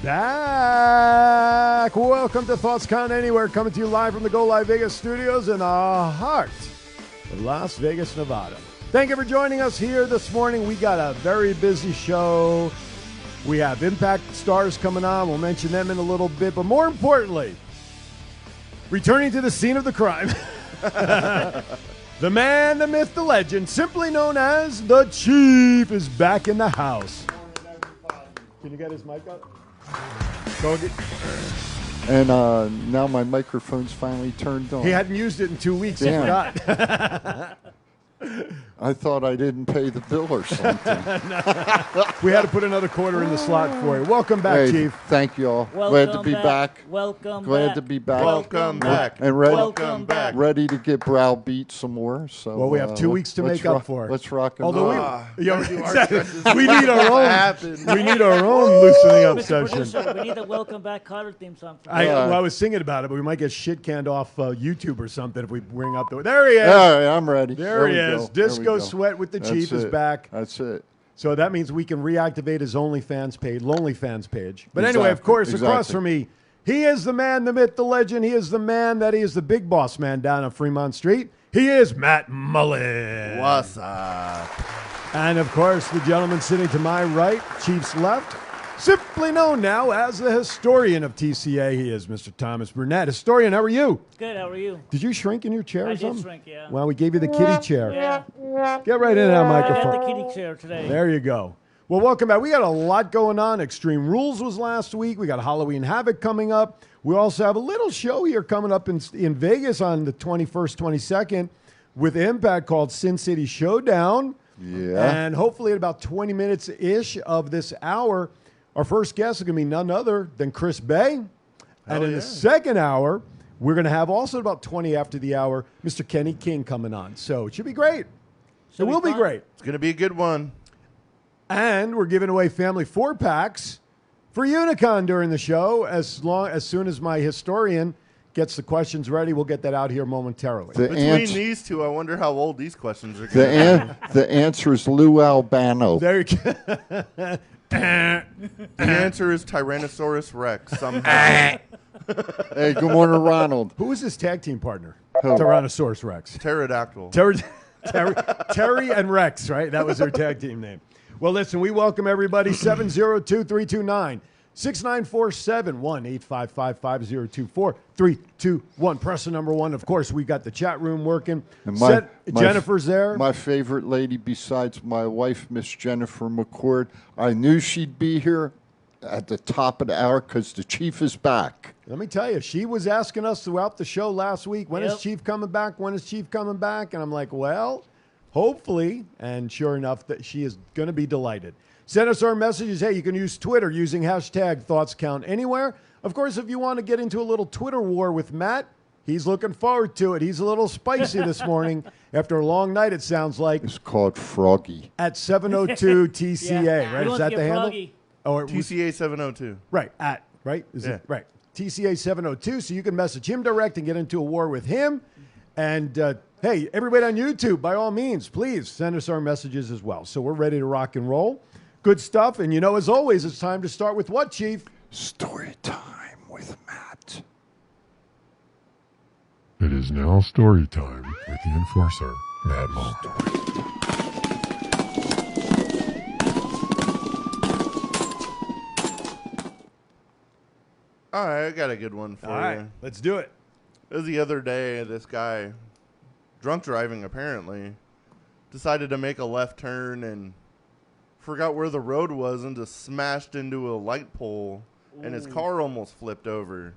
back. Welcome to Thoughts Count Anywhere, coming to you live from the Go Live Vegas studios in the heart of Las Vegas, Nevada. Thank you for joining us here this morning. We got a very busy show. We have Impact stars coming on. We'll mention them in a little bit. But more importantly, returning to the scene of the crime, the man, the myth, the legend, simply known as the Chief, is back in the house. Can you get his mic up? Go get. And now my microphone's finally turned on. He hadn't used it in 2 weeks. He forgot. I thought I didn't pay the bill or something. We had to put another quarter in the slot for you. Welcome back, Chief. Thank you all. Welcome Glad to be back. Welcome Glad back. to be back. Welcome back. And ready, Welcome back. ready to get browbeat some more. So, Well, we have 2 weeks to make up for it. Let's rock and Although roll. we need our own. We need our own loosening up Mr. session. Producer, we need the Welcome Back Carter theme song. I was singing about it, but we might get shit canned off YouTube or something if we bring up the. There he is. All right, I'm ready. There he we is. go. There we Disco go. Sweat with the That's Chief is it. back. That's it. So that means we can reactivate his OnlyFans page, LonelyFans page. But anyway, of course, across from me, he is the man, the myth, the legend. He is the man that he is the big boss man down on Fremont Street. He is Matt Mullen. What's up? And of course, the gentleman sitting to my right, Chief's left, simply known now as the historian of TCA. He is Mr. Thomas Burnett. Historian, how are you? Good, how are you? Did you shrink in your chair or I did something? shrink, yeah. Well, we gave you the kitty chair. Yeah, Get right in that I microphone. got the kitty chair today. There you go. Well, welcome back. We got a lot going on. Extreme Rules was last week. We got Halloween Havoc coming up. We also have a little show here coming up in Vegas on the 21st, 22nd with Impact called Sin City Showdown. Yeah. And hopefully in about 20 minutes-ish of this hour, our first guest is going to be none other than Chris Bey. And in the second hour, we're going to have also about 20 after the hour, Mr. Kenny King coming on. So it should be great. It will be great. It's going to be a good one. And we're giving away family 4-packs for Unicon during the show. As soon as my historian gets the questions ready, we'll get that out here momentarily. Between these two, I wonder how old these questions are going to be. The answer is Lou Albano. There you go. The answer is Tyrannosaurus Rex somehow. Hey, good morning, Ronald. Who is his tag team partner? Who? Tyrannosaurus Rex. Pterodactyl. Terry and Rex, right? That was their tag team name. Well, listen, we welcome everybody. 702-329-6947, 1-855-502-4321. Press the number 1. Of course, we got the chat room working. And Jennifer's there. My favorite lady besides my wife, Miss Jennifer McCord. I knew she'd be here at the top of the hour because the Chief is back. Let me tell you, she was asking us throughout the show last week, when is Chief coming back? When is Chief coming back? And I'm like, well, hopefully. And sure enough, that she is going to be delighted. Send us our messages. Hey, you can use Twitter using hashtag ThoughtsCountAnywhere. Of course, if you want to get into a little Twitter war with Matt, he's looking forward to it. He's a little spicy this morning after a long night, it sounds like. It's called Froggy. At 702 TCA, Yeah. right? Is that the handle? Oh, it was, TCA 702. right, right? Is Yeah. it right? TCA 702, so you can message him direct and get into a war with him. And hey, everybody on YouTube, by all means, please send us our messages as well. So we're ready to rock and roll. Good stuff. And you know, as always, it's time to start with what, Chief? Story time with Matt. It is now story time with the enforcer, Matt Mullen. All right, I got a good one for All you. right, let's do it. It was the other day, this guy, drunk driving apparently, decided to make a left turn and forgot where the road was and just smashed into a light pole, and his car almost flipped over.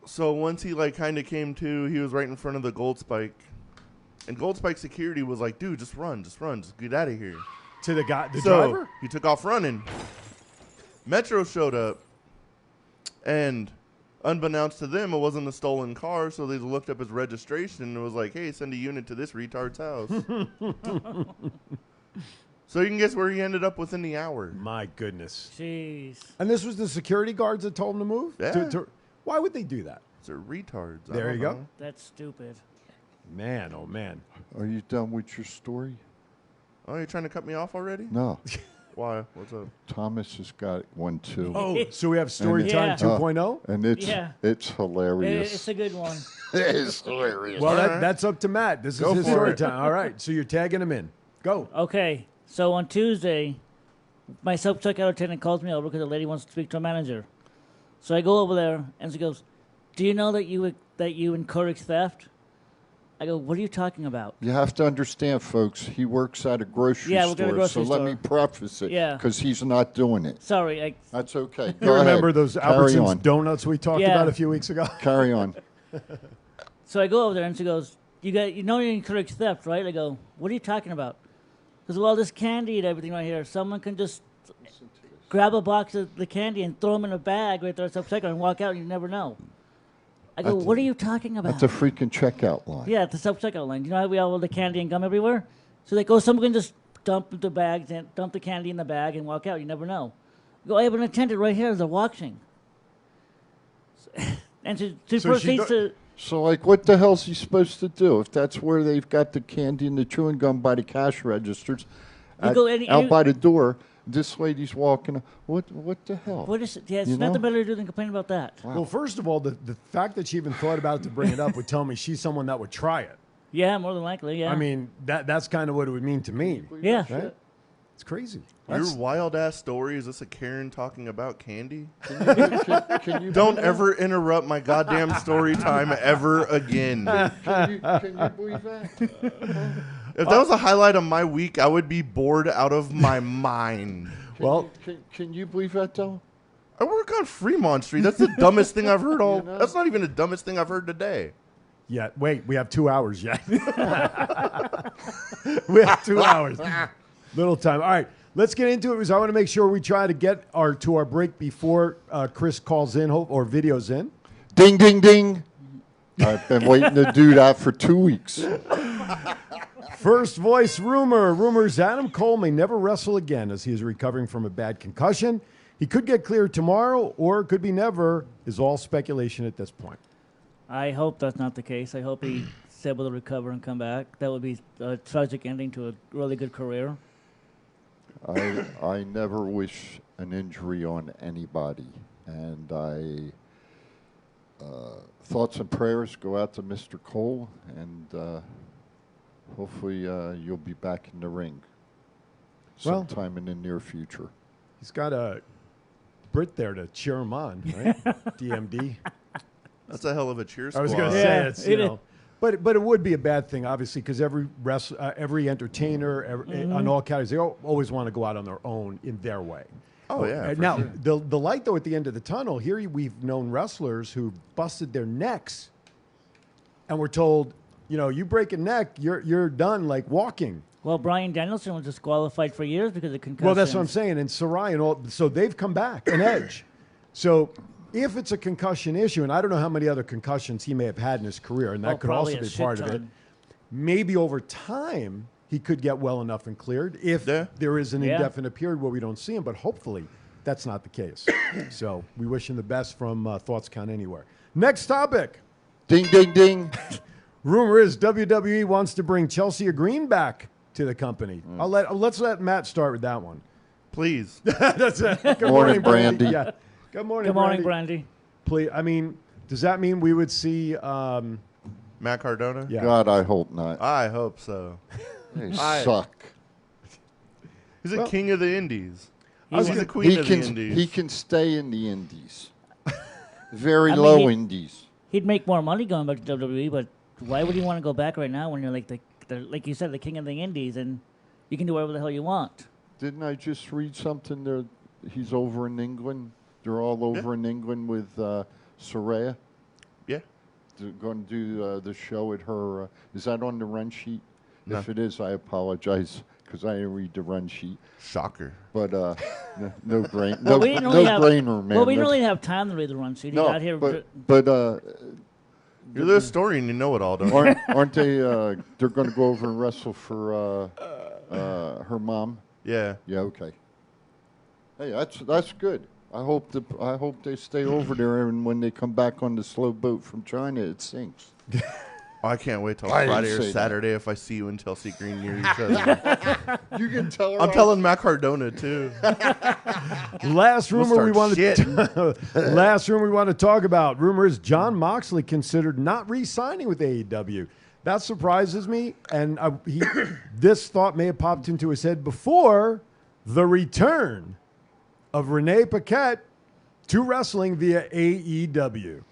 So once he kind of came to, he was right in front of the Gold Spike. And Gold Spike security was like, dude, just run, just get out of here. To the guy, the So driver? he took off running. Metro showed up, and unbeknownst to them, it wasn't a stolen car, so they looked up his registration and was like, hey, send a unit to this retard's house. So you can guess where he ended up within the hour. My goodness. Jeez. And this was the security guards that told him to move? Yeah. Why would they do that? They're retards. I There don't you go. know. That's stupid. Man, oh man. Are you done with your story? Oh, you're trying to cut me off already? No. Why? What's up? Thomas has got one too. Oh, so we have story time Yeah. 2.0? And it's Yeah. hilarious. It's a good one. It is hilarious. Well, All right. that's up to Matt. This Go is his for story it. time. All right, so you're tagging him in. Go. Okay, so on Tuesday, my self-checkout attendant calls me over because the lady wants to speak to a manager. So I go over there, and she goes, "Do you know that you encourage theft?" I go, "What are you talking about?" You have to understand, folks, he works at a grocery Yeah, we're store, at a grocery so let store. me preface it, Yeah. because he's not doing it. Sorry, That's okay. You Go remember ahead. those Carry Albertsons on. donuts we talked Yeah. about a few weeks ago? Carry on. So I go over there, and she goes, "You know you encourage theft, right?" I go, "What are you talking about?" Because well, this candy and everything right here, someone can just grab a box of the candy and throw them in a bag right there at self-checkout and walk out, and you never know. I go, That's- "What are you talking about?" That's a freaking checkout line. Yeah, at the self-checkout line. You know how we all have the candy and gum everywhere? So they go, someone can just dump the bags and dump the candy in the bag and walk out. You never know. I go, I have an attendant right here. They're watching. And she So she proceeds go- to... So, like, what the hell's he supposed to do if that's where they've got the candy and the chewing gum by the cash registers, out by the door? This lady's walking. What the hell? What is it? Yeah, it's You nothing know? better to do than complain about that. Well, first of all, the fact that she even thought about it to bring it up would tell me she's someone that would try it. Yeah, more than likely, yeah. I mean, that's kind of what it would mean to me. yeah. Right? It's crazy. Your wild ass story, is this a Karen talking about candy? Can you Don't ever interrupt my goddamn story time ever again. Can you believe that? If that was a highlight of my week, I would be bored out of my mind. Well, Can you believe that, though? I work on Fremont Street. That's the dumbest thing I've heard all. You know? That's not even the dumbest thing I've heard today. yeah, wait, we have 2 hours yet. We have 2 hours. Little time. All right, let's get into it because I want to make sure we try to get to our break before Chris calls in or videos in. Ding, ding, ding. I've been waiting to do that for 2 weeks. First voice rumor. Rumors Adam Cole may never wrestle again as he is recovering from a bad concussion. He could get cleared tomorrow or it could be never, is all speculation at this point. I hope that's not the case. I hope he's able to recover and come back. That would be a tragic ending to a really good career. I never wish an injury on anybody, and thoughts and prayers go out to Mr. Cole, and hopefully you'll be back in the ring Well- sometime in the near future. He's got a Brit there to cheer him on, right? DMD. That's a hell of a cheer squad. I was going to Yeah, say it's it is. but it would be a bad thing, obviously, because every entertainer on all categories, they always want to go out on their own in their way. Oh, yeah. And for now sure. the light though at the end of the tunnel here, we've known wrestlers who busted their necks, and we're told, you break a neck, you're done like walking. Well, Brian Danielson was disqualified for years because of concussions. Well, that's what I'm saying. And Sarai and all, so they've come back, and Edge. So if it's a concussion issue, and I don't know how many other concussions he may have had in his career, and that could also probably be a part shit of it. ton. Maybe over time he could get well enough and cleared if Yeah. there is an Yeah. indefinite period where we don't see him. But hopefully that's not the case. So we wish him the best from Thoughts Count Anywhere. Next topic. Ding, ding, ding. Rumor is WWE wants to bring Chelsea Green back to the company. Let's let Matt start with that one. Please. That's it. Good Morning, Brandy. Yeah. Good morning, Good morning, Brandy. Brandy. Please, I mean, does that mean we would see? Matt Cardona? Yeah. God, I hope not. I hope so. They I- suck. He's a Well- king of the indies. was He's gonna- a queen He of the can indies. he can stay in the indies. Very I mean, low he- indies. He'd make more money going back to WWE, but why would he want to go back right now when you're like like you said, the king of the indies, and you can do whatever the hell you want? Didn't I just read something there? He's over in England. They're all over in England with Saraya. Yeah. They're going to do the show at her. Is that on the run sheet? No. If it is, I apologize because I didn't read the run sheet. Shocker. But no brain, Well, no, we didn't no really have, brainer, man. Well, we didn't No- really have time to read the run sheet. He no, got here. but You're the historian. You know it all, don't you? aren't they? They're going to go over and wrestle for her mom. Yeah. Yeah, okay. Hey, that's good. I hope they stay over there, and when they come back on the slow boat from China, it sinks. Oh, I can't wait till I didn't Friday or say that. Saturday if I see you in Chelsea Green near each other. You can tell her. I'm telling Matt Cardona too. Last rumor we want shitting. to last rumor we want to talk about. Rumor is Jon Moxley considered not re-signing with AEW. That surprises me, and this thought may have popped into his head before the return of Renee Paquette to wrestling via AEW.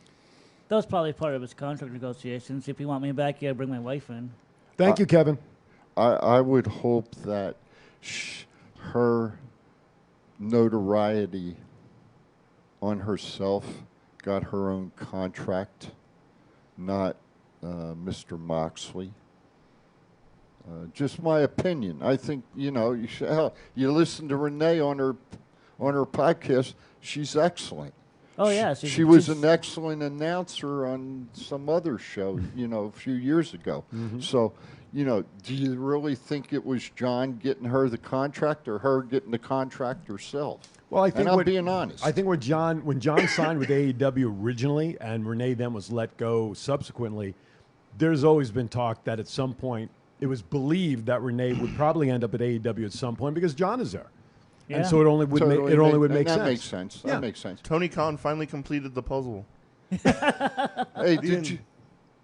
That was probably part of his contract negotiations. If you want me back, yeah, bring my wife in. Thank you, Kevin. I would hope that her notoriety on herself got her own contract, not Mr. Moxley. Just my opinion. I think, you listen to Renee on her podcast. She's excellent. Oh, yeah. She was an excellent announcer on some other show, a few years ago. Mm-hmm. So, do you really think it was John getting her the contract or her getting the contract herself? Well, I think I'm being honest. I think when John signed with AEW originally and Renee then was let go subsequently, there's always been talk that at some point it was believed that Renee would probably end up at AEW at some point because John is there. Yeah. And so it only would make sense. That makes sense. Yeah. That makes sense. Tony Khan finally completed the puzzle. Hey, did you?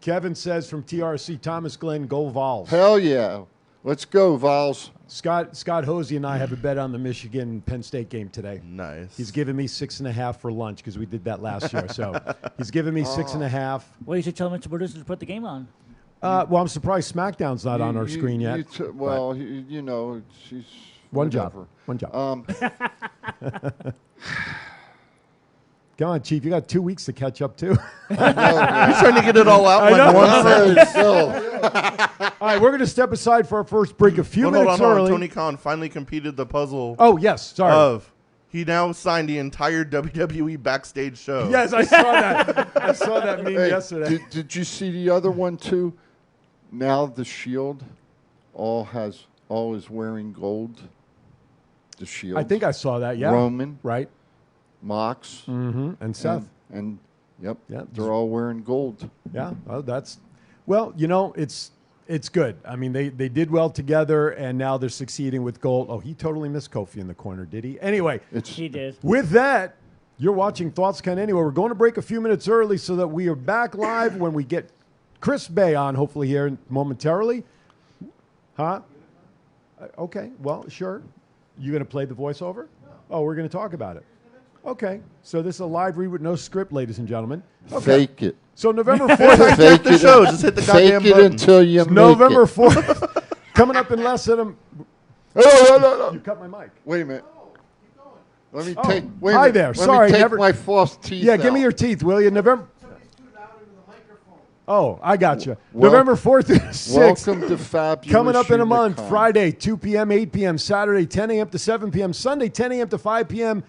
Kevin says from TRC, Thomas Glenn, go Vols. Hell yeah. Let's go, Vols. Scott Hosey and I have a bet on the Michigan-Penn State game today. Nice. He's giving me 6.5 for lunch because we did that last year. So he's giving me 6.5. Well, you should tell Mr. Producer to put the game on. Well, I'm surprised SmackDown's not on our screen yet. She's one whatever. job. One job. Come on, Chief. You got 2 weeks to catch up, too. You're trying to get it all out like one All right, we're going to step aside for our first break a few minutes early. Tony Khan finally completed the puzzle. Oh, yes. Sorry. He now signed the entire WWE backstage show. Yes, I saw that. I saw that meme yesterday. Did you see the other one, too? Now the Shield all is wearing gold. The Shield. I think I saw that, yeah. Roman. Right. Mox. Mm-hmm. And Seth. And they're all wearing gold. Yeah. It's good. I mean, they did well together, and now they're succeeding with gold. Oh, he totally missed Kofi in the corner, did he? Anyway. He did. With that, you're watching Thoughts Count Anywhere. We're going to break a few minutes early so that we are back live when we get Chris Bey on, hopefully here momentarily. Huh? Okay. Well, sure. You going to play the voiceover? Oh, we're going to talk about it. Okay. So this is a live read with no script, ladies and gentlemen. Okay. Fake it. So November 4th. Fake the show. Just hit the goddamn button. Fake it until you make November it. 4th. Coming up in less than a... No. You cut my mic. Wait a minute. Let me Hi there. Sorry. Let me take my false teeth Yeah, out. give me your teeth, will you? November... Oh, I got you. November 4th through 6th. Welcome to Fabulous Coming up in a month. Unicon. Friday, 2 p.m., 8 p.m. Saturday, 10 a.m. to 7 p.m. Sunday, 10 a.m. to 5 p.m.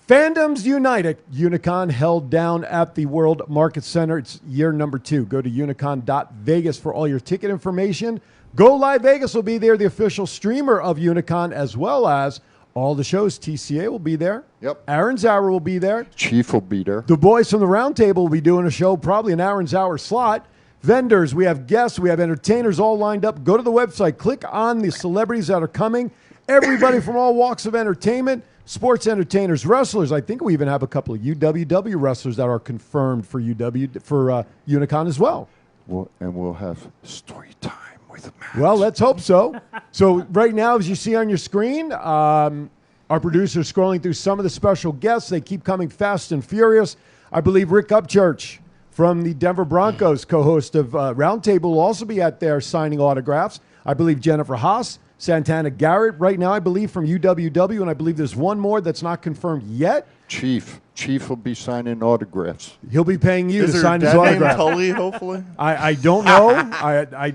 Fandoms Unite at Unicon, held down at the World Market Center. It's year number 2. Go to unicon.vegas for all your ticket information. Go Live Vegas will be there, the official streamer of Unicon, as well as all the shows. TCA will be there. Yep. Aaron's Hour will be there. Chief will be there. The boys from the Round Table will be doing a show, probably an Aaron's Hour slot. Vendors, we have guests, we have entertainers all lined up. Go to the website, click on the celebrities that are coming. Everybody from all walks of entertainment, sports entertainers, wrestlers. I think we even have a couple of UWW wrestlers that are confirmed for Unicon as well. We'll have story time with Matt. Well, let's hope so. So right now, as you see on your screen, our producer's scrolling through some of the special guests. They keep coming fast and furious. I believe Rick Upchurch from the Denver Broncos, co-host of Roundtable, will also be out there signing autographs. I believe Jennifer Haas, Santana Garrett right now, I believe, from UWW, and I believe there's one more that's not confirmed yet. Chief will be signing autographs. He'll be paying you to Is sign his her dad autograph. named Tully, hopefully? I don't know.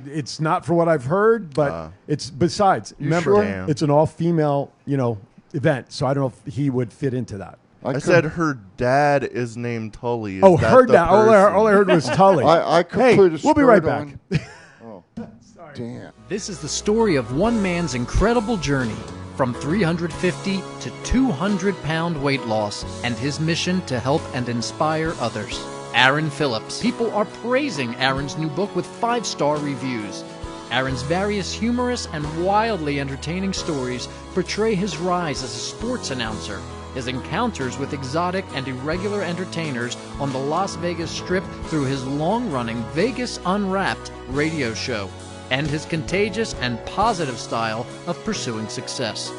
It's not for what I've heard, but it's besides. Remember, sure? it's an all-female, event, so I don't know if he would fit into that. I said her dad is named Tully. Is Oh, that her the dad. All I heard was Tully. I could hey, put a we'll be right skirt back. on. Oh, damn. This is the story of one man's incredible journey from 350 to 200-pound weight loss and his mission to help and inspire others. Aaron Phillips. People are praising Aaron's new book with 5-star reviews. Aaron's various humorous and wildly entertaining stories portray his rise as a sports announcer, his encounters with exotic and irregular entertainers on the Las Vegas Strip through his long-running Vegas Unwrapped radio show, and his contagious and positive style of pursuing success.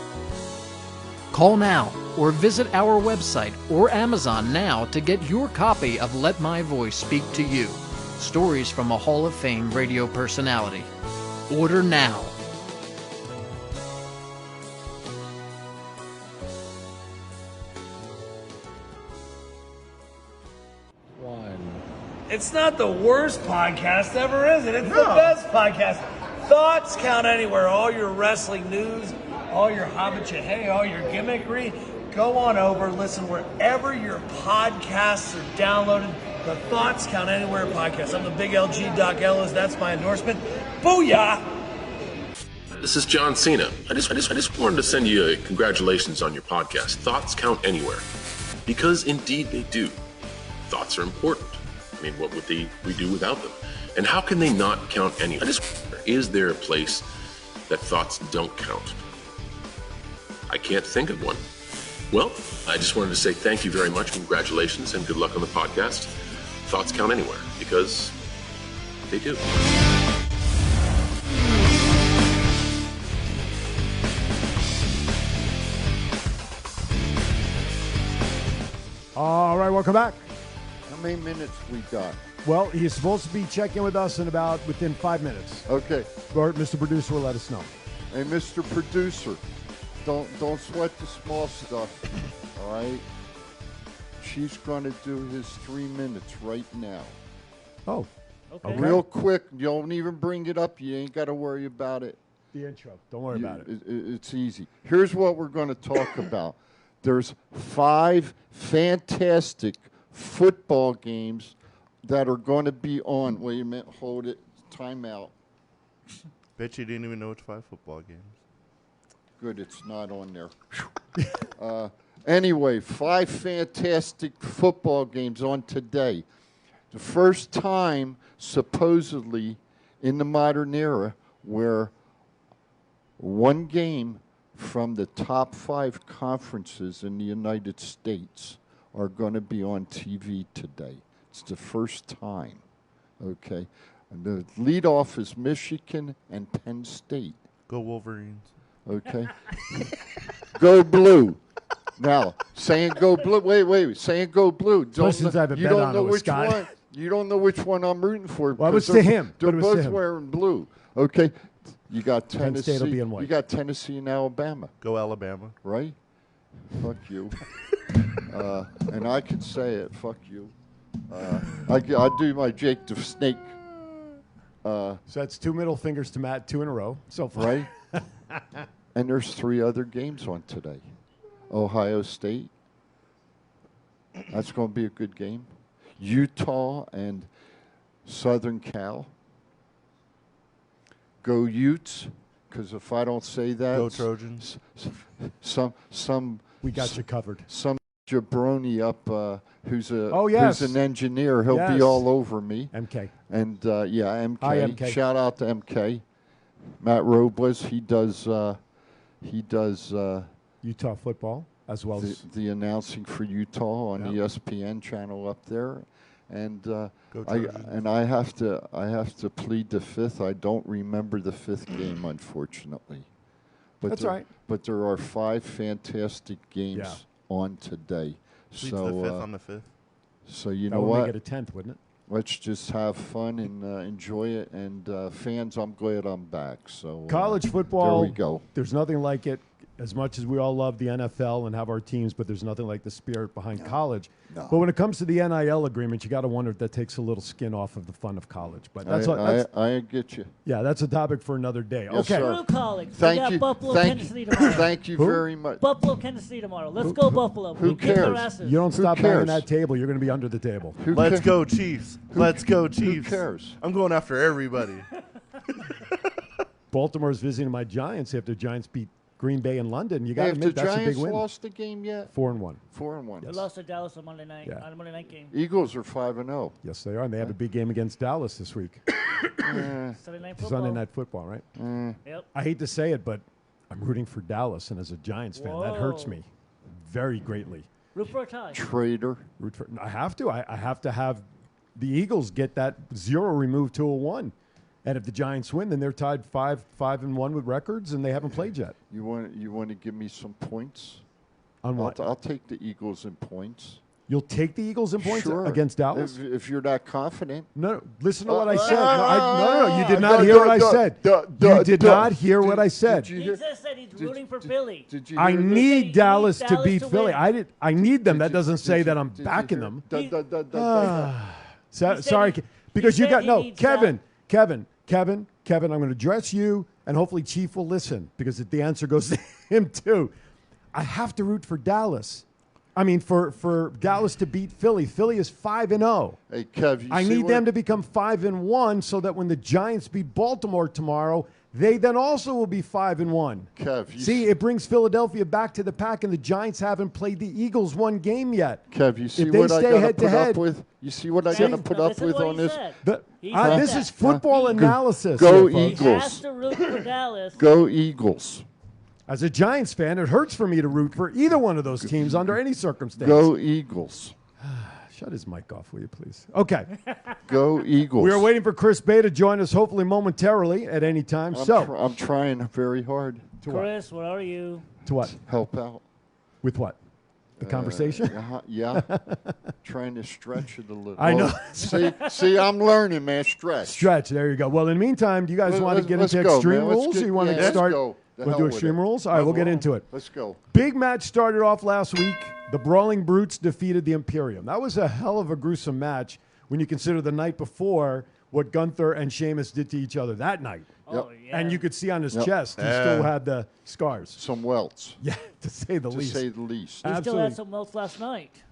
Call now or visit our website or Amazon now to get your copy of Let My Voice Speak to You, stories from a Hall of Fame radio personality. Order now. It's not the worst podcast ever, is it? It's the best podcast. Thoughts Count Anywhere. All your wrestling news, all your hobbit all your gimmickry. Go on over, listen wherever your podcasts are downloaded. The Thoughts Count Anywhere podcast. I'm the big LG Doc Ellis. That's my endorsement. Booyah! This is John Cena. I just wanted to send you a congratulations on your podcast, Thoughts Count Anywhere. Because indeed they do. Thoughts are important. I mean, what would we do without them? And how can they not count anywhere? Is there a place that thoughts don't count? I can't think of one. Well, I just wanted to say thank you very much, congratulations, and good luck on the podcast. Thoughts count anywhere, because they do. All right, welcome back. How many minutes we got? Well, he's supposed to be checking with us within 5 minutes. Okay. Bart, Mr. Producer will let us know. Hey, Mr. Producer, don't sweat the small stuff, all right? She's going to do his 3 minutes right now. Oh, Okay. Real quick. You don't even bring it up. You ain't got to worry about it. The intro. Don't worry about it. It's easy. Here's what we're going to talk about. There's 5 fantastic football games that are going to be on. Wait a minute. Hold it. Time out. Bet you didn't even know it's 5 football games. Good, it's not on there. Anyway, 5 fantastic football games on today. The first time, supposedly, in the modern era, where one game from the top 5 conferences in the United States are going to be on TV today. It's the first time, okay? And the leadoff is Michigan and Penn State. Go Wolverines. Okay? Go blue. Now, saying go blue. Wait. Saying go blue. Since I have a bet on it with Scott. One. You don't know which one I'm rooting for. Well, it was to him. They're But it was to both him. wearing blue. Okay? You got Penn Tennessee. State will be in white. You got Tennessee and Alabama, Go Alabama. right? Fuck you. And I can say it. Fuck you. I do my Jake the Snake. So that's 2 middle fingers to Matt, 2 in a row so far. Right? And there's 3 other games on today. Ohio State. That's going to be a good game. Utah and Southern Cal. Go Utes, because if I don't say that, Go Trojans. Some We got you covered. some jabroni up who's yes. an engineer. He'll Yes. be all over me. MK. And MK. Hi, MK. Shout out to MK. Matt Robles. He does Utah football as well as the announcing for Utah on ESPN channel up there, and I have to plead the 5th. I don't remember the 5th game, unfortunately. But That's right. But there are 5 fantastic games on today. Pleads So the 5th on the 5th. So you that know would what? make it a 10th, wouldn't it? Let's just have fun and enjoy it. And fans, I'm glad I'm back. So College football. There we go. There's nothing like it. As much as we all love the NFL and have our teams, but there's nothing like the spirit behind college. No. But when it comes to the NIL agreement, you got to wonder if that takes a little skin off of the fun of college. But that's I get you. Yeah, that's a topic for another day. Yes, okay. sir. Screw college. Thank We got you. Buffalo, Thank Tennessee you. tomorrow. Thank you Who? very much. Buffalo, Tennessee tomorrow. Let's go Buffalo. who We kick their cares? asses. You don't stop banging cares? that table, you're going to be under the table. Let's go Chiefs. Let's go Chiefs. Who cares? I'm going after everybody. Baltimore's visiting my Giants after Giants beat Green Bay and London. You got to Have the admit that's a big Giants win. lost the game yet? 4-1. 4-1. They lost to Dallas on Monday night. Yeah. On the Monday night game. Eagles are 5-0. Yes, they are. And they have a big game against Dallas this week. Sunday night football. Sunday Night Football, right? Yep. I hate to say it, but I'm rooting for Dallas, and as a Giants fan, that hurts Whoa. me very greatly. Root for a tie. Traitor. I have to. I have to have the Eagles get that 0 removed to a 1. And if the Giants win, then they're tied 5-1 with records, and they haven't played yet. You want to give me some points? On what? I'll take the Eagles in points. You'll take the Eagles in points Sure. against Dallas? If you're that confident. No, listen to what I said. No, you did not hear what I said. You did not hear what I said. He just said he's rooting for Philly. Did you I hear need Dallas to beat to Philly. win. I need them. That doesn't Did say you- that I'm did you backing hear- them. He said Sorry, he- because he you said got he no needs Kevin. I'm going to address you, and hopefully Chief will listen because the answer goes to him too. I have to root for Dallas. I mean, for Dallas to beat Philly. Philly is 5-0. Hey, Kev, I need them to become 5-1 so that when the Giants beat Baltimore tomorrow, they then also will be 5-1. Kev, you See, it brings Philadelphia back to the pack, and the Giants haven't played the Eagles one game yet. Kev, you see If they what I stay got to head to put head- up with? You see what I See? got to put No, up this is with what on he this? said. He This said is that. football analysis. Go here, folks. He has Eagles. to root for Dallas. Go Eagles. As a Giants fan, it hurts for me to root for either one of those teams under any circumstance. Go Eagles. Shut his mic off, will you, please? Okay. Go Eagles. We are waiting for Chris Bey to join us, hopefully momentarily at any time. I'm trying very hard to what? Chris, where are you? To what? help out. With what? The conversation? Yeah. Trying to stretch it a little. I know. See, I'm learning, man. Stretch. Stretch. There you go. Well, in the meantime, do you guys want to get let's into go, extreme man. Let's rules? get- Or you want yeah, to let's start? go. The We'll hell do with extreme it. rules? All right, we'll get into it. Let's go. Big match started off last week. The Brawling Brutes defeated the Imperium. That was a hell of a gruesome match when you consider the night before what Gunther and Sheamus did to each other that night. Oh, yeah. And you could see on his Yep. chest, he still had the scars. Some welts, Yeah, to say the to least. say the least. He still absolutely. had some else last night.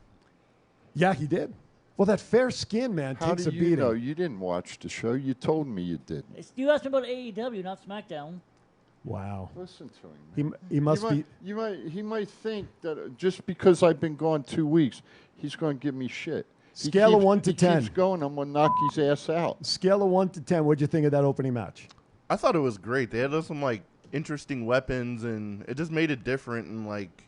Yeah, he did. Well, that fair skin, man, How takes do a you beating. know? You didn't watch the show. You told me you didn't. You asked me about AEW, not SmackDown. Wow. Listen to him. He must be. He might think that just because I've been gone 2 weeks, he's going to give me shit. He Scale of keeps- 1 to he 10. keeps going. I'm going to knock his ass out. Scale of 1 to 10, what'd you think of that opening match? I thought it was great. They had some like interesting weapons, and it just made it different and like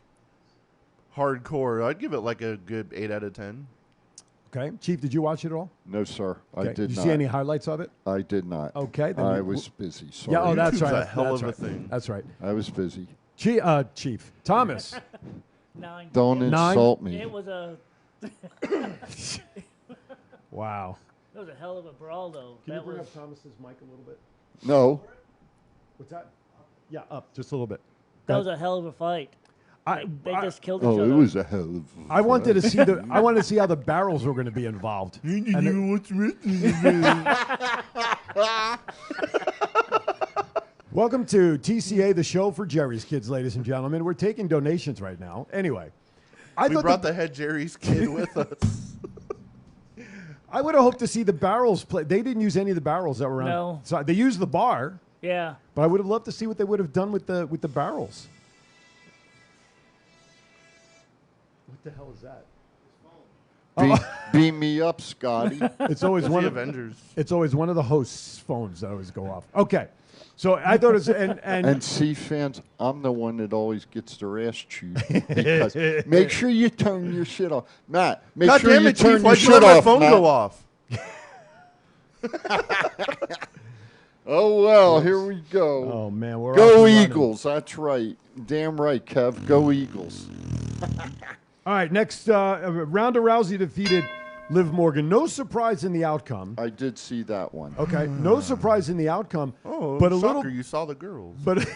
hardcore. I'd give it like a good 8 out of 10. Okay. Chief, did you watch it at all? No, sir. Okay. I did you not. see any highlights of it? I did not. Okay. Then I we- was busy. Sorry. Yeah, oh, that's YouTube's right. a hell That's of a right. thing. That's right. I was busy. Chief. Thomas. 9. Don't Nine? insult me. It was a Wow. hell of a brawl, though. Can you That bring was up Thomas's mic a little bit? No. What's that? Yeah, up just a little bit. that was a hell of a fight. They just killed each Oh, other. it was a hell of. I wanted to see I wanted to see how the barrels were going to be involved. Welcome to TCA, the show for Jerry's kids, ladies and gentlemen. We're taking donations right now. Anyway, I We thought brought the head Jerry's kid with us. I would have hoped to see the barrels play. They didn't use any of the barrels that were on. No. So they used the bar, Yeah. but I would have loved to see what they would have done with the barrels. What the hell is that? Beam me up, Scotty. It's always It's one the of Avengers. It's always one of the hosts' phones that always go off. Okay, so I thought it was And C fans, I'm the one that always gets their ass chewed. Because make sure you turn your shit off, Matt. Make God sure damn you it, turn Chief! your Why'd you shit let my off, phone Matt. go off? Oh well, here we go. Oh man, we're off Go and running. Eagles. That's right. Damn right, Kev. Go Eagles. All right, next Ronda Rousey defeated Liv Morgan. No surprise in the outcome. I did see that one. Okay, no surprise in the outcome. Oh, but a shocker, little, you saw the girls. but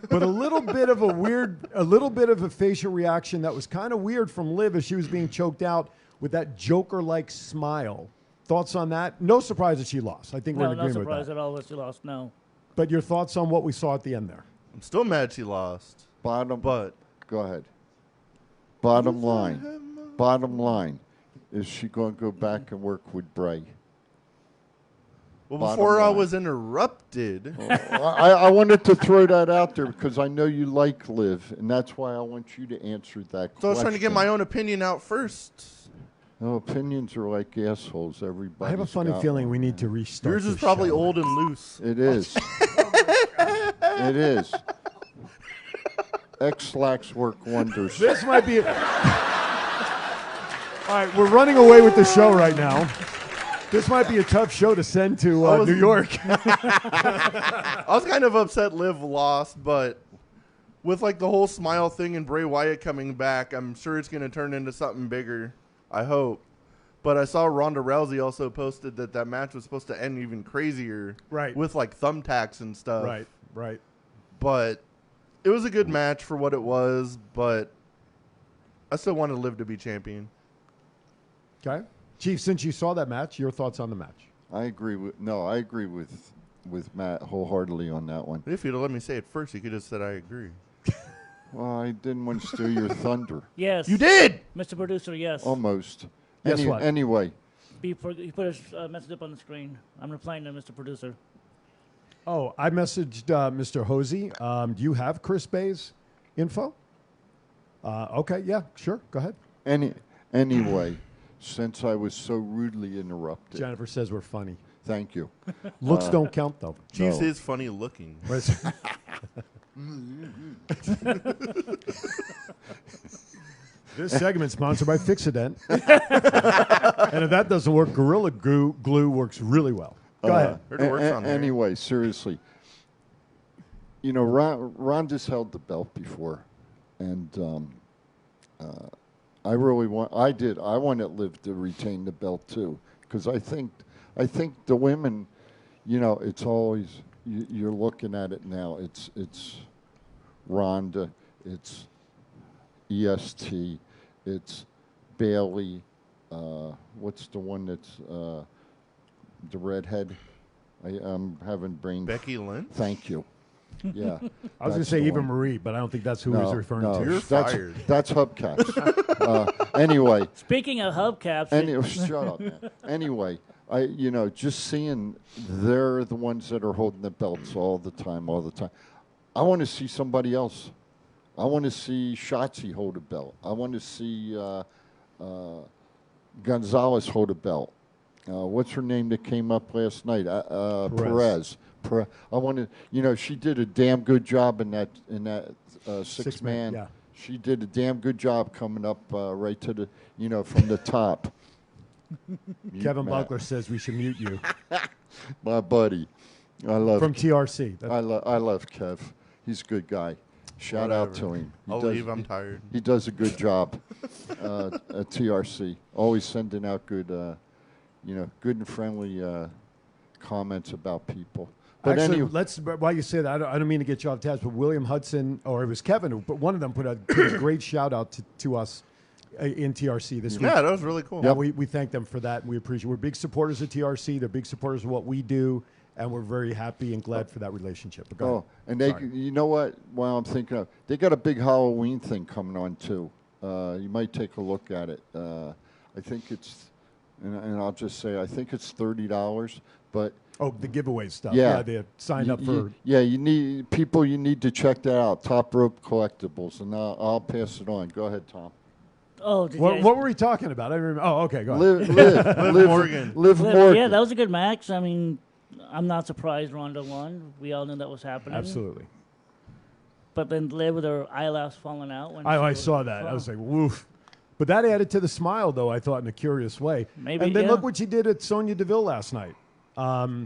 but a little bit of a little bit of a facial reaction that was kind of weird from Liv as she was being choked out with that Joker-like smile. Thoughts on that? No surprise that she lost. I think we're No, in no agreement with surprise that. at all that she lost. No. But your thoughts on what we saw at the end there? I'm still mad she lost. But go ahead. Bottom line, is she going to go back and work with Bray? Well, Bottom before I line. was interrupted, I wanted to throw that out there because I know you like Liv, and that's why I want you to answer that question. so I was trying to get my own opinion out first. No, opinions are like assholes. Everybody. I have a funny feeling we need to restart. Yours is this probably show. old and loose. It is. It is. X-Lax work wonders. This might be. All right, we're running away with the show right now. This might be a tough show to send to New York. I was kind of upset Liv lost, but with like the whole smile thing and Bray Wyatt coming back, I'm sure it's going to turn into something bigger. I hope. But I saw Ronda Rousey also posted that match was supposed to end even crazier. Right. With like thumbtacks and stuff. Right. But it was a good match for what it was, but I still wanted Liv to be champion. Okay. Chief, since you saw that match, your thoughts on the match? I agree with Matt wholeheartedly on that one. If you'd have let me say it first, you could have said I agree. Well, I didn't want to steal your thunder. Yes. You did! Mr. Producer, yes. Almost. Guess what? Anyway. He put his message up on the screen. I'm replying to Mr. Producer. Oh, I messaged Mr. Hosey. Do you have Chris Bey's info? Okay, yeah, sure. Go ahead. Anyway, since I was so rudely interrupted. Jennifer says we're funny. Thank you. Looks don't count, though. Chiefs is funny looking. This segment's sponsored by Fixodent. And if that doesn't work, Gorilla Glue works really well. Go ahead. Heard it works on there. Anyway, seriously. You know, Ronda's held the belt before. And I wanted Liv to retain the belt too. Because I think the women, you know, it's always, you're looking at it now. It's Ronda, it's EST, it's Bailey. What's the one that's the redhead? I'm having brain. Becky Lynch? Thank you. Yeah. I was going to say Eva Marie, but I don't think that's who he's referring to. You're fired. That's hubcaps. Anyway. Speaking of hubcaps. Shut up, man. Anyway, just seeing they're the ones that are holding the belts all the time. I want to see somebody else. I want to see Shotzi hold a belt. I want to see Gonzalez hold a belt. What's her name that came up last night? Perez. I want to, she did a damn good job in that six man. Yeah. She did a damn good job coming up right to the, from the top. Kevin Buckler says we should mute you. My buddy. I love From TRC. I love Kev. He's a good guy. Shout out to him. I'll leave. I'm tired. He does a good job at TRC. Always sending out good, good and friendly comments about people. But actually, while you say that, I don't mean to get you off task, but William Hudson, or it was Kevin, but one of them put a great shout out to us in TRC this week. Yeah, that was really cool. Yeah, we thank them for that, and we appreciate it. We're big supporters of TRC. They're big supporters of what we do, and we're very happy and glad for that relationship. But go ahead. And you know what? While I'm thinking of, they got a big Halloween thing coming on too. You might take a look at it. I think it's, and I'll just say, I think it's $30, but. Oh, the giveaway stuff. Yeah, they signed up for. You need to check that out. Top Rope Collectibles, and I'll pass it on. Go ahead, Tom. Oh, what were we talking about? I remember. Oh, okay, go ahead. Liv Morgan. Liv Morgan. Yeah, that was a good match. I mean, I'm not surprised Ronda won. We all knew that was happening. Absolutely. But then Liv with her eyelash falling out. I saw that. I was like, woof. But that added to the smile, though, I thought, in a curious way. Maybe, and then look what she did at Sonya Deville last night.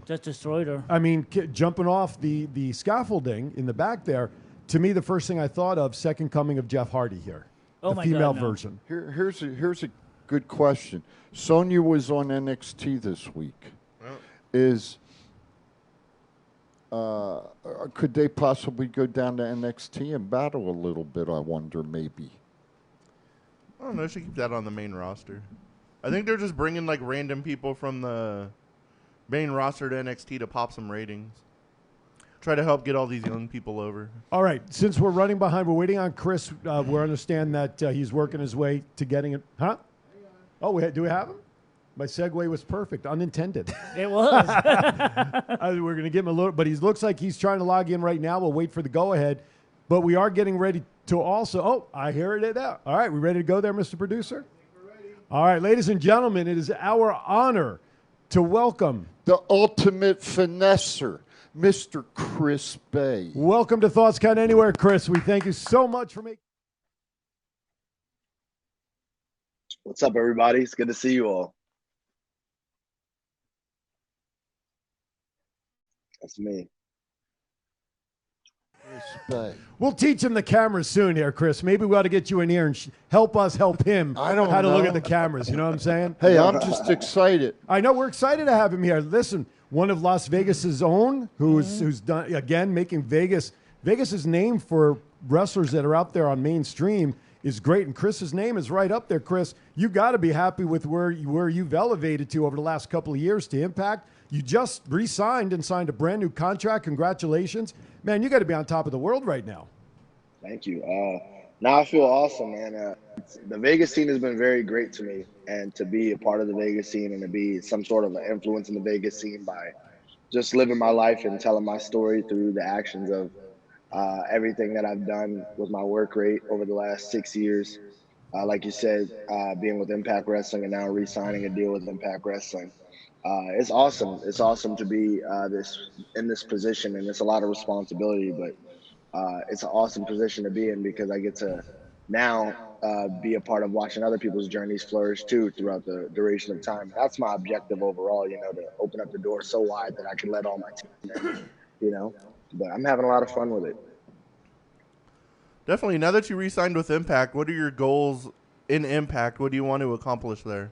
Just destroyed her. I mean, jumping off the scaffolding in the back there, to me, the first thing I thought of, second coming of Jeff Hardy here. Oh, the my female God, no. version. Here's a good question. Sonya was on NXT this week. Could they possibly go down to NXT and battle a little bit, I wonder, maybe? I don't know. She keep that on the main roster. I think they're just bringing like random people from the main roster to NXT to pop some ratings. Try to help get all these young people over. All right. Since we're running behind, we're waiting on Chris. We understand that he's working his way to getting it. Huh? Oh, do we have him? My segue was perfect, unintended. It was. We're going to give him a little, but he looks like he's trying to log in right now. We'll wait for the go-ahead. But we are getting ready to also, oh, I hear it now. All right, we ready to go there, Mr. Producer? We're ready. All right, ladies and gentlemen, it is our honor to welcome the ultimate finesser, Mr. Chris Bey. Welcome to Thoughts Count Anywhere, Chris. We thank you so much for making. What's up, everybody? It's good to see you all. That's me. Chris Bey. We'll teach him the cameras soon here, Chris. Maybe we ought to get you in here and help us help him I don't how to know. look at the cameras. You know what I'm saying? Hey, I'm just excited. I know we're excited to have him here. Listen, one of Las Vegas's own, who's done again making Vegas's name for wrestlers that are out there on mainstream is great, and Chris's name is right up there. Chris, you got to be happy with where you've elevated to over the last couple of years to Impact. You just re-signed and signed a brand new contract. Congratulations, man! You got to be on top of the world right now. Thank you. Now I feel awesome, man. The Vegas scene has been very great to me, and to be a part of the Vegas scene and to be some sort of an influence in the Vegas scene by just living my life and telling my story through the actions of everything that I've done with my work rate over the last 6 years. Like you said, being with Impact Wrestling and now re-signing a deal with Impact Wrestling. It's awesome. It's awesome to be in this position, and it's a lot of responsibility, but it's an awesome position to be in because I get to now be a part of watching other people's journeys flourish too throughout the duration of time. That's my objective overall, to open up the door so wide that I can let all my team in, but I'm having a lot of fun with it. Definitely. Now that you re-signed with Impact, what are your goals in Impact? What do you want to accomplish there?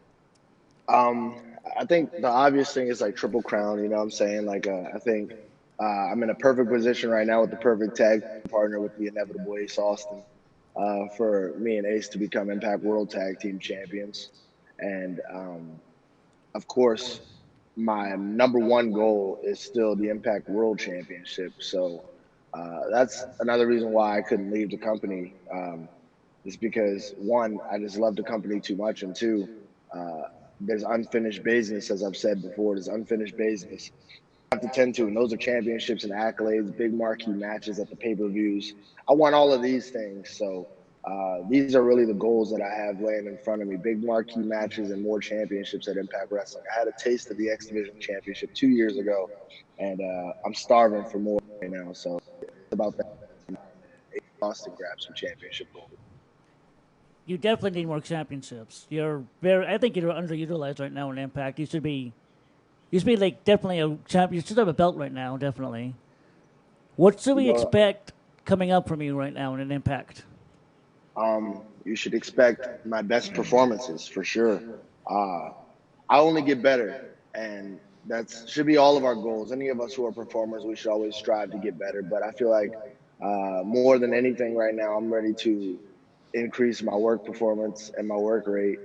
I think the obvious thing is like Triple Crown, you know what I'm saying? I think I'm in a perfect position right now with the perfect tag partner with the inevitable Ace Austin for me and Ace to become Impact World Tag Team Champions. And, of course, my number one goal is still the Impact World Championship. So that's another reason why I couldn't leave the company is because, one, I just love the company too much, and two, there's unfinished business, as I've said before. There's unfinished business I have to tend to, and those are championships and accolades, big marquee matches at the pay-per-views. I want all of these things, so these are really the goals that I have laying in front of me, big marquee matches and more championships at Impact Wrestling. I had a taste of the X Division Championship 2 years ago, and I'm starving for more right now, so it's about that. Austin grab some championship gold. You definitely need more championships. I think you're underutilized right now in Impact. You should be like definitely a champion. You should have a belt right now, definitely. What should we expect coming up from you right now in an Impact? You should expect my best performances for sure. I only get better, and that should be all of our goals. Any of us who are performers, we should always strive to get better. But I feel like more than anything right now, I'm ready to increase my work performance and my work rate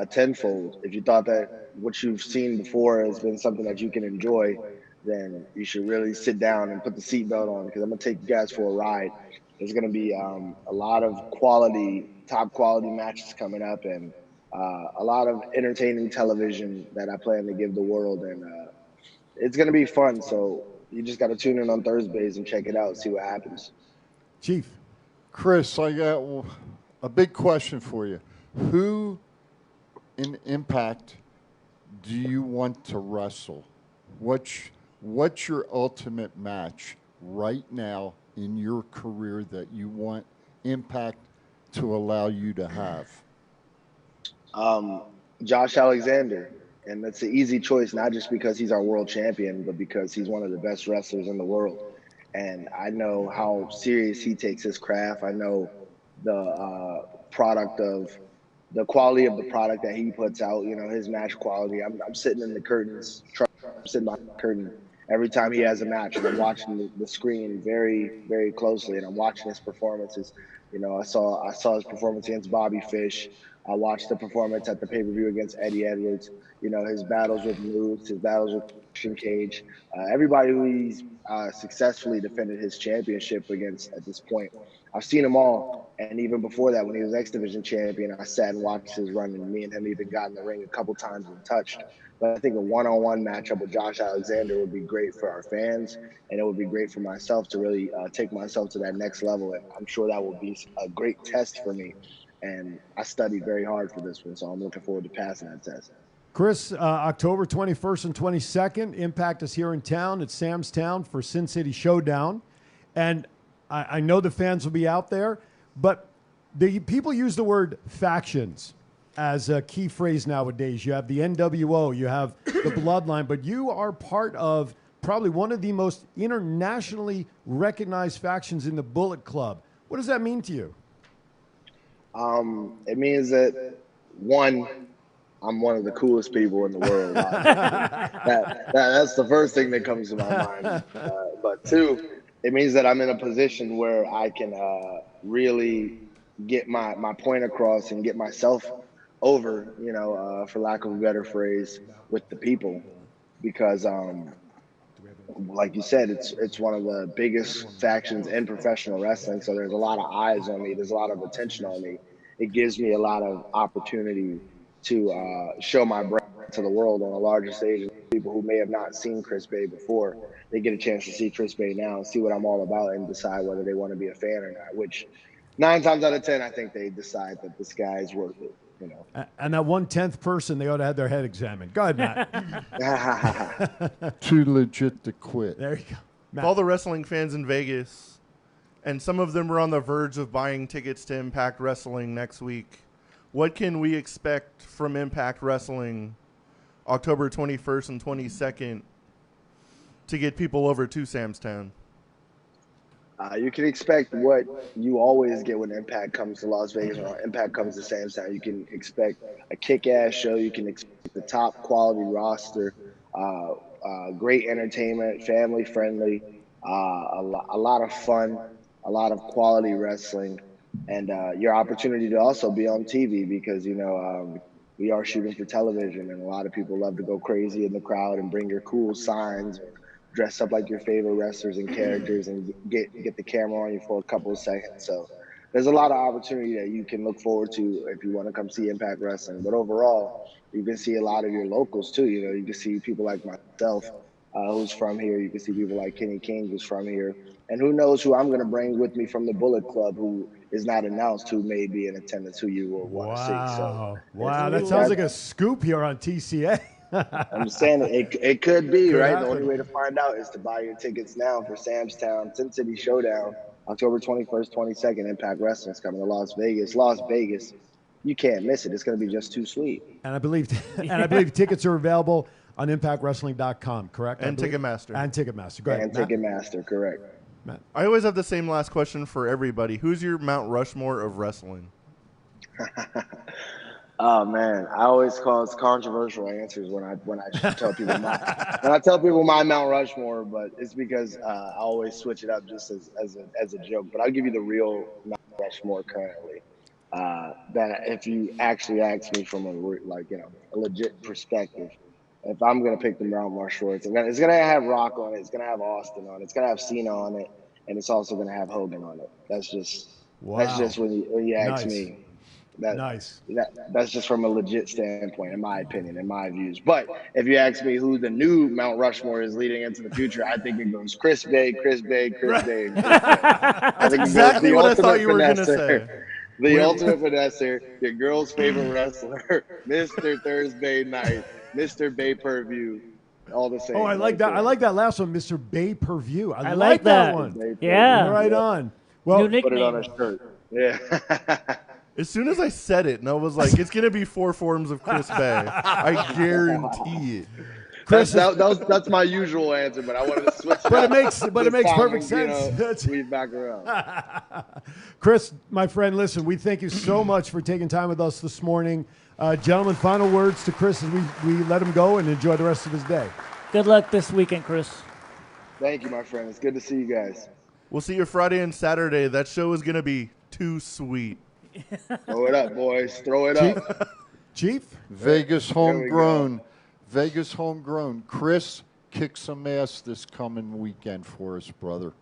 tenfold. If you thought that what you've seen before has been something that you can enjoy, then you should really sit down and put the seatbelt on, because I'm going to take you guys for a ride. There's going to be a lot of top quality matches coming up, and a lot of entertaining television that I plan to give the world. And it's going to be fun. So you just got to tune in on Thursdays and check it out, see what happens. Chief. Chris, I got a big question for you. Who in Impact do you want to wrestle? What's your ultimate match right now in your career that you want Impact to allow you to have? Josh Alexander. And that's an easy choice, not just because he's our world champion, but because he's one of the best wrestlers in the world. And I know how serious he takes his craft. I know the the quality of the product that he puts out, his match quality. I'm sitting in the curtains, I'm sitting behind the curtain every time he has a match, and I'm watching the screen very, very closely, and I'm watching his performances. I saw his performance against Bobby Fish. I watched the performance at the pay-per-view against Eddie Edwards. His battles with Moose, his battles with Christian Cage. Everybody who he's successfully defended his championship against at this point. I've seen them all. And even before that, when he was X Division champion, I sat and watched his run, and me and him even got in the ring a couple times and touched. But I think a one-on-one matchup with Josh Alexander would be great for our fans, and it would be great for myself to really take myself to that next level. And I'm sure that will be a great test for me. And I studied very hard for this one, so I'm looking forward to passing that test. Chris, October 21st and 22nd, Impact is here in town at Sam's Town for Sin City Showdown. And I know the fans will be out there, but the people use the word factions as a key phrase nowadays. You have the NWO, you have the Bloodline, but you are part of probably one of the most internationally recognized factions in the Bullet Club. What does that mean to you? It means that, one, I'm one of the coolest people in the world. That's the first thing that comes to my mind. But two, it means that I'm in a position where I can really get my point across and get myself over, for lack of a better phrase, with the people. Because, like you said, it's one of the biggest factions in professional wrestling. So there's a lot of eyes on me. There's a lot of attention on me. It gives me a lot of opportunity to show my brand to the world on a larger stage. People who may have not seen Chris Bey before, they get a chance to see Chris Bey now and see what I'm all about and decide whether they want to be a fan or not, which 9 times out of 10, I think they decide that this guy is worth it. And that 1/10th person, they ought to have their head examined. Go ahead, Matt. Too legit to quit. There you go. Matt. All the wrestling fans in Vegas, and some of them are on the verge of buying tickets to Impact Wrestling next week. What can we expect from Impact Wrestling October 21st and 22nd to get people over to Sam's Town? You can expect what you always get when Impact comes to Las Vegas or Impact comes to Sam's Town. You can expect a kick-ass show. You can expect the top quality roster, great entertainment, family-friendly, a lot of fun, a lot of quality wrestling, and your opportunity to also be on TV because, we are shooting for television, and a lot of people love to go crazy in the crowd and bring your cool signs or dress up like your favorite wrestlers and characters and get the camera on you for a couple of seconds. So there's a lot of opportunity that you can look forward to if you want to come see Impact Wrestling. But overall, you can see a lot of your locals too. You can see people like myself, who's from here. You can see people like Kenny King, who's from here. And who knows who I'm going to bring with me from the Bullet Club, who is not announced, who may be in attendance, who you will want to see. So, wow, that sounds like a scoop here on TCA. I'm saying it could be, right? The only way to find out is to buy your tickets now for Sam's Town, Sin City Showdown, October 21st, 22nd. Impact Wrestling is coming to Las Vegas. Las Vegas, you can't miss it. It's going to be just too sweet. And I believe tickets are available on ImpactWrestling.com, correct? And Ticketmaster. And Ticketmaster. Go ahead, And Matt. Ticketmaster, correct. Matt. I always have the same last question for everybody. Who's your Mount Rushmore of wrestling? Oh man, I always call it controversial answers when I tell people my Mount Rushmore, but it's because I always switch it up just as a joke. But I'll give you the real Mount Rushmore currently. That if you actually ask me from a legit perspective, if I'm gonna pick the Mount Rushmore, it's gonna have Rock on it, it's gonna have Austin on it, it's gonna have Cena on it, and it's also gonna have Hogan on it. That's just when you ask me. That's just from a legit standpoint, in my opinion, in my views. But if you ask me who the new Mount Rushmore is leading into the future, I think it goes Chris Bey, and Chris Bey. That's exactly what I thought you were going to say. The ultimate finesser, your girl's favorite wrestler, Mr. Thursday Night, Mr. Bay Per View, all the same. Oh, I like that. I like that last one, Mr. Bay Per View. I like that one. Yeah. Right on. Well, put it on a shirt. Yeah. As soon as I said it, and I was like, it's going to be 4 forms of Chris Bey. I guarantee it. Chris, that's my usual answer, but I wanted to switch it but up. It makes perfect sense. We back around. Chris, my friend, listen, we thank you so much for taking time with us this morning. Gentlemen, final words to Chris as we let him go and enjoy the rest of his day. Good luck this weekend, Chris. Thank you, my friend. It's good to see you guys. We'll see you Friday and Saturday. That show is going to be too sweet. Throw it up, boys. Throw it up. Chief? Vegas homegrown. Vegas homegrown. Chris, kick some ass this coming weekend for us, brother.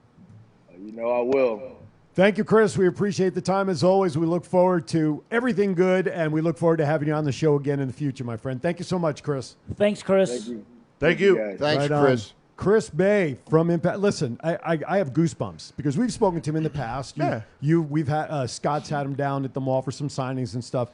You know I will. Thank you, Chris. We appreciate the time as always. We look forward to everything good, and we look forward to having you on the show again in the future, my friend. Thank you so much, Chris. Thanch, Chris. Thank you. Thank you. guys. Thanks, Right on. Chris. Chris Bey from Impact. Listen, I have goosebumps because we've spoken to him in the past. We've had Scott's had him down at the mall for some signings and stuff.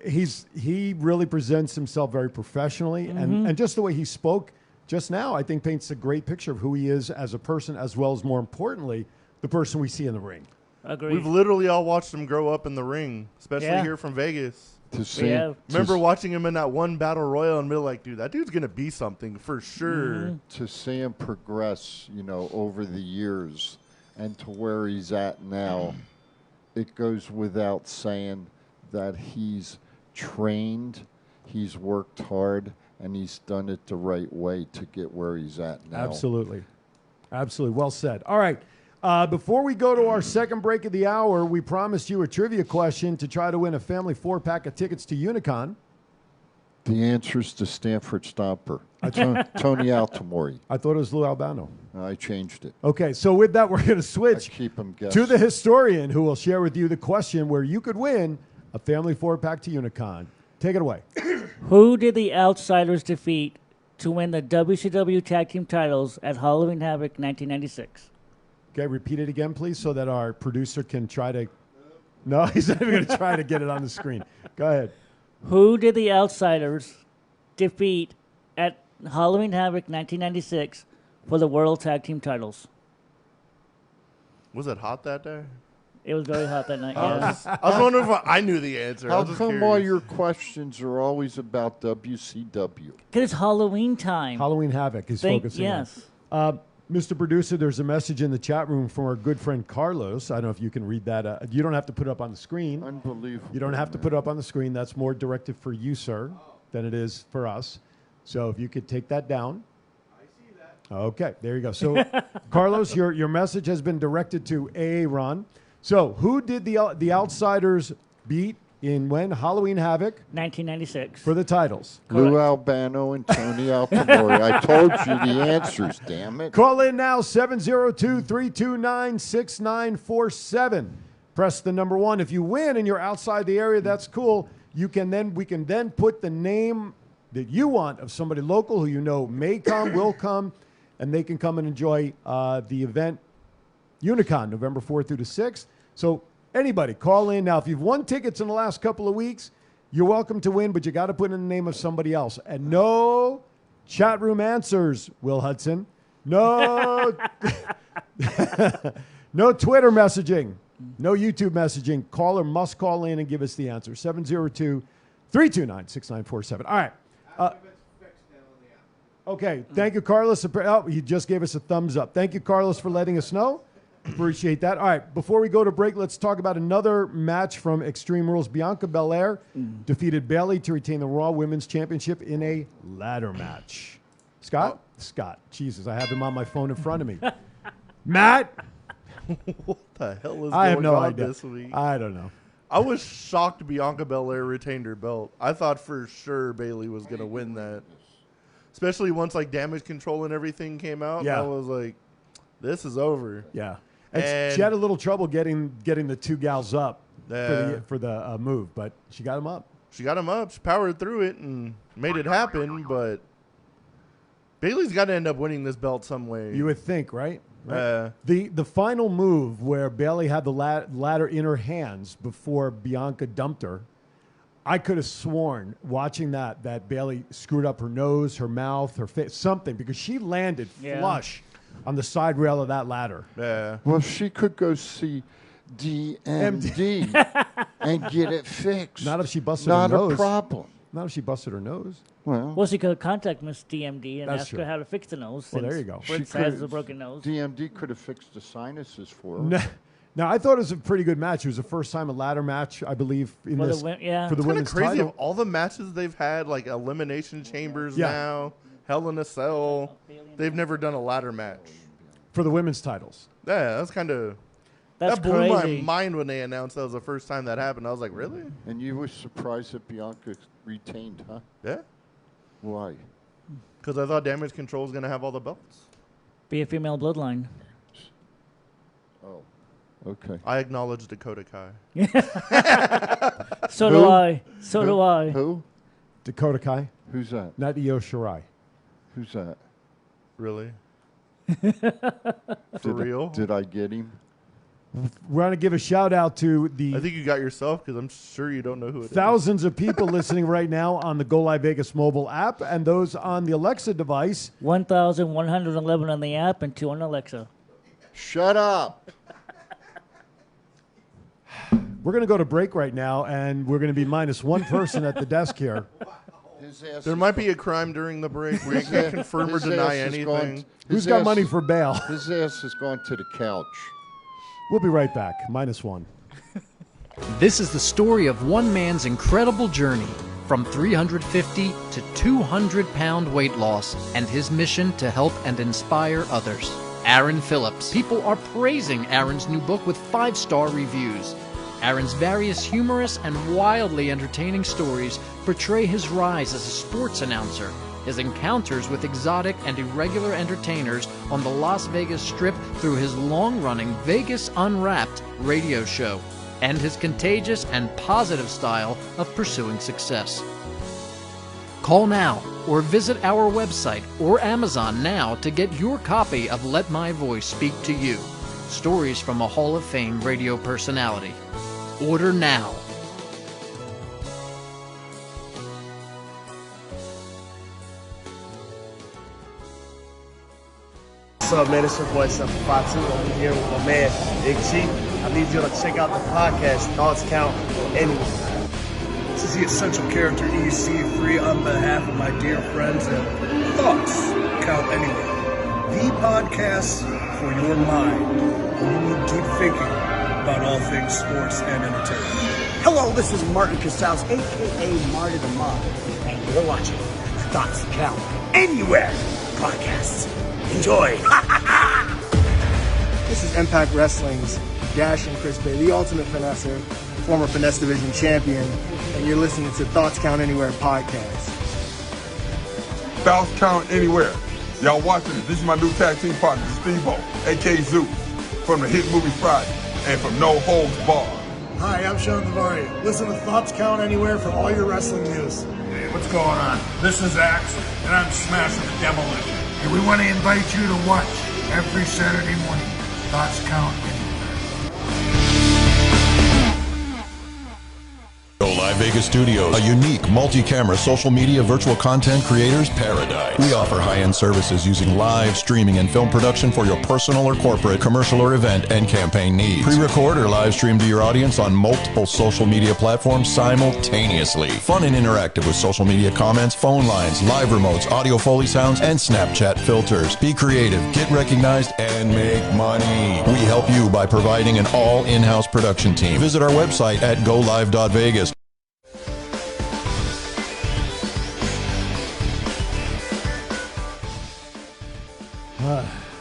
He really presents himself very professionally, and just the way he spoke just now, I think paints a great picture of who he is as a person, as well as more importantly, the person we see in the ring. Agreed. We've literally all watched him grow up in the ring, especially Yeah. here from Vegas. To see, Remember watching him in that one battle royal and be like, dude, that dude's going to be something for sure. to see him progress, over the years and to where he's at now, it goes without saying that he's trained, he's worked hard, and he's done it the right way to get where he's at now. Absolutely. Well said. All right. Before we go to our second break of the hour, we promised you a trivia question to try to win a family 4-pack of tickets to Unicon. The answer's to Stanford Stomper. Tony Altamori. I thought it was Lou Albano. I changed it. Okay, so with that, we're going to I switch keep him guessing. to the historian who will share with you the question where you could win a family 4-pack to Unicon. Take it away. Who did the Outsiders defeat to win the WCW Tag Team titles at Halloween Havoc 1996? Okay, repeat it again, please, so that our producer can try to... No, he's not even going to try to get it on the screen. Go ahead. Who did the Outsiders defeat at Halloween Havoc 1996 for the World Tag Team titles? Was it hot that day? It was very hot that night. I Yeah. was wondering if I knew the answer. I How was just come all curious. your questions are always about WCW? Because it's Halloween time. Halloween Havoc is focusing on. Yes. Mr. Producer, there's a message in the chat room from our good friend Carlos. I don't know if you can read that. You don't have to put it up on the screen. Unbelievable. You don't have to put it up on the screen. That's more directed for you, sir, than it is for us. So if you could take that down. I see that. Okay, there you go. So, Carlos, your message has been directed to Aaron. So who did the Outsiders beat in when? Halloween Havoc 1996. for the titles. Lou Albano and Tony Altamori. I told you the answers, damn it. Call in now, 702-329-6947. Press the number 1. If you win and you're outside the area, that's cool. We can then put the name that you want of somebody local who you know may come, will come, and they can come and enjoy the event Unicon, November 4th through the 6th. So anybody, call in. Now, if you've won tickets in the last couple of weeks, you're welcome to win, but you got to put in the name of somebody else. And no chat room answers, Will Hudson. No, no Twitter messaging. No YouTube messaging. Caller must call in and give us the answer. 702-329-6947. All right. Okay. Thank you, Carlos. Oh, he just gave us a thumbs up. Thank you, Carlos, for letting us know. Appreciate that. All right. Before we go to break, let's talk about another match from Extreme Rules. Bianca Belair defeated Bayley to retain the Raw Women's Championship in a ladder match. Scott? Scott. Jesus, I have him on my phone in front of me. Matt? What the hell is I have going no on idea. this week? I don't know. I was shocked Bianca Belair retained her belt. I thought for sure Bayley was going to win that. Especially once like Damage Control and everything came out. Yeah. I was like, this is over. Yeah. And she had a little trouble getting the two gals up for the move, but she got them up. She got him up. She powered through it and made it happen, but Bayley's got to end up winning this belt some way. You would think, right? The final move where Bayley had the ladder in her hands before Bianca dumped her, I could have sworn watching that Bayley screwed up her nose, her mouth, her face, something, because she landed flush on the side rail of that ladder. Yeah. Well, she could go see DMD and get it fixed. Not if she busted her nose. Not a problem. Not if she busted her nose. Well, she could contact Miss DMD and That's ask true. her how to fix the nose. Well, there you go. Fritz has a broken nose. DMD could have fixed the sinuses for her. Now, I thought it was a pretty good match. It was the first time a ladder match, I believe, in For the this win- yeah. for the It's kind of women's crazy title. of all the matches they've had, like Elimination Chambers Yeah. now, Hell in a Cell. They've never done a ladder match. For the women's titles. Yeah, that's kind of... That's That blew crazy. my mind when they announced that was the first time that happened. I was like, really? And you were surprised that Bianca retained, huh? Yeah. Why? Because I thought Damage Control was going to have all the belts. Be a female bloodline. Oh. Okay. I acknowledge Dakota Kai. So do I. So Who? do I. Who? Dakota Kai, Who's that? not Io Shirai. Who's that? Really? For Did real? Did I get him? We're going to give a shout out to the I think you got yourself because I'm sure you don't know who it is. thousands of people listening right now on the Go Live Vegas mobile app and those on the Alexa device. 1,111 on the app and 2 on Alexa. Shut up. We're going to go to break right now, and we're going to be minus one person at the desk here. There might be a crime during the break. We can't confirm or deny anything. Who's got money for bail? His ass is going to the couch. We'll be right back. Minus one. This is the story of one man's incredible journey from 350 to 200-pound weight loss and his mission to help and inspire others. Aaron Phillips. People are praising Aaron's new book with 5-star reviews. Aaron's various humorous and wildly entertaining stories portray his rise as a sports announcer, his encounters with exotic and irregular entertainers on the Las Vegas Strip through his long-running Vegas Unwrapped radio show, and his contagious and positive style of pursuing success. Call now or visit our website or Amazon now to get your copy of Let My Voice Speak to You, stories from a Hall of Fame radio personality. Order now. What's up, man? It's your boy, 752. I'm here with my man, Big G. I need you to check out the podcast, Thoughts Count Anywhere. This is the Essential Character EC3 on behalf of my dear friends at Thoughts Count Anywhere, the podcast for your mind when you need deep thinking about all things sports and entertainment. Hello, this is Martin Casals, a.k.a. Marty the Mob, and you're watching Thoughts Count Anywhere podcast. Enjoy. This is Impact Wrestling's Dash and Chris Bey, the ultimate finesser, former Finesse Division champion, and you're listening to Thoughts Count Anywhere podcast. Thoughts Count Anywhere. Y'all watching it. This is my new tag team partner, Steve-O, a.k.a. Zeus, from the hit movie Friday, and from No Holds Barred. Hi, I'm Sean Devari. Listen to Thoughts Count Anywhere for all your wrestling news. Hey, what's going on? This is Axe, and I'm smashing the demolition. And we want to invite you to watch every Saturday morning. Thoughts Count Anywhere. Go Live Vegas Studios, a unique multi-camera social media virtual content creators paradise. We offer high-end services using live streaming and film production for your personal or corporate, commercial or event and campaign needs. Pre-record or live stream to your audience on multiple social media platforms simultaneously. Fun and interactive with social media comments, phone lines, live remotes, audio Foley sounds, and Snapchat filters. Be creative, get recognized, and make money. We help you by providing an all in-house production team. Visit our website at golive.vegas.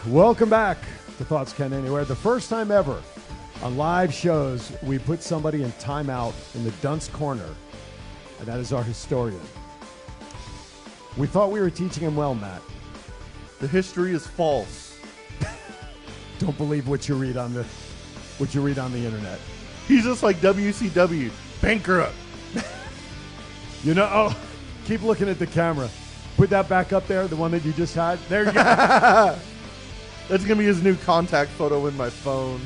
Welcome back to Thoughts Count Anywhere. The first time ever on live shows, we put somebody in timeout in the dunce corner, and that is our historian. We thought we were teaching him well, Matt. The history is false. Don't believe what you read on the internet. He's just like WCW, bankrupt. You know, oh, keep looking at the camera. Put that back up there, the one that you just had. There you go. That's going to be his new contact photo in my phone.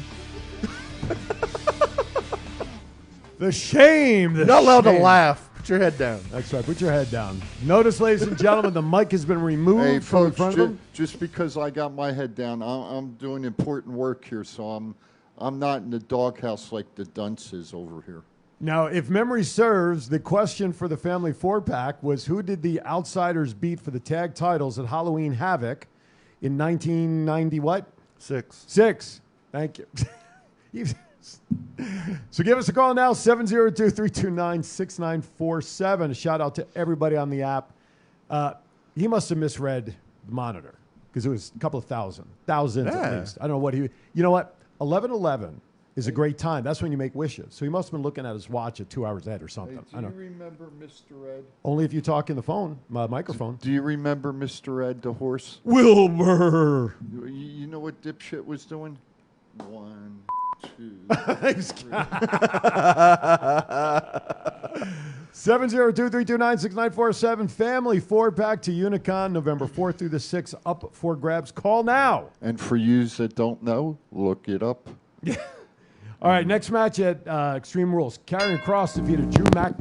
The shame. You're not allowed to laugh. Put your head down. That's right. Put your head down. Notice, ladies and gentlemen, the mic has been removed from in front of him. Just because I got my head down, I'm doing important work here, so I'm not in the doghouse like the dunces over here. Now, if memory serves, the question for the family 4-pack was who did the Outsiders beat for the tag titles at Halloween Havoc in 1990 what? Six. Thank you. So give us a call now, 702-329-6947. A shout out to everybody on the app. He must have misread the monitor because it was a couple of thousands at least. I don't know what he... You know what? 11:11 is a great time. That's when you make wishes. So he must have been looking at his watch at 2 hours ahead or something. Hey, do you remember Mr. Ed? Only if you talk in the phone, microphone. Do you remember Mr. Ed, the horse? Wilbur! You know what dipshit was doing? 1, (702-329-6947). Family 4-pack to Unicon, November 4th through the 6th, up for grabs. Call now. And for yous that don't know, look it up. Yeah. All right, next match at Extreme Rules. Karrion Kross defeated Drew Mac.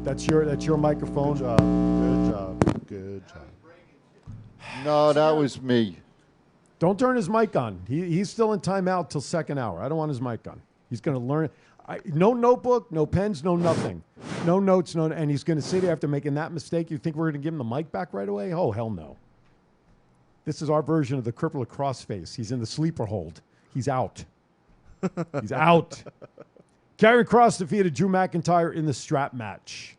That's your microphone. Good job. Good job. No, that was me. Don't turn his mic on. He's still in timeout till second hour. I don't want his mic on. He's going to learn. No notebook, no pens, no nothing. No notes, and he's going to sit here after making that mistake. You think we're going to give him the mic back right away? Oh, hell no. This is our version of the crippler crossface. He's in the sleeper hold. He's out. He's out. Karrion Kross defeated Drew McIntyre in the strap match.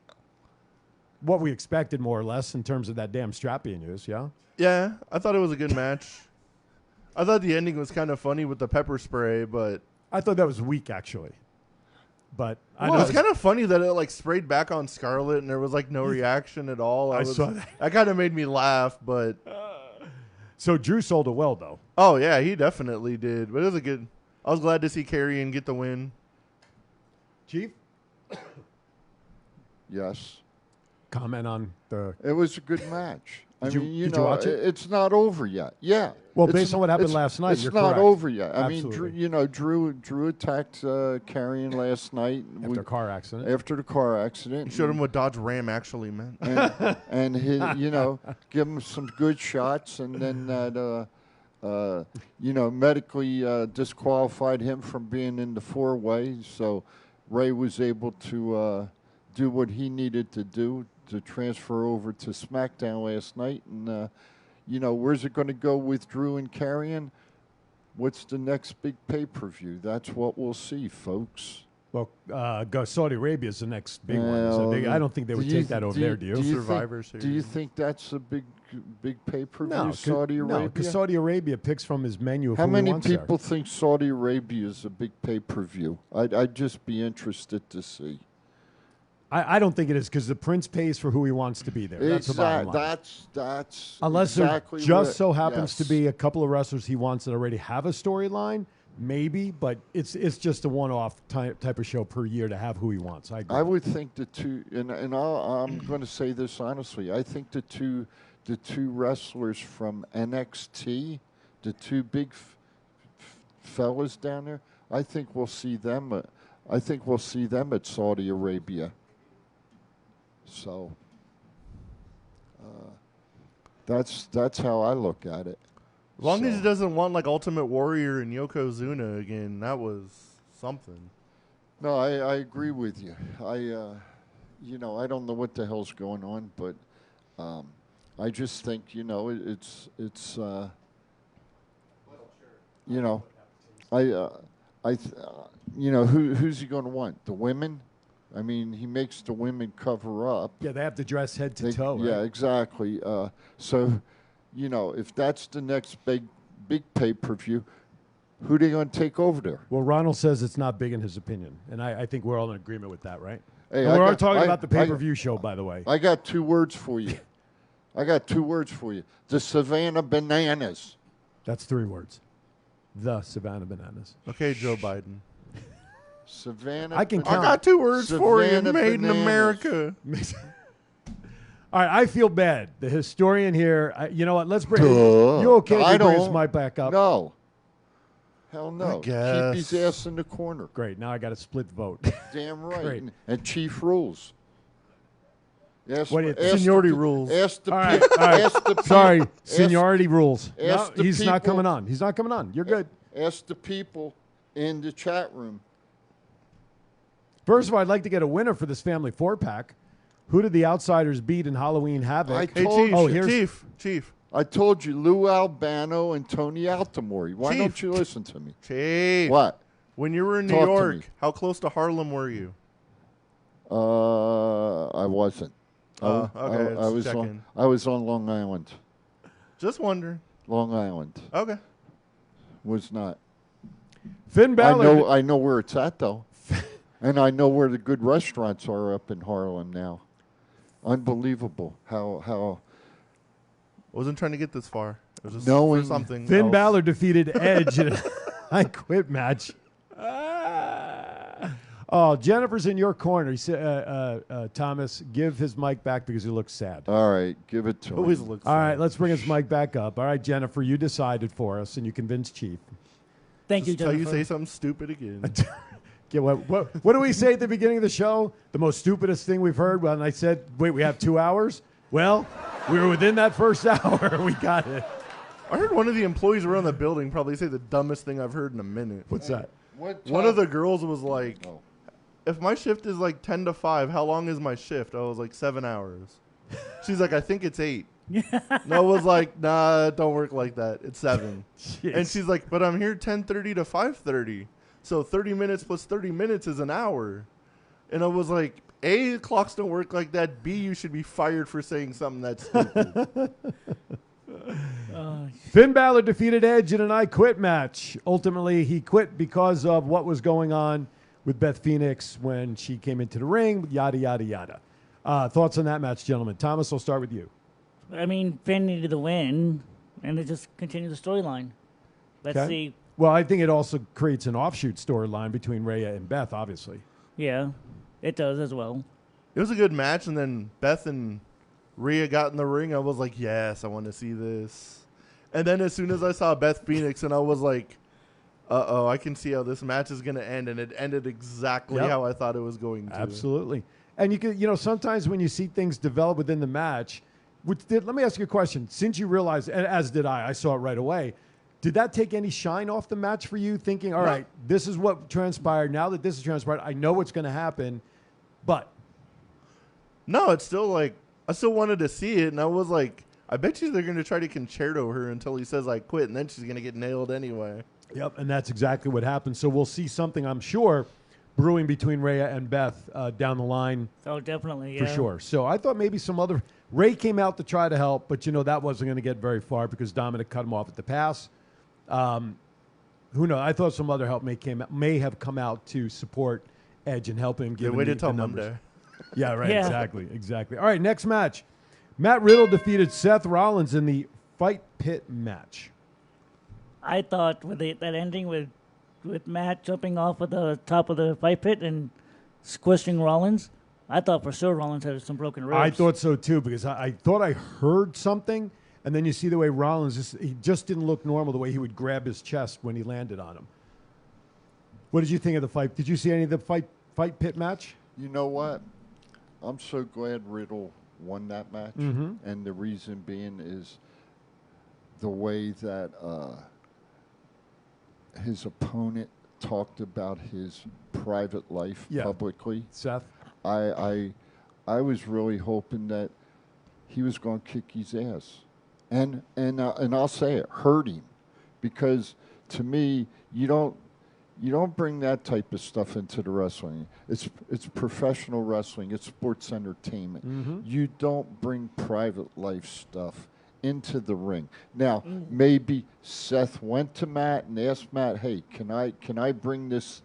What we expected, more or less, in terms of that damn strap being used, yeah? Yeah, I thought it was a good match. I thought the ending was kind of funny with the pepper spray, but... I thought that was weak, actually. But it was kind of funny that it sprayed back on Scarlett and there was no reaction at all. I saw that. That kind of made me laugh, but... So Drew sold it well, though. Oh, yeah, he definitely did. But it was a good... I was glad to see Karrion get the win. Chief? Yes. Comment on the... It was a good match. Did you watch it? It's not over yet. Yeah. Well, based on what happened last night, it's you're not correct. over yet. Absolutely. I mean, Drew attacked Karrion last night After a car accident. After the car accident, He showed him what Dodge Ram actually meant. and give him some good shots, and then that medically disqualified him from being in the 4-way. So Ray was able to do what he needed to do to transfer over to SmackDown last night. And, where's it going to go with Drew and Karrion? What's the next big pay-per-view? That's what we'll see, folks. Well, Saudi Arabia is the next big one. So I don't think they would take that over there, do you? Survivor Series. Do you think that's a big pay-per-view, No, Saudi Arabia? No, because Saudi Arabia picks from his menu of How who many he wants there. people think Saudi Arabia is a big pay-per-view? I'd just be interested to see. I don't think it is because the prince pays for who he wants to be there. That's the bottom line. That's Unless exactly there just what- so happens to yes. be a couple of wrestlers he wants that already have a storyline, maybe, but it's just a one-off type of show per year to have who he wants. I agree. I would think the two, and I'm going to say this honestly. I think the two wrestlers from NXT, the two big fellas down there, I think we'll see them. At Saudi Arabia. So that's how I look at it. As long as he doesn't want Ultimate Warrior and Yokozuna again, that was something. No, I agree with you. I don't know what the hell's going on, but I just think who's he going to want? The women? I mean, he makes the women cover up. Yeah, they have to dress head to toe. Yeah, right? exactly. So, if that's the next big pay-per-view, who are they going to take over there? Well, Ronald says it's not big in his opinion, and I think we're all in agreement with that, right? Hey, And we're talking about the pay-per-view show, by the way. I got 2 words for you. The Savannah Bananas. That's 3 words. The Savannah Bananas. Okay, Joe Biden. Savannah. I can I count. got 2 words for you. Savannah Made in Bananas. America. All right, I feel bad. The historian here, you know what? Let's bring. Duh. You okay? I to bring his don't. mic back up. No. Hell no. guess. Keep his ass in the corner. Great. Now I got a split vote. Damn right. Great. And Chief rules. Ask, What do you think? ask Seniority the, rules. Ask the All right, people. all right. Ask the Sorry, peop- seniority rules. No, ask the he's not people- coming on. He's not coming on. You're good. Ask the people in the chat room. First of all, I'd like to get a winner for this family 4-pack. Who did the Outsiders beat in Halloween Havoc? I Hey, told Chief. you. Chief. I told you, Lou Albano and Tony Altamori. Why Chief. don't you listen to me? Chief. What? When you were in New Talk to me. York, how close to Harlem were you? I wasn't. Okay, I was check on. in. I was on Long Island. Just wondering. Long Island Okay. was not. Finn Balor. I know where it's at though, and I know where the good restaurants are up in Harlem now. Unbelievable how Wasn't trying to get this far. It was just Knowing for something. Finn else. Balor defeated Edge. I Quit match. Oh, Jennifer's in your corner. He said, Thomas, give his mic back because he looks sad. All right, give it to Always him. looks All sad. right, let's bring his mic back up. All right, Jennifer, you decided for us, and you convinced Chief. Thank you, Until Jennifer. you say something stupid again. Yeah, what do we say at the beginning of the show? The most stupidest thing we've heard? When I said, wait, we have 2 hours? Well, we were within that first hour. We got it. I heard one of the employees around the building probably say the dumbest thing I've heard in a minute. What's that? One of the girls was like, if my shift is like 10 to 5, how long is my shift? I was like, 7 hours. She's like, I think it's 8. And I was like, nah, it don't work like that. It's 7. And she's like, but I'm here 10:30 to 5:30. So 30 minutes plus 30 minutes is an hour. And I was like, A, clocks don't work like that. B, you should be fired for saying something that's stupid. Finn Balor defeated Edge in an I Quit match. Ultimately, he quit because of what was going on with Beth Phoenix when she came into the ring, yada, yada, yada. Thoughts on that match, gentlemen? Thomas, I'll start with you. I mean, Finn needed the win, and it just continued the storyline. Let's Okay. see. Well, I think it also creates an offshoot storyline between Rhea and Beth, obviously. Yeah, it does as well. It was a good match, and then Beth and Rhea got in the ring. I was like, yes, I want to see this. And then as soon as I saw Beth Phoenix, and I was like, uh-oh, I can see how this match is going to end. And it ended exactly how I thought it was going to. Absolutely. And you could, sometimes when you see things develop within the match, let me ask you a question. Since you realized, and as did I saw it right away, did that take any shine off the match for you, thinking, all right, this is what transpired. Now that this has transpired, I know what's going to happen, but. No, it's still like, I still wanted to see it, and I was like, I bet you they're going to try to concerto her until he says I quit, and then she's going to get nailed anyway. Yep, and that's exactly what happened. So we'll see something, I'm sure, brewing between Rhea and Beth down the line. Oh, definitely, For yeah. sure. So I thought maybe some other... Ray came out to try to help, but, that wasn't going to get very far because Dominic cut him off at the pass. Who knows? I thought some other help may have come out to support Edge and help him. They waited till Monday. Yeah, right. Yeah. Exactly. All right, next match. Matt Riddle defeated Seth Rollins in the Fight Pit match. I thought with that ending with Matt jumping off of the top of the fight pit and squishing Rollins, I thought for sure Rollins had some broken ribs. I thought so too because I thought I heard something, and then you see the way Rollins he just didn't look normal the way he would grab his chest when he landed on him. What did you think of the fight? Did you see any of the fight pit match? You know what? I'm so glad Riddle won that match, and the reason being is the way that his opponent talked about his private life publicly. Seth? I was really hoping that he was going to kick his ass, and I'll say it, hurt him, because to me you don't bring that type of stuff into the wrestling. It's professional wrestling. It's sports entertainment. You don't bring private life stuff into the ring. Now, maybe Seth went to Matt and asked Matt, "Hey, can I bring this?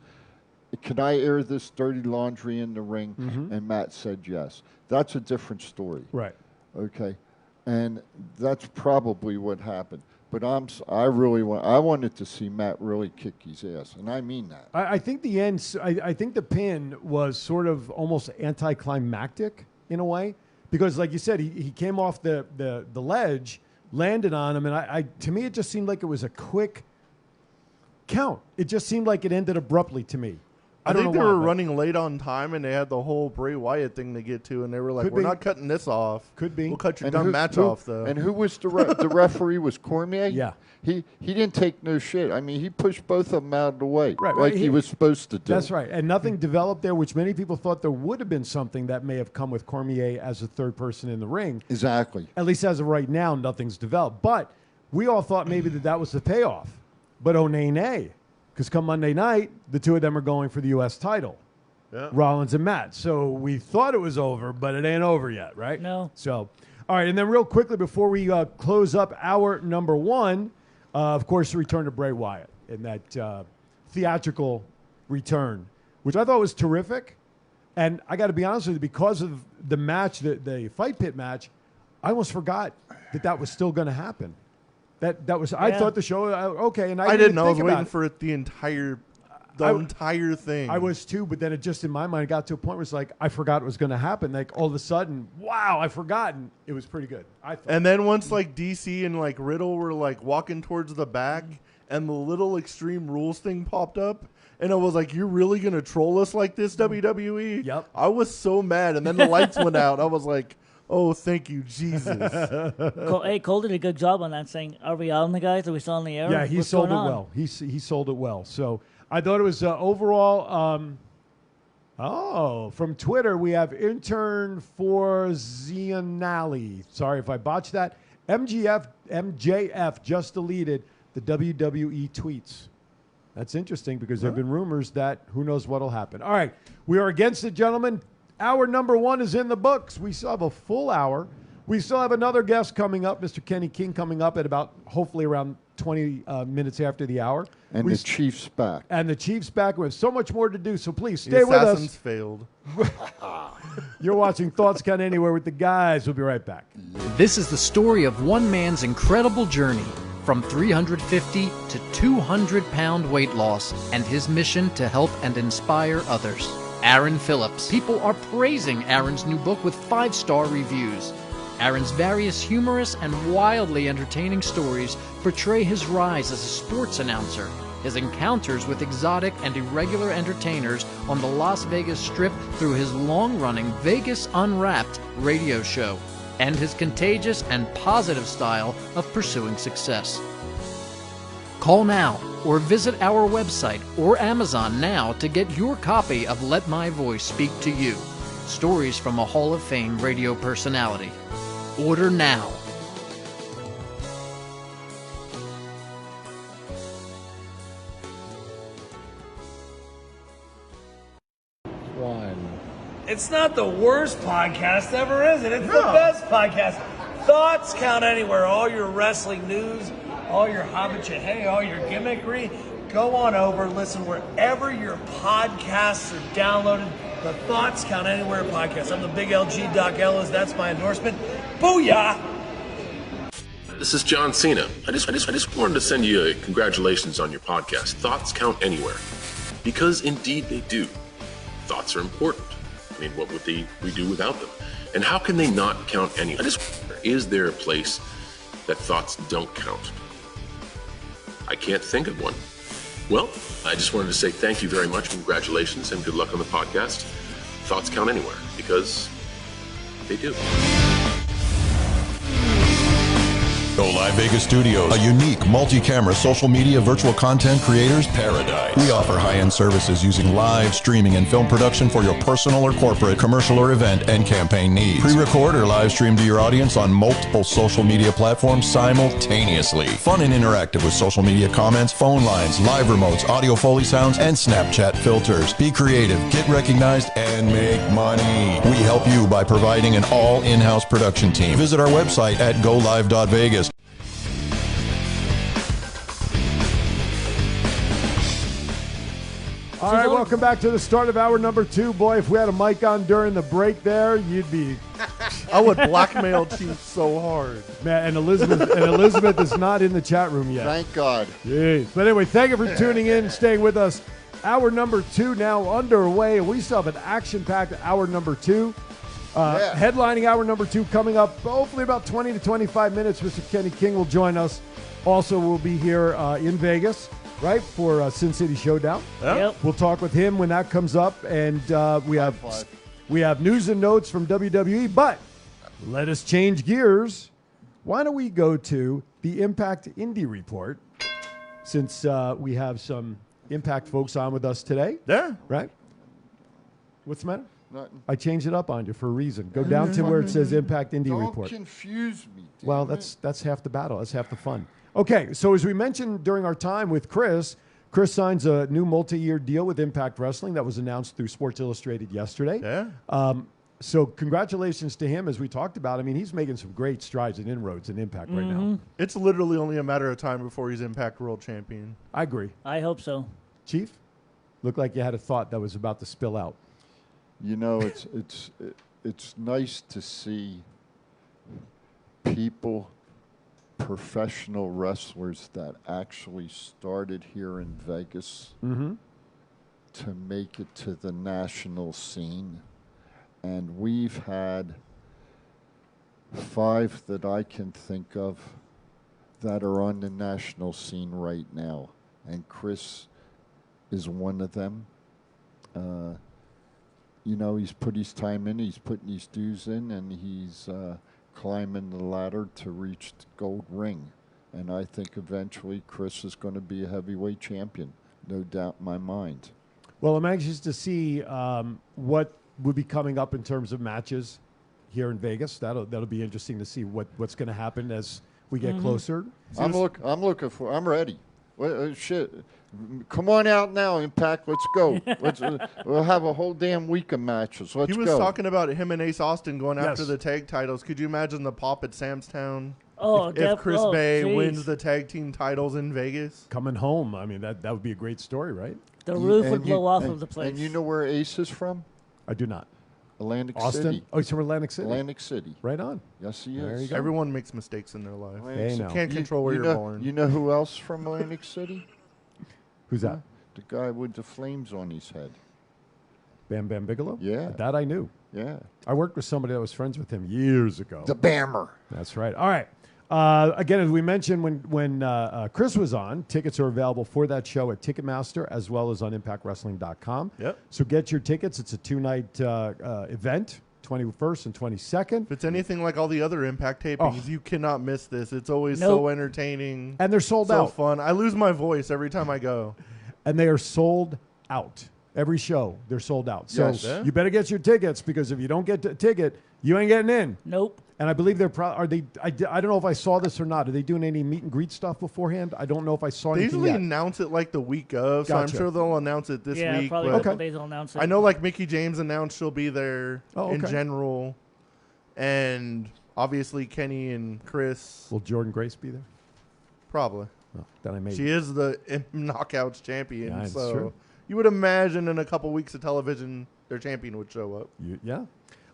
Can I air this dirty laundry in the ring?" And Matt said yes. That's a different story. Right. Okay. And that's probably what happened. But I wanted to see Matt really kick his ass, and I mean that. I think the end. I think the pin was sort of almost anticlimactic in a way, because like you said, he came off the ledge, landed on him, and to me it just seemed like it was a quick count. It just seemed like it ended abruptly to me. I think they were running late on time, and they had the whole Bray Wyatt thing to get to, and they were like, we're not cutting this off. Could be. We'll cut your dumb match off, though. And who was the referee? Was Cormier? Yeah. He didn't take no shit. I mean, he pushed both of them out of the way, Right, like he was supposed to do. That's right. And nothing developed there, which many people thought there would have been something that may have come with Cormier as a third person in the ring. Exactly. At least as of right now, nothing's developed. But we all thought maybe that was the payoff. But oh, nay. Because come Monday night, the two of them are going for the U.S. title. Yeah. Rollins and Matt. So we thought it was over, but it ain't over yet, right? No. So, all right. And then real quickly before we close up hour number one, of course, the return to Bray Wyatt in that theatrical return, which I thought was terrific. And I got to be honest with you, because of the match, the Fight Pit match, I almost forgot that was still going to happen. That was. I thought the show okay, and I didn't. I was think waiting about for it the entire thing. I was too, but then it just in my mind got to a point where it's like I forgot it was going to happen. Like all of a sudden, wow, I forgotten. It was pretty good. I thought. And then once like DC and like Riddle were like walking towards the back, and the little Extreme Rules thing popped up. And I was like, you're really going to troll us like this, WWE? Yep. I was so mad. And then the lights went out. I was like, oh, thank you, Jesus. Cole did a good job on that, saying, are we on the guys? Are we still on the air? Yeah, he sold it well. He sold it well. So I thought it was overall. From Twitter, we have intern for Zianali. Sorry if I botched that. MJF just deleted the WWE tweets. That's interesting because there have been rumors that who knows what will happen. All right, we are against it, gentlemen. Hour number 1 is in the books. We still have a full hour. We still have another guest coming up, Mr. Kenny King, coming up at about hopefully around 20 minutes after the hour. And the Chiefs back. And the Chiefs back. We have so much more to do, so please stay with us. Assassins failed. You're watching Thoughts Count Anywhere with the guys. We'll be right back. This is the story of one man's incredible journey from 350 to 200-pound weight loss and his mission to help and inspire others. Aaron Phillips. People are praising Aaron's new book with 5-star reviews. Aaron's various humorous and wildly entertaining stories portray his rise as a sports announcer, his encounters with exotic and irregular entertainers on the Las Vegas Strip through his long-running Vegas Unwrapped radio show, and his contagious and positive style of pursuing success. Call now or visit our website or Amazon now to get your copy of Let My Voice Speak to You, stories from a Hall of Fame radio personality. Order now. It's not the worst podcast ever, is it? It's the best podcast. Thoughts count anywhere. All your wrestling news, all your hobbit all your gimmickry. Go on over, listen wherever your podcasts are downloaded. The Thoughts Count Anywhere podcast. I'm the big LG Doc Ellis. That's my endorsement. Booyah! This is John Cena. I just wanted to send you a congratulations on your podcast. Thoughts count anywhere. Because indeed they do. Thoughts are important. I mean, what would we do without them? And how can they not count anywhere? Is there a place that thoughts don't count? I can't think of one. Well, I just wanted to say thank you very much, congratulations, and good luck on the podcast. Thoughts count anywhere, because they do. Go Live Vegas Studios, a unique multi-camera social media virtual content creators paradise. We offer high-end services using live streaming and film production for your personal or corporate, commercial or event and campaign needs. Pre-record or live stream to your audience on multiple social media platforms simultaneously. Fun and interactive with social media comments, phone lines, live remotes, audio Foley sounds, and Snapchat filters. Be creative, get recognized, and make money. We help you by providing an all in-house production team. Visit our website at golive.vegas. All right, welcome back to the start of hour number 2. Boy, if we had a mic on during the break there, you'd be... I would blackmail Chief so hard. Man, and Elizabeth is not in the chat room yet. Thank God. Jeez. But anyway, thank you for tuning in, staying with us. Hour number 2 now underway. We still have an action-packed hour number 2. Headlining hour number 2 coming up, hopefully about 20 to 25 minutes. Mr. Kenny King will join us. Also, we'll be here in Vegas, right, for Sin City Showdown. Yep. We'll talk with him when that comes up, and we have news and notes from WWE. But let us change gears. Why don't we go to the Impact Indie Report, since we have some Impact folks on with us today. Yeah. Right? What's the matter? Nothing. I changed it up on you for a reason. Go down to where it says Impact Indie Report. Don't confuse me. Well, that's half the battle. That's half the fun. Okay, so as we mentioned during our time with Chris signs a new multi-year deal with Impact Wrestling that was announced through Sports Illustrated yesterday. Yeah. So congratulations to him, as we talked about. I mean, he's making some great strides and inroads in Impact right now. It's literally only a matter of time before he's Impact World Champion. I agree. I hope so. Chief, looked like you had a thought that was about to spill out. You know, it's nice to see people professional wrestlers that actually started here in Vegas to make it to the national scene. And we've had 5 that I can think of that are on the national scene right now. And Chris is one of them. He's put his time in, he's putting his dues in, and he's climbing the ladder to reach the gold ring. And I think eventually Chris is going to be a heavyweight champion, no doubt in my mind. Well, I'm anxious to see what will be coming up in terms of matches here in Vegas. That'll be interesting to see what's going to happen as we get closer. I'm ready. Shit. Come on out now, Impact. Let's go. We'll have a whole damn week of matches. Let's go. He was talking about him and Ace Austin going after the tag titles. Could you imagine the pop at Sam's Town? Oh, if Chris Bey wins the tag team titles in Vegas? Coming home. I mean, that would be a great story, right? The roof would blow off of the place. And you know where Ace is from? I do not. Atlantic Austin? City. Oh, he's from Atlantic City? Atlantic City. Right on. Yes, he is. There you go. Everyone makes mistakes in their life. Hey, You can't control where you're born. You know who else from Atlantic City? Who's that? The guy with the flames on his head. Bam Bam Bigelow? Yeah. That I knew. Yeah. I worked with somebody that was friends with him years ago. The Bammer. That's right. All right. Again, as we mentioned when Chris was on, tickets are available for that show at Ticketmaster as well as on ImpactWrestling.com. Yep. So get your tickets. It's a 2-night event, 21st and 22nd. If it's anything like all the other Impact tapings, you cannot miss this. It's always so entertaining. And they're sold so out. fun. I lose my voice every time I go. And they are sold out. Every show, they're sold out. So Yes. you better get your tickets, because if you don't get a ticket, you ain't getting in. Nope. And I believe they're I don't know if I saw this or not. Are they doing any meet and greet stuff beforehand? I don't know if I saw They anything usually yet. announce it like the week of, so I'm Gotcha. sure they'll announce it this week. Probably but a couple days they'll announce it. I know, like, Mickey James announced she'll be there in okay. general. And obviously Kenny and Chris. Will Jordan Grace be there? Probably. Oh, then I made She is the Knockouts champion, Yeah, it's so true. you would imagine in a couple weeks of television their champion would show up. Yeah.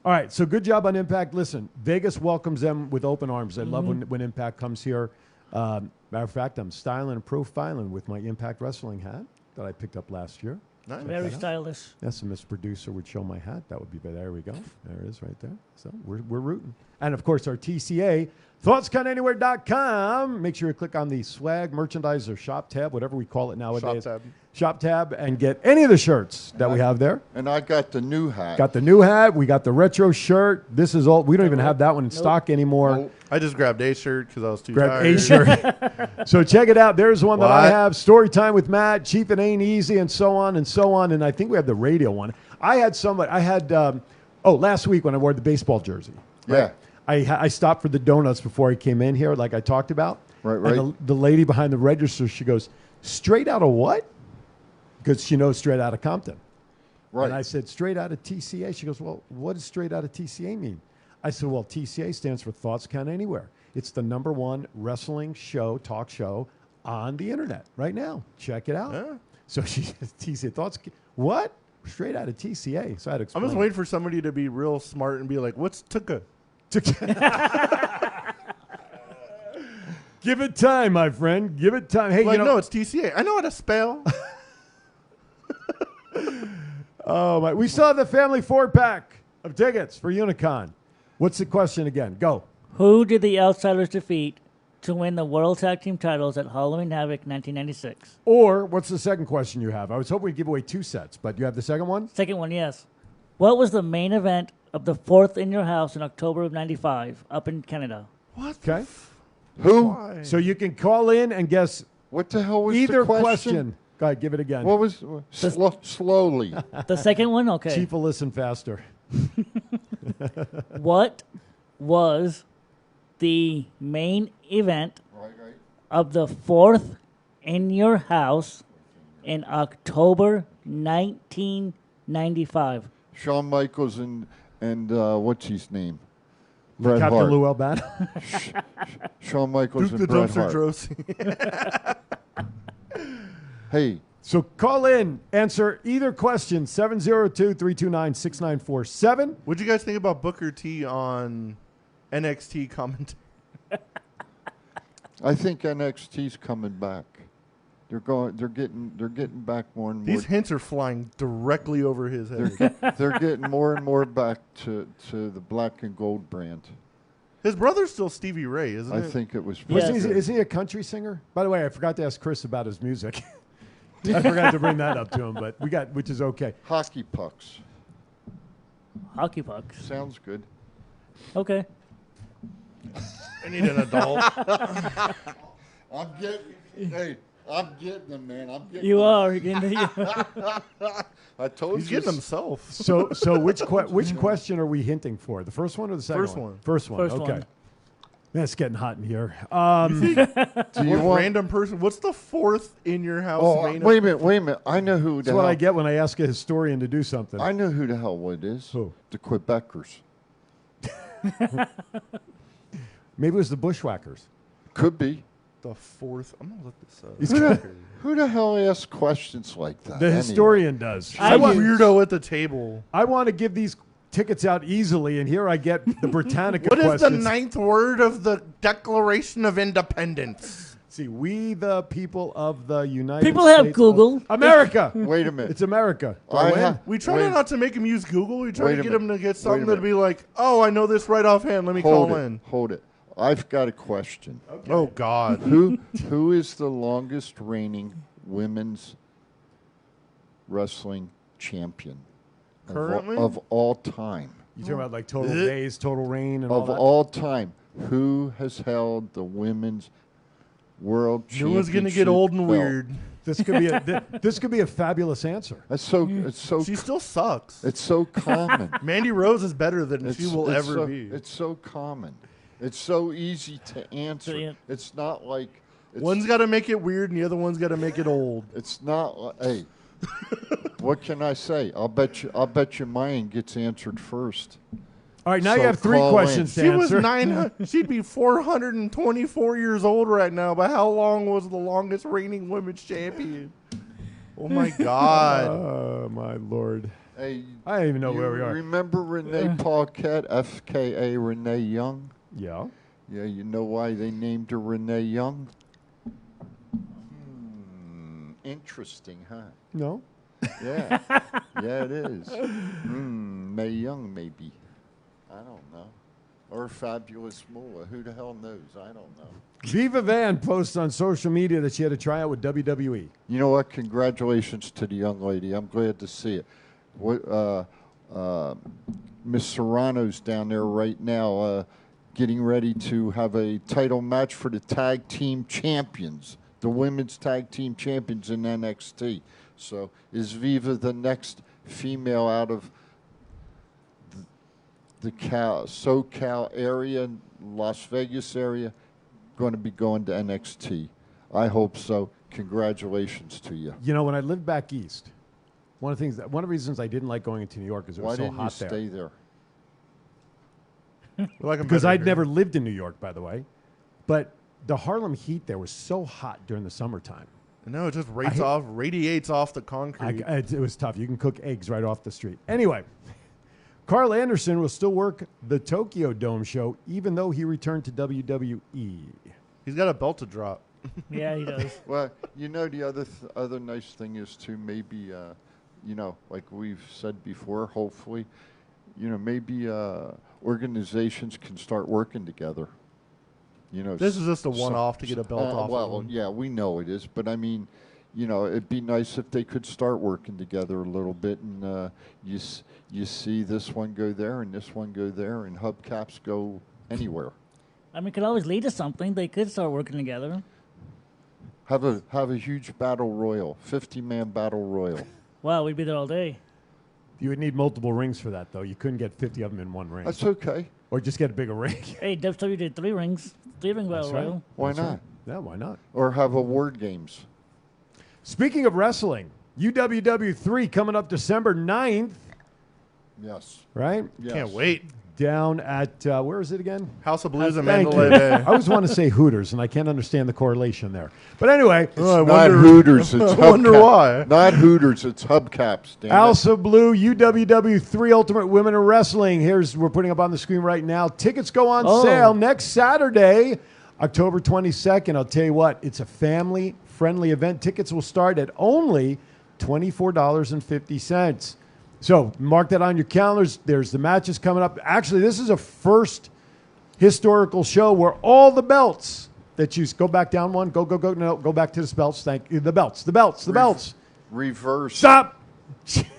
All right, so good job on Impact. Listen, Vegas welcomes them with open arms. I love when Impact comes here. Matter of fact, I'm styling and profiling with my Impact Wrestling hat that I picked up last year. Nice. Very stylish. Yes, and Miss Producer would show my hat. That would be, there we go. There it is right there. So we're rooting. And, of course, our TCA, ThoughtsCountAnywhere.com. Make sure you click on the swag, merchandise, or shop tab, whatever we call it nowadays. Shop tab, and get any of the shirts that we have there. And I got the new hat. Got the new hat. We got the retro shirt. This is all. We don't even have that one in stock anymore. I just grabbed a shirt because I was too Grab tired. a shirt. So check it out. There's one that I have. Story time with Matt. Chief, it ain't easy, and so on and so on. And I think we have the radio one. I had last week when I wore the baseball jersey. Yeah. I stopped for the donuts before I came in here, like I talked about. Right. And the lady behind the register, she goes, straight out of what? Because she knows straight out of Compton. Right. And I said, straight out of TCA. She goes, well, what does straight out of TCA mean? I said, well, TCA stands for Thoughts Count Anywhere. It's the #1 wrestling show, talk show on the internet right now. Check it out. Yeah. So she says, TCA Thoughts, what? Straight out of TCA. So I had to explain. I'm just waiting for somebody to be real smart and be like, what's Tuka? Give it time, my friend. Give it time. Hey, Like, you know, no, it's TCA. I know how to spell. oh my! We still have the family 4-pack of tickets for Unicon. What's the question again? Go. Who did the Outsiders defeat to win the World Tag Team titles at Halloween Havoc 1996? Or what's the second question you have? I was hoping we'd give away 2 sets, but you have the second one? Second one, yes. What was the main event of the 4th in Your House in October of 95 up in Canada? What? Okay. Who? Why? So you can call in and guess What the hell was either the question? Go ahead, give it again. What was slowly? The second one? Okay. Chief will listen faster. What was the main event of the 4th in Your House in October 1995? Shawn Michaels and what's his name? Bret Captain Hart. Lou Albano. Shawn Michaels Duke and the Bret Dumpster Hart. Hey, So call in, answer either question, 702-329-6947. What'd you guys think about Booker T on NXT commentary? I think NXT's coming back. They're getting back more and more. These hints are flying directly over his head. They're getting more and more back to the black and gold brand. His brother's still Stevie Ray, isn't it? I think it was. Is he a country singer? By the way, I forgot to ask Chris about his music. I forgot to bring that up to him, but which is okay. Hockey pucks. Hockey pucks. Sounds good. Okay. I need an adult. I'm getting them, man. I'm getting You them. are. You're getting I told He's you. getting himself. So which question are we hinting for? The first one or the second First one. First one. First Okay. one. Man, it's getting hot in here. Do you want? Random person? What's the fourth in your house? Oh, main wait a minute. I know who. That's what I get when I ask a historian to do something. I know who the hell it is. Who? The Quebecers. Maybe it was the Bushwhackers. Could be. The fourth. I'm gonna look this up. Who the hell asks questions like that? The historian does. I want weirdo at the table. I want to give these tickets out easily, and here I get the Britannica What is the questions. ninth word of the Declaration of Independence? See, we the people of the United People States have Google. of America. Wait a minute. It's America. We try not to make him use Google. We try Wait to a get him to minute. get something Wait a that'd be like, oh, I know this right offhand. Let me call in. Hold it. I've got a question. Okay. Oh, God. Who is the longest reigning women's wrestling champion Currently? of all time? You talking about like total days, total reign, and Of all all time, who has held the women's world New one's championship gonna get old and belt? weird. that? This could be a fabulous answer. That's so. It's so. She still sucks. It's so common. Mandy Rose is better than she will ever so, be. It's so common. It's so easy to answer. Yeah. It's not like One's got to make it weird, and the other one's got to make it old. It's not. Hey, what can I say? I'll bet you mine gets answered first. All right, now you So have three call questions in. to She was answer. She'd be 424 years old right now. But how long was the longest reigning women's champion? Oh my God! Oh my Lord! Hey, I don't even know you where we are. Remember Renee Paquette, FKA Renee Young? Yeah. Yeah, you know why they named her Renee Young? Interesting, huh? No. Yeah. Yeah, it is. Mae Young, maybe. I don't know. Or Fabulous Moolah. Who the hell knows? I don't know. Viva Van posts on social media that she had a tryout with WWE. You know what? Congratulations to the young lady. I'm glad to see it. Miss Serrano's down there right now getting ready to have a title match for the tag team champions, the women's tag team champions in NXT. So is Viva the next female out of the SoCal area, Las Vegas area, going to be going to NXT? I hope so. Congratulations to you. You know, when I lived back east, one of the reasons I didn't like going into New York is it was so hot there. Why didn't you stay there? Because I'd never lived in New York, by the way. But the Harlem heat there was so hot during the summertime. No, it just radiates off the concrete. It was tough. You can cook eggs right off the street. Anyway, Carl Anderson will still work the Tokyo Dome show, even though he returned to WWE. He's got a belt to drop. Yeah, he does. Well, you know, the other nice thing is too, maybe, you know, like we've said before, hopefully, you know, maybe organizations can start working together. You know, this is just a one-off to get a belt off. Well, of them. yeah, we know it is, but I mean, you know, it'd be nice if they could start working together a little bit, and you see this one go there and this one go there, and hubcaps go anywhere. I mean, it could always lead to something. They could start working together. Have a huge battle royal, 50-man battle royal. Wow, we'd be there all day. You would need multiple rings for that, though. You couldn't get 50 of them in one ring. That's okay. Or just get a bigger ring. Hey, WWE did 3 rings. 3-ring battle That's right. royal. Why That's not? right. Yeah, why not? Or have award games. Speaking of wrestling, UWW 3 coming up December 9th. Yes. Right? Yes. Can't wait. Down at, where is it again? House of Blues in Thank Mandalay you. Bay. I always want to say Hooters, and I can't understand the correlation there. But anyway. It's not Hooters. It's I wonder why. Not Hooters. It's hubcaps. Damn House of Blue, UWW 3 Ultimate Women in Wrestling. We're putting up on the screen right now. Tickets go on sale next Saturday, October 22nd, I'll tell you what, it's a family-friendly event. Tickets will start at only $24.50. So mark that on your calendars. There's the matches coming up. Actually, this is a first historical show where all the belts that you go back down one, go. No, go back to the belts. Thank you. The belts. Reverse. Stop.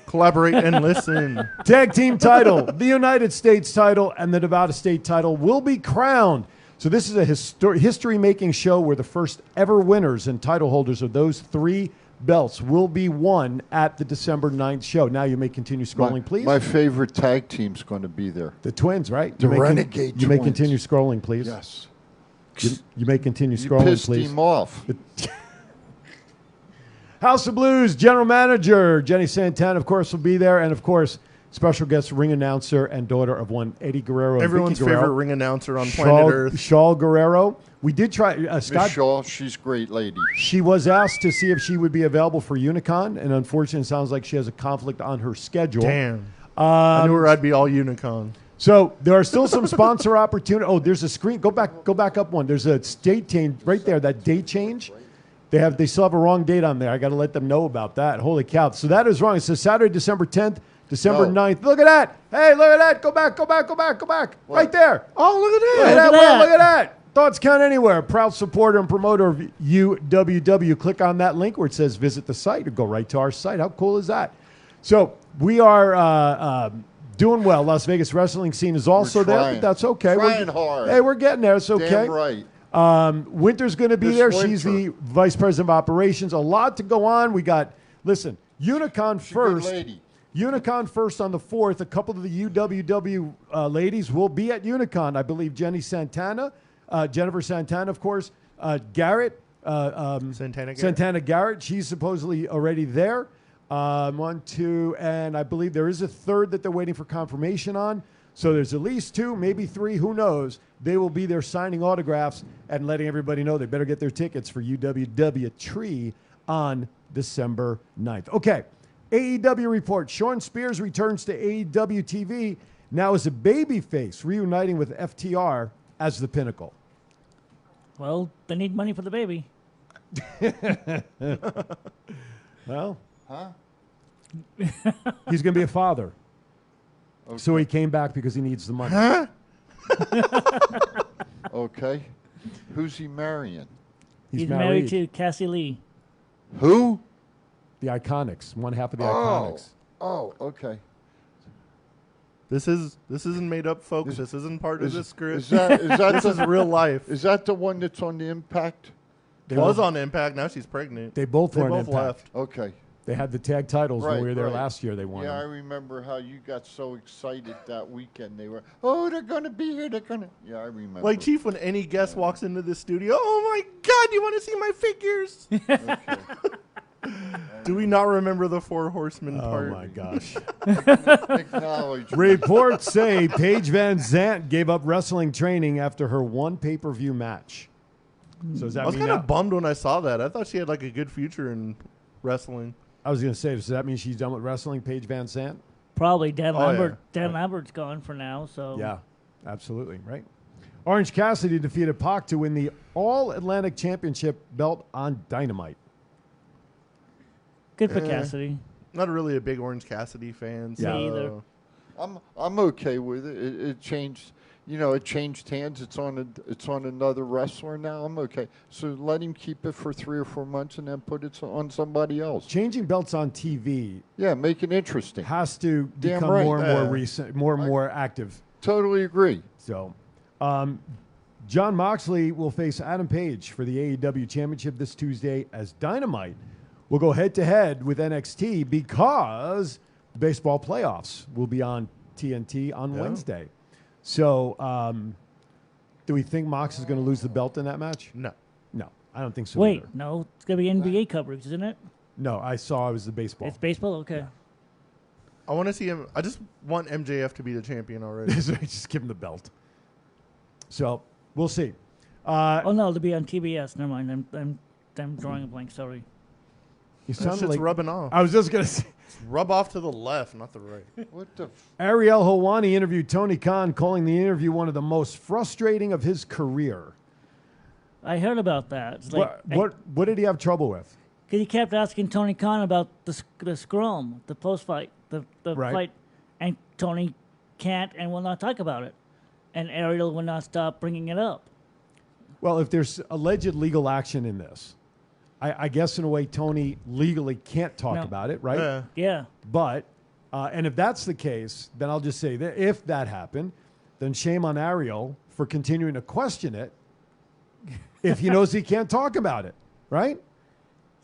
Collaborate and listen. Tag team title, the United States title, and the Nevada State title will be crowned. So this is a history-making show where the first ever winners and title holders of those 3 belts will be won at the December 9th show. Now you may continue scrolling, please. My favorite tag team's going to be there. The Twins, right? The Renegade Twins. You may continue scrolling, please. Yes. You may continue scrolling, pissed please. him off. House of Blues General Manager Jenny Santana, of course, will be there. And, of course, special guest ring announcer and daughter of one Eddie Guerrero. Everyone's Vicky Guerrero, favorite ring announcer on planet Earth. Shawl Guerrero. We did try. Scott Shaw, she's a great lady. She was asked to see if she would be available for Unicon, and unfortunately, it sounds like she has a conflict on her schedule. Damn. I knew I'd be all Unicon. So there are still some sponsor opportunities. Oh, there's a screen. Go back up one. There's a date change right there. That date change. They still have a wrong date on there. I got to let them know about that. Holy cow! So that is wrong. It says Saturday, December 10th, December 9th. Look at that. Hey, look at that. Go back. What? Right there. Oh, look at Look at that. Thoughts Count Anywhere. Proud supporter and promoter of UWW. Click on that link where it says visit the site or go right to our site. How cool is that? So we are doing well. Las Vegas wrestling scene is also there, but that's okay. Trying hard. Hey, we're getting there. It's okay. Damn right. Winter's going to be there. She's the vice president of operations. A lot to go on. We got, Unicon first. Unicon first on the 4th. A couple of the UWW ladies will be at Unicon. I believe Jennifer Santana, of course. Garrett. Santana Garrett. She's supposedly already there. 1, 2, and I believe there is a third that they're waiting for confirmation on. So there's at least 2, maybe 3, who knows. They will be there signing autographs and letting everybody know they better get their tickets for UWW Tree on December 9th. Okay, AEW report. Sean Spears returns to AEW TV now as a babyface, reuniting with FTR as the Pinnacle. Well, they need money for the baby. Well, he's going to be a father. Okay. So he came back because he needs the money. Huh? Okay. Who's he marrying? He's married to Cassie Lee. Who? The Iconics. One half of the Iconics. Oh, okay. This isn't made up, folks. This isn't part of the script. This is real life. Is that the one that's on the Impact? It was on Impact. Now she's pregnant. They both left. Okay. They had the tag titles when we were there last year. They won. Yeah, I remember how you got so excited that weekend. They were, they're going to be here. Yeah, I remember. Like, Chief, when any guest walks into the studio, oh, my God, you want to see my figures? Okay. Do we not remember the 4 Horsemen part? Oh, my gosh. Acknowledge. Reports say Paige Van Zant gave up wrestling training after her one pay-per-view match. So does that I was mean kind of bummed when I saw that. I thought she had, like, a good future in wrestling. I was going to say, does that mean she's done with wrestling, Paige Van Zant? Probably. Dan Lambert. Yeah. Dan Lambert's gone for now. So yeah, absolutely right. Orange Cassidy defeated Pac to win the All-Atlantic Championship belt on Dynamite. Good for Cassidy. Not really a big Orange Cassidy fan. So. Me either. I'm okay with it. It changed. It changed hands. It's on another wrestler now. I'm okay. So let him keep it for 3 or 4 months and then put it on somebody else. Changing belts on TV. Yeah, make it interesting. Has to become more and more recent, more and more active. Totally agree. So, John Moxley will face Adam Page for the AEW Championship this Tuesday as Dynamite will go head-to-head with NXT because the baseball playoffs will be on TNT on Wednesday. So, do we think Mox is going to lose the belt in that match? No, I don't think so. Wait, either. no, it's going to be NBA coverage, isn't it? No, I saw it was the baseball. It's baseball, okay. Yeah. I want to see him. I just want MJF to be the champion already. Just give him the belt. So we'll see. Oh no, to be on TBS. Never mind. I'm drawing a blank. Sorry. You That sound shit's like rubbing off. I was just gonna say. Rub off to the left, not the right. What the? Ariel Helwani interviewed Tony Khan, calling the interview one of the most frustrating of his career. I heard about that. It's like, what did he have trouble with? Because he kept asking Tony Khan about the scrum, the post fight, the fight, and Tony can't and will not talk about it, and Ariel will not stop bringing it up. Well, if there's alleged legal action in this, I guess in a way Tony legally can't talk about it, right? Yeah. But, and if that's the case, then I'll just say that if that happened, then shame on Ariel for continuing to question it if he knows he can't talk about it, right?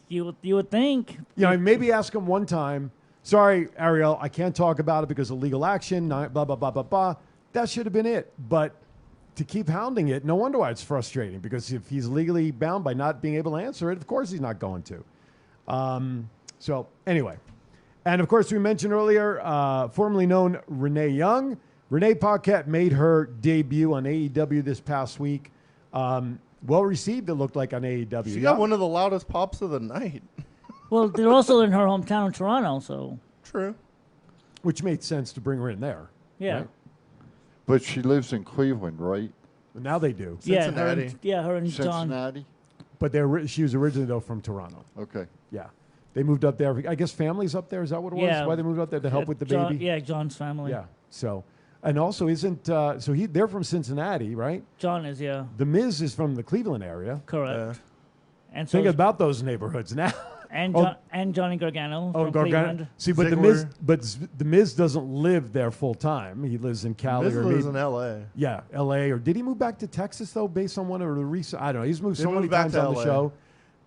You would think. You know, maybe ask him one time, sorry, Ariel, I can't talk about it because of legal action, blah, blah, blah, blah, blah. That should have been it. But to keep hounding it, no wonder why it's frustrating, because if he's legally bound by not being able to answer it, of course he's not going to. So anyway, and of course we mentioned earlier, formerly known Renee Young. Renee Paquette made her debut on AEW this past week. Well received, it looked like, on AEW. She got one of the loudest pops of the night. Well, they're also in her hometown in Toronto, so. True. Which made sense to bring her in there. Yeah. Right? But she lives in Cleveland, right? Now they do. Cincinnati. Her and John. Cincinnati? But she was originally, though, from Toronto. Okay. Yeah. They moved up there. I guess family's up there. Is that what it was? Yeah. Why they moved up there? To help with the John, baby? Yeah, John's family. Yeah. So, and also they're from Cincinnati, right? John is, yeah. The Miz is from the Cleveland area. Correct. And so think about those neighborhoods now. And Johnny Gargano from Cleveland. See, but the Miz doesn't live there full time. He lives in Cali. Miz lives in L.A. Yeah, L.A. Or did he move back to Texas though? Based on one of the recent, I don't know. He's moved so many back times to on the LA. show.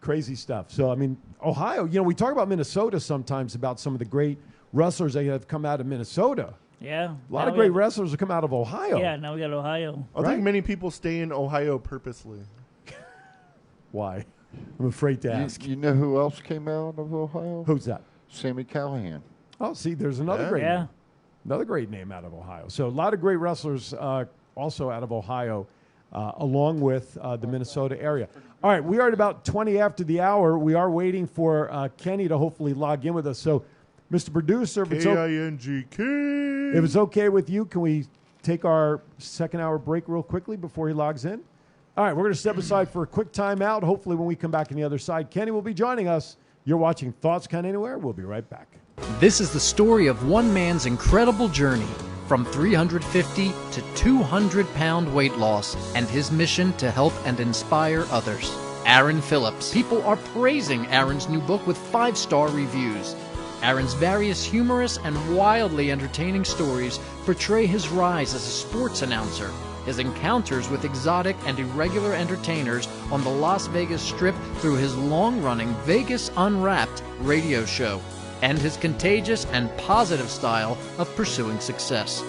Crazy stuff. So I mean, Ohio. You know, we talk about Minnesota sometimes about some of the great wrestlers that have come out of Minnesota. Yeah. A lot of great wrestlers have come out of Ohio. Yeah, now we got Ohio. I think many people stay in Ohio purposely. Why? I'm afraid to ask. You know who else came out of Ohio? Who's that? Sammy Callahan. Oh, see, there's another great name. Another great name out of Ohio. So a lot of great wrestlers also out of Ohio, along with the Minnesota area. All right, we are at about 20 after the hour. We are waiting for Kenny to hopefully log in with us. So, Mr. Producer, if it's okay with you, can we take our second hour break real quickly before he logs in? All right, we're going to step aside for a quick timeout. Hopefully when we come back on the other side, Kenny will be joining us. You're watching Thoughts Count Anywhere. We'll be right back. This is the story of one man's incredible journey from 350 to 200-pound weight loss and his mission to help and inspire others. Aaron Phillips. People are praising Aaron's new book with 5-star reviews. Aaron's various humorous and wildly entertaining stories portray his rise as a sports announcer, his encounters with exotic and irregular entertainers on the Las Vegas Strip through his long-running Vegas Unwrapped radio show, and his contagious and positive style of pursuing success.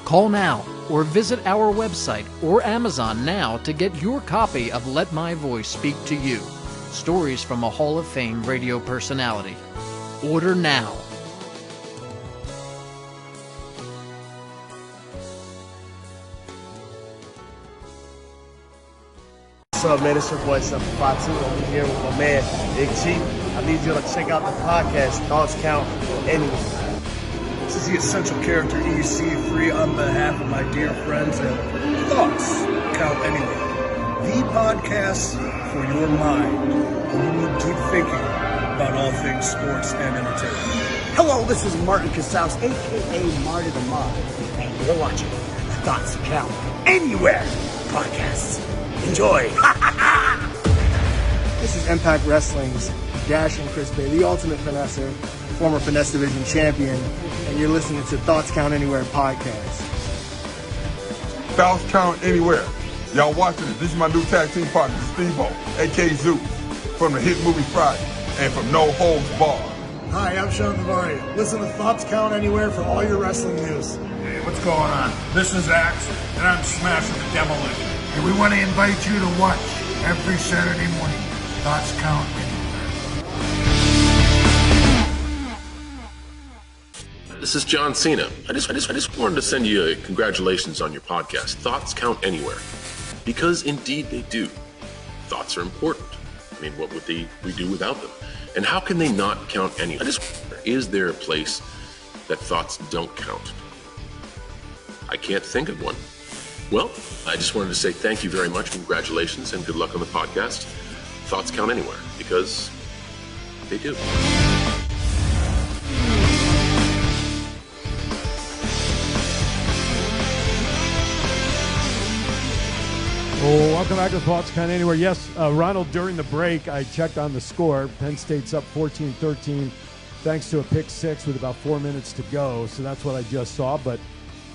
Call now or visit our website or Amazon now to get your copy of Let My Voice Speak to You, stories from a Hall of Fame radio personality. Order now. What's up, man? It's your boy, 752. I'm here with my man, Big G. I need you to check out the podcast, Thoughts Count Anywhere. This is the essential character EC3 on behalf of my dear friends and Thoughts Count Anywhere. The podcast for your mind when you need deep thinking about all things sports and entertainment. Hello, this is Martin Casals, a.k.a. Marty the Mob, and you're watching the Thoughts Count Anywhere podcast. Enjoy. This is Impact Wrestling's Dashing Chris Bey, the ultimate finesser, former Finesse Division champion, and you're listening to Thoughts Count Anywhere podcast. Thoughts Count Anywhere. Y'all watching it. This is my new tag team partner, Steve-O, a.k.a. Zeus, from the hit movie Friday, and from No Holds Barred. Hi, I'm Sean Bavaria. Listen to Thoughts Count Anywhere for all your wrestling news. Hey, what's going on? This is Axe, and I'm smashing the demolition. And we want to invite you to watch every Saturday morning. Thoughts Count Anywhere. This is John Cena. I just wanted to send you a congratulations on your podcast. Thoughts count anywhere. Because indeed they do. Thoughts are important. I mean, what would we do without them? And how can they not count anywhere? Is there a place that thoughts don't count? I can't think of one. Well, I just wanted to say thank you very much, congratulations, and good luck on the podcast. Thoughts count anywhere, because they do. Oh, welcome back to Thoughts Count Anywhere. Yes, Ronald, during the break, I checked on the score. Penn State's up 14-13 thanks to a pick six with about 4 minutes to go. So that's what I just saw. But,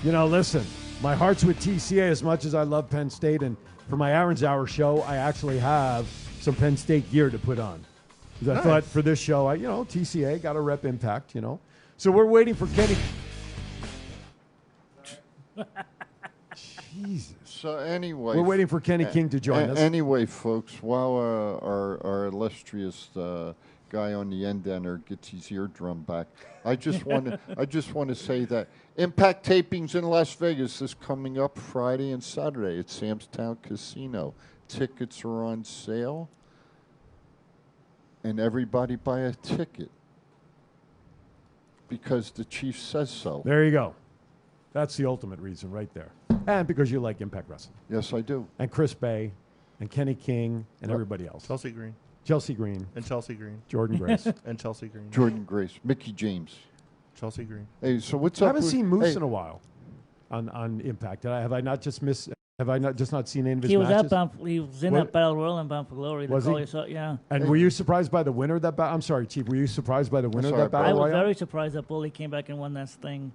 listen, my heart's with TCA as much as I love Penn State. And for my Aaron's Hour show, I actually have some Penn State gear to put on. Because I thought for this show, TCA got to rep Impact, So we're waiting for Kenny. Jesus. So anyway, we're waiting for Kenny King to join us. Anyway, folks, while our illustrious guy on the end ender gets his eardrum back, I just want to say that Impact tapings in Las Vegas is coming up Friday and Saturday at Sam's Town Casino. Tickets are on sale, and everybody buy a ticket because the chief says so. There you go. That's the ultimate reason right there. And because you like Impact Wrestling. Yes, I do. And Chris Bey and Kenny King and everybody else. Chelsea Green. Chelsea Green. And Chelsea Green. Jordan Grace. And Chelsea Green. Jordan Grace. Mickey James. Chelsea Green. Hey, so what's I up? haven't seen Moose in a while on Impact. Have I not just not seen any of his matches? He was in that Battle Royal and Bound for Glory. Was he? Yeah. And were you surprised by the winner of that battle? I'm sorry, Chief. Were you surprised by the winner of that Battle Royal? I was very surprised that Bully came back and won that thing.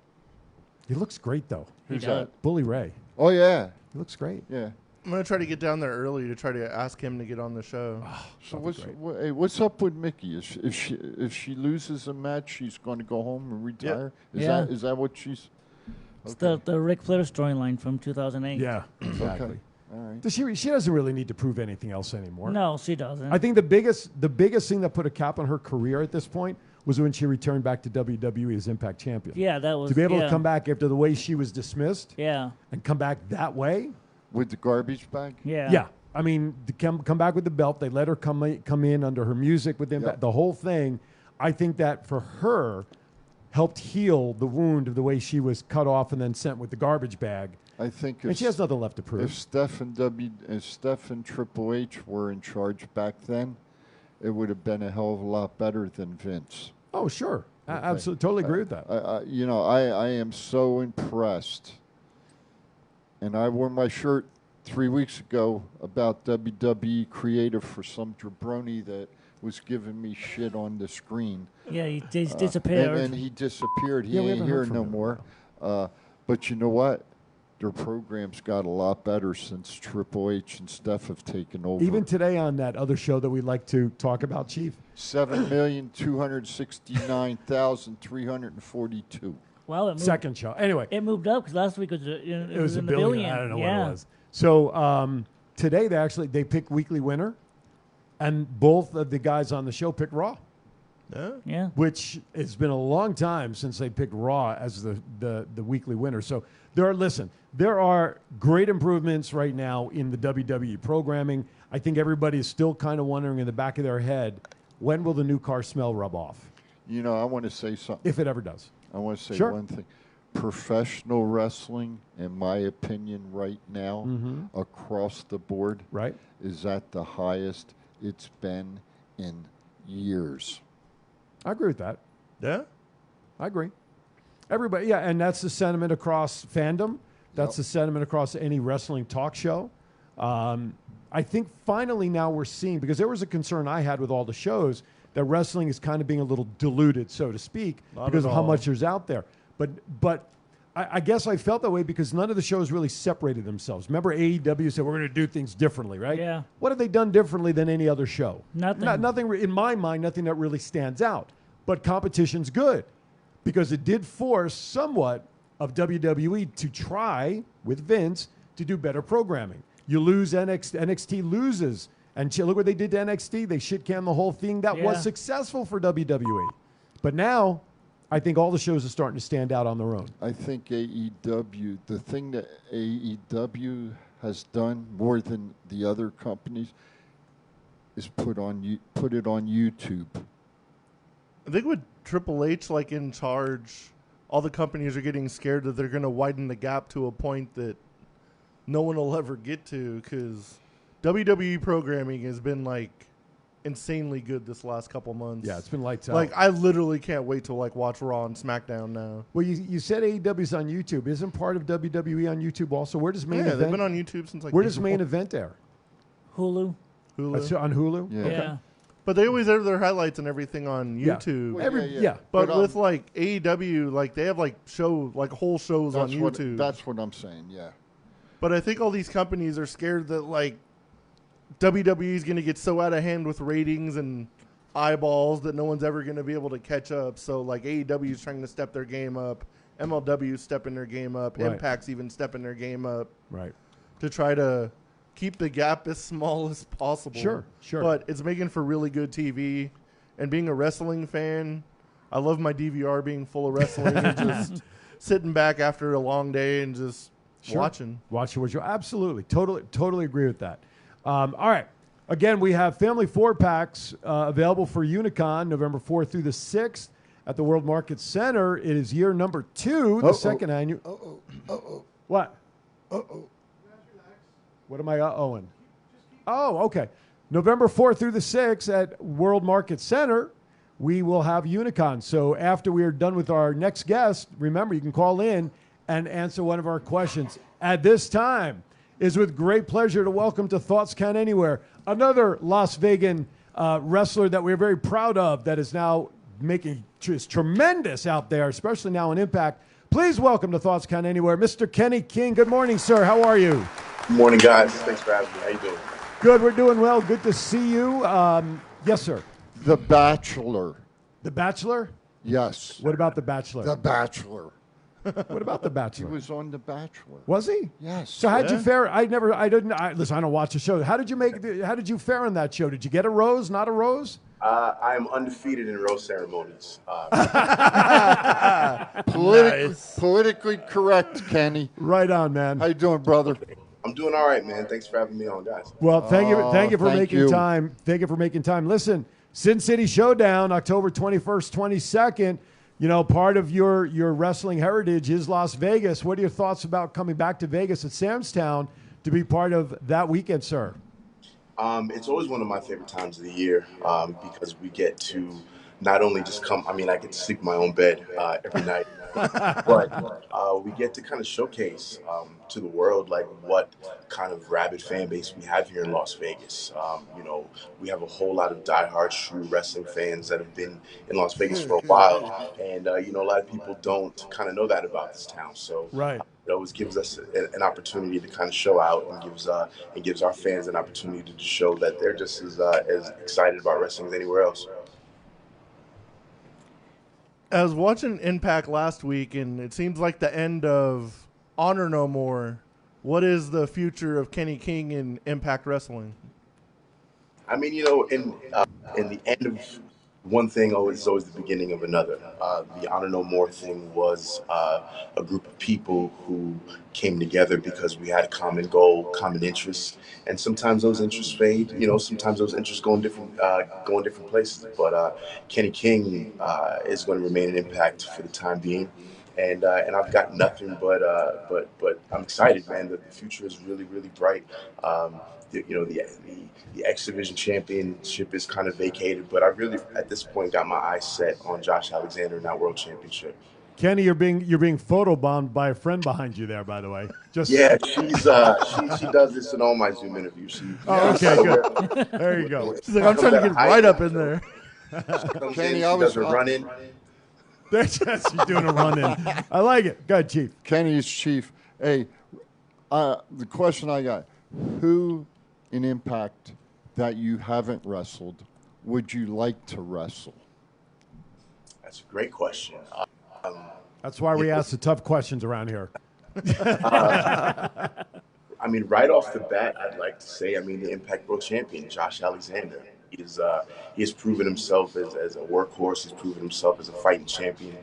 He looks great, though. Who's that? Bully Ray. Oh, yeah. He looks great. Yeah. I'm going to try to get down there early to try to ask him to get on the show. So what's up with Mickey? If she loses a match, she's going to go home and retire? Yeah. Is that what she's... It's the Ric Flair storyline from 2008. Yeah, exactly. Okay. All right. She doesn't really need to prove anything else anymore. No, she doesn't. I think the biggest thing that put a cap on her career at this point was when she returned back to WWE as Impact Champion. Yeah, that was... To be able to come back after the way she was dismissed and come back that way. With the garbage bag? Yeah. Yeah. I mean, to come back with the belt, they let her come in under her music with Impact. Yep. The whole thing, I think that for her, helped heal the wound of the way she was cut off and then sent with the garbage bag. I think and she has nothing left to prove. If Steph and Triple H were in charge back then, it would have been a hell of a lot better than Vince. Oh, sure. Okay. I absolutely totally agree with that. I am so impressed. And I wore my shirt 3 weeks ago about WWE creative for some jabroni that was giving me shit on the screen. Yeah, he disappeared. And he disappeared. He ain't here no more. But you know what? Their program's got a lot better since Triple H and Steph have taken over. Even today on that other show that we like to talk about, Chief. 7,269,342. Well, it moved, second show. Anyway, it moved up because last week it was in the billion. I don't know what it was. So today they pick weekly winner, and both of the guys on the show picked Raw. Yeah. Which it's been a long time since they picked Raw as the weekly winner. So there are great improvements right now in the WWE programming. I think everybody is still kind of wondering in the back of their head, when will the new car smell rub off? I want to say something. If it ever does. I want to say one thing. Professional wrestling, in my opinion, right now, across the board, is at the highest it's been in years. I agree with that. Yeah? I agree. Everybody, yeah, and that's the sentiment across fandom. That's the sentiment across any wrestling talk show. I think finally now we're seeing, because there was a concern I had with all the shows, that wrestling is kind of being a little diluted, so to speak, because of how much there's out there. But I guess I felt that way because none of the shows really separated themselves. Remember AEW said, we're going to do things differently, right? Yeah. What have they done differently than any other show? Nothing. Nothing, in my mind, nothing that really stands out. But competition's good because it did force somewhat of WWE to try, with Vince, to do better programming. You lose NXT loses. And look what they did to NXT. They shit-canned the whole thing. That was successful for WWE. But now, I think all the shows are starting to stand out on their own. I think AEW, the thing that AEW has done more than the other companies is put it on YouTube. I think with Triple H in charge, all the companies are getting scared that they're going to widen the gap to a point that no one will ever get to, because WWE programming has been like insanely good this last couple months. Yeah, it's been lights out. Like, I literally can't wait to like watch Raw and SmackDown now. Well, you said AEW's on YouTube. Isn't part of WWE on YouTube also? Where does main event? They've been on YouTube since like. Where does main event air? Hulu. That's on Hulu. Yeah. Okay. Yeah. But they always have their highlights and everything on Yeah. YouTube. Well, yeah. But But, with like AEW, like they have like whole shows on YouTube. That's what I'm saying. Yeah. But I think all these companies are scared that like WWE is going to get so out of hand with ratings and eyeballs that no one's ever going to be able to catch up. So like AEW is trying to step their game up. MLW is stepping their game up. Right. Impact's even stepping their game up. Right. To try to keep the gap as small as possible. Sure. But it's making for really good TV. And being a wrestling fan, I love my DVR being full of wrestling and just sitting back after a long day and just watching. Absolutely. Totally agree with that. All right. Again, we have family 4-packs available for Unicon November 4th through the 6th at the World Market Center. It is year number 2, the second annual. What? What am I uh-ohing? Oh, okay. November 4th through the 6th at World Market Center, we will have Unicon. So after we are done with our next guest, remember, you can call in and answer one of our questions. At this time, is with great pleasure to welcome to Thoughts Count Anywhere another Las Vegan wrestler that we're very proud of that is now making just tremendous out there, especially now in Impact. Please welcome to Thoughts Count Anywhere, Mr. Kenny King. Good morning, sir. How are you? Good morning, guys. Thanks for having me. How you doing? Good. We're doing well. Good to see you. Yes, sir. The Bachelor. The Bachelor? Yes. What about The Bachelor? The Bachelor. What about The Bachelor? He was on The Bachelor. Was he? Yes. So how'd you fare? Listen, I don't watch the show. How did you fare on that show? Did you get a rose, not a rose? I am undefeated in rose ceremonies. Politically correct, Kenny. Right on, man. How you doing, brother? I'm doing all right, man. Thanks for having me on, guys. Well, thank you for making time. Thank you for making time. Listen, Sin City Showdown, October 21st, 22nd. You know, part of your wrestling heritage is Las Vegas. What are your thoughts about coming back to Vegas at Sam's Town to be part of that weekend, sir? It's always one of my favorite times of the year because we get to not only just come, I get to sleep in my own bed every night, but we get to kind of showcase to the world like what kind of rabid fan base we have here in Las Vegas. We have a whole lot of diehard true wrestling fans that have been in Las Vegas for a while, and a lot of people don't kind of know that about this town. So right. It always gives us an opportunity to kind of show out and gives our fans an opportunity to show that they're just as excited about wrestling as anywhere else. I was watching Impact last week, and it seems like the end of Honor No More. What is the future of Kenny King in Impact Wrestling? In the end of one thing is always the beginning of another. The Honor No More thing was a group of people who came together because we had a common goal, common interests, and sometimes those interests fade. Sometimes those interests go in different places. But Kenny King is going to remain an Impact for the time being, and I've got nothing but I'm excited, man. The future is really, really bright. The X Division Championship is kind of vacated, but I really, at this point, got my eyes set on Josh Alexander in that World Championship. Kenny, you're being photobombed by a friend behind you there, by the way. Yeah, she does this in all my Zoom interviews. Okay, good. There you go. She's like, I'm trying to get right up in there. Kenny, she does a run-in. She's doing a run-in. I like it. Go ahead, Chief. Kenny's Chief. Hey, the question I got, who in Impact that you haven't wrestled would you like to wrestle? That's a great question. That's why we ask the tough questions around here. Right off the bat, I'd like to say, the Impact World Champion, Josh Alexander. He has proven himself as a workhorse. He's proven himself as a fighting champion.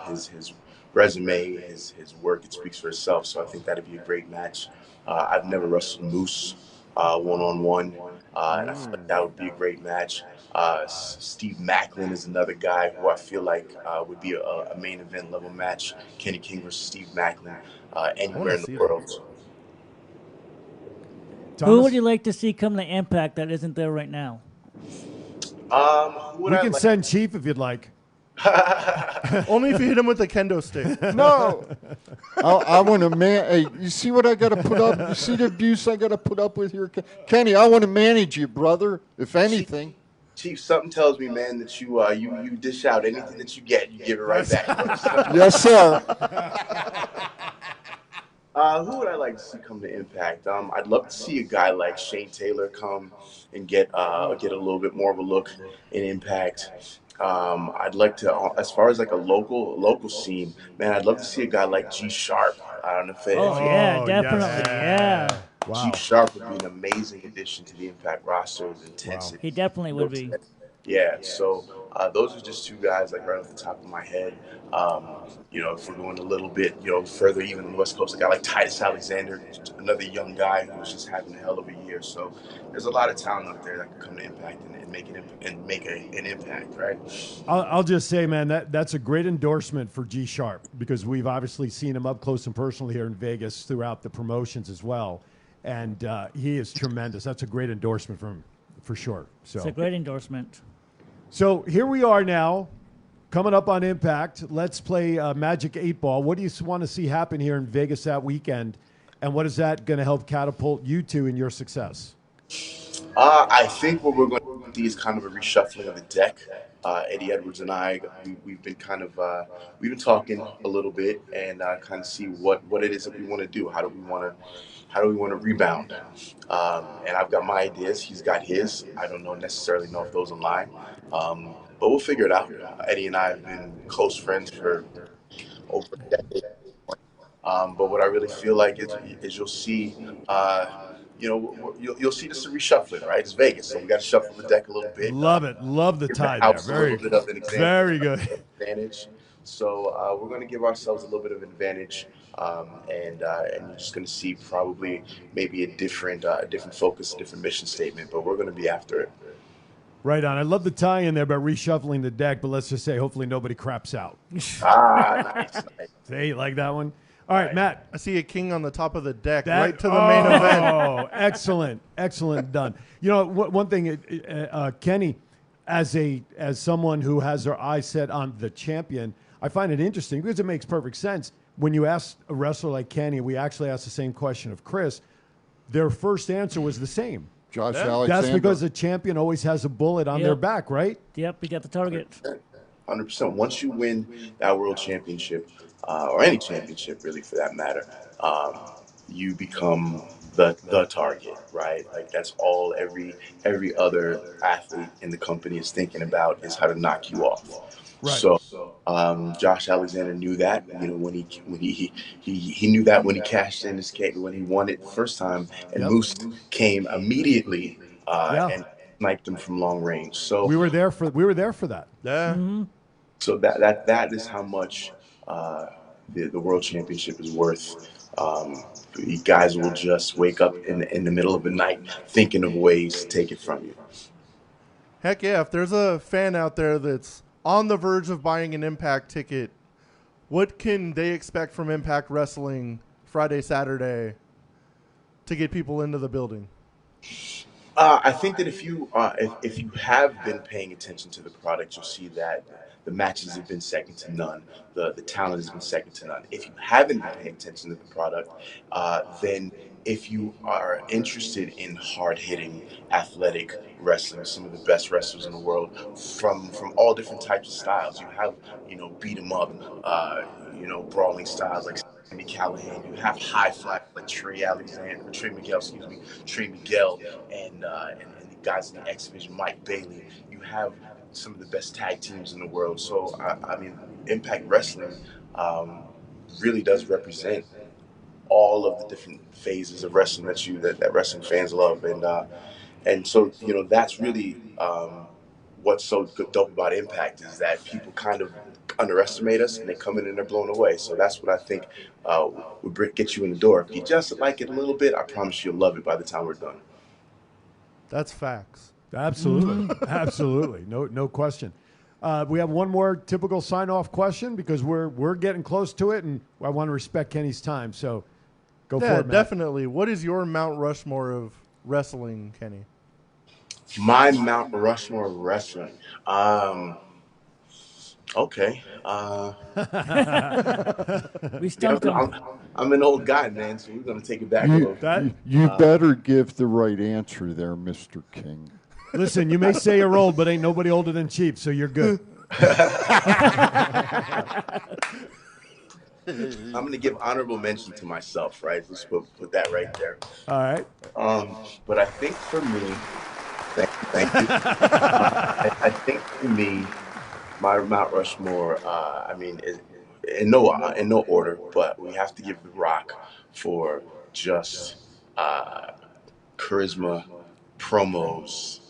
His resume, his work, it speaks for itself. So I think that'd be a great match. I've never wrestled Moose one-on-one, and I feel like that would be a great match. Steve Macklin is another guy who I feel like would be a main event level match. Kenny King versus Steve Macklin anywhere in the world. Who would you like to see come to Impact that isn't there right now? We can send Chief if you'd like. Only if you hit him with a kendo stick. No. I want to Hey, you see what I got to put up? You see the abuse I got to put up with here? Kenny, I want to manage you, brother, if anything. Chief, something tells me, man, that you dish out anything that you get, you give it right back. Yes, sir. Who would I like to see come to Impact? I'd love to see a guy like Shane Taylor come and get a little bit more of a look in Impact. I'd like to, as far as like a local scene, man, I'd love to see a guy like G Sharp. I don't know if Definitely, yeah. Wow. G Sharp would be an amazing addition to the Impact roster with intensity. He definitely would be. Yeah, so those are just two guys like right off the top of my head. If we're going a little bit, further even on the West Coast, a guy like Titus Alexander, another young guy who's just having a hell of a year. So there's a lot of talent out there that can come to Impact and make an impact, right? I'll just say, man, that's a great endorsement for G Sharp, because we've obviously seen him up close and personal here in Vegas throughout the promotions as well, and he is tremendous. That's a great endorsement from him, for sure. So it's a great endorsement. So here we are now, coming up on Impact. Let's play Magic 8 Ball. What do you want to see happen here in Vegas that weekend, and what is that going to help catapult you two in your success? I think what we're going to see is kind of a reshuffling of the deck. Eddie Edwards and I, we've been we've been talking a little bit and kind of see what it is that we want to do. How do we want to rebound? And I've got my ideas. He's got his. I don't necessarily know if those align. But we'll figure it out. Eddie and I have been close friends for over a decade. But what I really feel like is you'll see, you'll see just a reshuffling, right? It's Vegas, so we got to shuffle the deck a little bit. Love it. Love the tie there. Very good. Advantage. So we're going to give ourselves a little bit of advantage, and you're just going to see probably maybe a different focus, a different mission statement. But we're going to be after it. Right on. I love the tie in there about reshuffling the deck, but let's just say hopefully nobody craps out. Nice. Hey, you like that one? All right, Matt. I see a king on the top of the deck, right to the main event. Oh, excellent. Excellent done. You know, one thing, Kenny, as someone who has their eyes set on the champion, I find it interesting because it makes perfect sense. When you ask a wrestler like Kenny, we actually asked the same question of Chris, their first answer was the same. Josh Alexander. That's because the champion always has a bullet on their back, right? Yep, we got the target. 100%. Once you win that world championship, or any championship really for that matter, you become the target, right? Like that's all every other athlete in the company is thinking about is how to knock you off. Right. So Josh Alexander knew that, when he knew that when he cashed in his cake, when he won it the first time, and Moose came immediately and sniped him from long range. So we were there for that. Yeah. Mm-hmm. So that is how much the world championship is worth. You guys will just wake up in the middle of the night thinking of ways to take it from you. Heck yeah! If there's a fan out there that's on the verge of buying an Impact ticket, what can they expect from Impact Wrestling Friday, Saturday to get people into the building? I think that if you have been paying attention to the product, you'll see that the matches have been second to none. The talent has been second to none. If you haven't been paying attention to the product, then if you are interested in hard-hitting, athletic wrestling, some of the best wrestlers in the world from all different types of styles. You have, beat 'em up, brawling styles like Sami Callihan. You have high fly like Trey Miguel, and the guys in the X Division, Mike Bailey. You have some of the best tag teams in the world. So I mean, Impact Wrestling really does represent all of the different phases of wrestling that wrestling fans love, and so that's really what's so dope about Impact is that people kind of underestimate us and they come in and they're blown away. So that's what I think would get you in the door. If you just like it a little bit, I promise you'll love it by the time we're done. That's facts. Absolutely. Absolutely. No question. We have one more typical sign-off question because we're getting close to it, and I want to respect Kenny's time. So go for it, Matt. Definitely. What is your Mount Rushmore of wrestling, Kenny? My Mount Rushmore wrestling. Okay. We stumped him. I'm an old guy, man, so we're going to take it back a little. You better give the right answer there, Mr. King. Listen, you may say you're old, but ain't nobody older than Chief, so you're good. I'm going to give honorable mention to myself, right? Let's put that right there. All right. But I think for me, thank you. I think for me, my Mount Rushmore, I mean, in no order, but we have to give The Rock for just charisma, promos,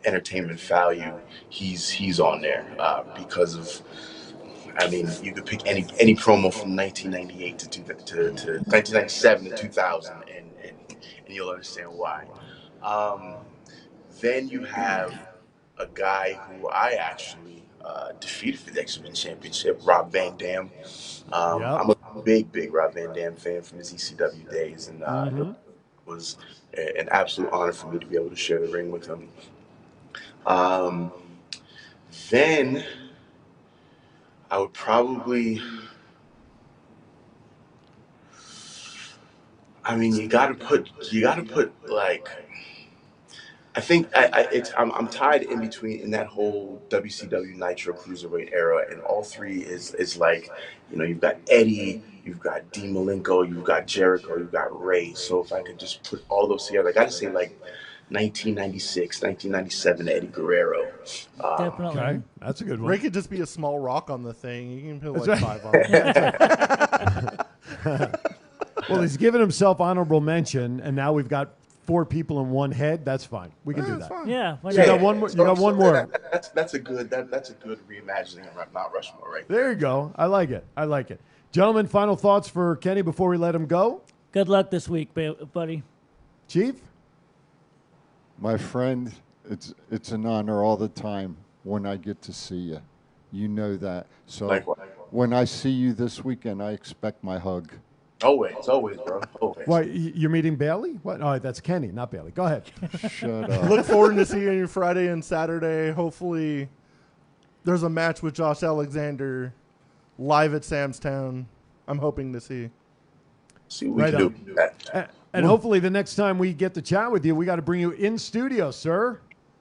entertainment value. He's on there because of. I mean, you could pick any promo from 1998 to 1997 to 2000, and you'll understand why. Then you have a guy who I actually defeated for the X Men Championship, Rob Van Dam. I'm a big Rob Van Dam fan from his ECW days, and it was an absolute honor for me to be able to share the ring with him. Then I would probably, I mean, you gotta put like, I think I'm tied in between in that whole WCW Nitro Cruiserweight era, and all three is like, you know, you've got Eddie, you've got Dean Malenko, you've got Jericho, you've got Ray. So if I could just put all those together, I gotta say like 1996, 1997 Eddie Guerrero. Definitely. Okay, that's a good one. Ray could just be a small rock on the thing. You can put That's like right. 5 on it. Well, he's given himself honorable mention, and now we've got 4 people in one head. That's fine. We can do that. Fine. Yeah. So you got one more. You got one more. That's a good reimagining of Mount Rushmore, right? There you go. I like it. I like it. Gentlemen, final thoughts for Kenny before we let him go? Good luck this week, buddy. Chief? My friend, it's an honor all the time when I get to see you. You know that. So Likewise. when I see you this weekend, I expect my hug. Always, bro. Always. Why, you're meeting Bailey? What? Oh, that's Kenny, not Bailey. Go ahead. Shut up. Look forward to seeing you Friday and Saturday. Hopefully, there's a match with Josh Alexander live at Sam's Town. I'm hoping to see. See what we can do. And hopefully the next time we get to chat with you, we got to bring you in studio, sir.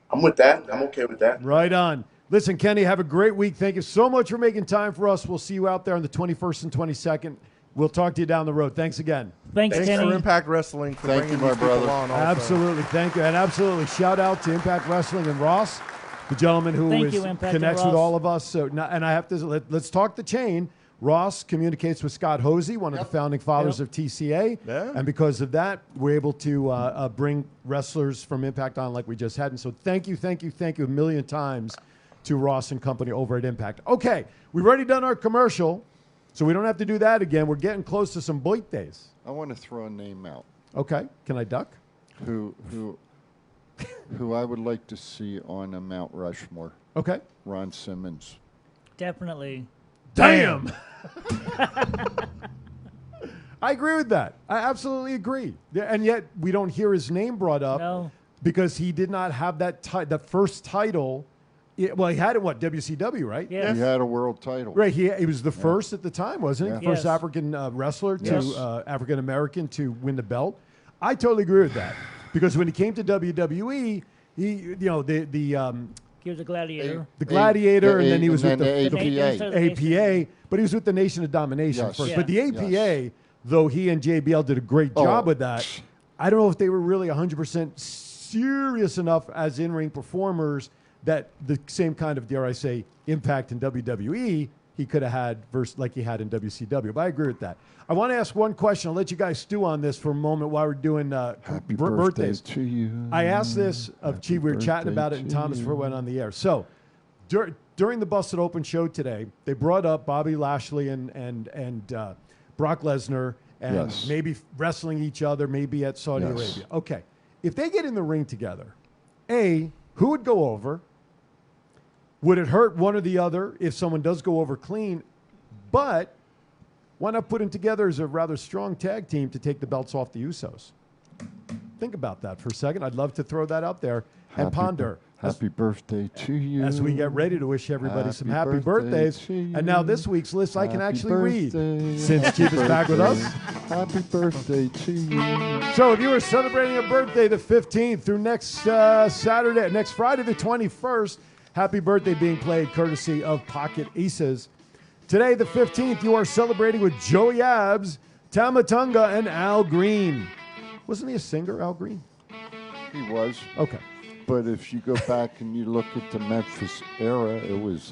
I'm with that. I'm okay with that. Right on. Listen, Kenny, have a great week. Thank you so much for making time for us. We'll see you out there on the 21st and 22nd. We'll talk to you down the road. Thanks again. Thanks Kenny. for Impact Wrestling. For Thank you, bringing my these people brother. on also. Absolutely. Thank you. And absolutely shout out to Impact Wrestling and Ross, the gentleman who Thank you, Impact and connects with Ross. all of us. So, and I have to let's talk the chain. Ross communicates with Scott Hosey, one of the founding fathers of TCA. Yeah. And because of that, we're able to bring wrestlers from Impact on like we just had. And so thank you a million times to Ross and company over at Impact. Okay, we've already done our commercial, so we don't have to do that again. We're getting close to some birthdays. I want to throw a name out. Okay, can I duck? Who I would like to see on a Mount Rushmore. Okay. Ron Simmons. Definitely. Damn. I agree with that. I absolutely agree. And yet we don't hear his name brought up because he did not have that the first title. Well, he had it, WCW, right? Yes. He had a world title. Right. He was the first at the time, wasn't he? Yeah. First African wrestler Yes. to African American to win the belt. I totally agree with that because when he came to WWE, he He was a gladiator. the Gladiator, and then he was with the APA, but he was with the Nation of Domination Yes. first. Yeah. But the APA, though he and JBL did a great job with that, I don't know if they were really 100% serious enough as in-ring performers that the same kind of, dare I say, impact in WWE he could have had versus like he had in WCW. But I agree with that. I want to ask one question. I'll let you guys stew on this for a moment while we're doing Happy birthdays. birthday to you. I asked this of Chief. We were chatting about it, and Thomas before we went on the air. So during the Busted Open show today, they brought up Bobby Lashley and Brock Lesnar and Yes. maybe wrestling each other, maybe at Saudi Yes. Arabia. Okay, if they get in the ring together, who would go over? Would it hurt one or the other if someone does go over clean? But why not put them together as a rather strong tag team to take the belts off the Usos? Think about that for a second. I'd love to throw that out there and ponder. Happy birthday to you. As we get ready to wish everybody some happy birthdays. And now this week's list I can actually read. Since Chief is back with us. Happy birthday to you. So if you are celebrating a birthday the 15th through next next Friday the 21st, happy birthday being played courtesy of Pocket Aces. Today, the 15th, you are celebrating with Joey Abs, Tamatunga, and Al Green. Wasn't he a singer, Al Green? He was. Okay. But if you go back and you look at the Memphis era, it was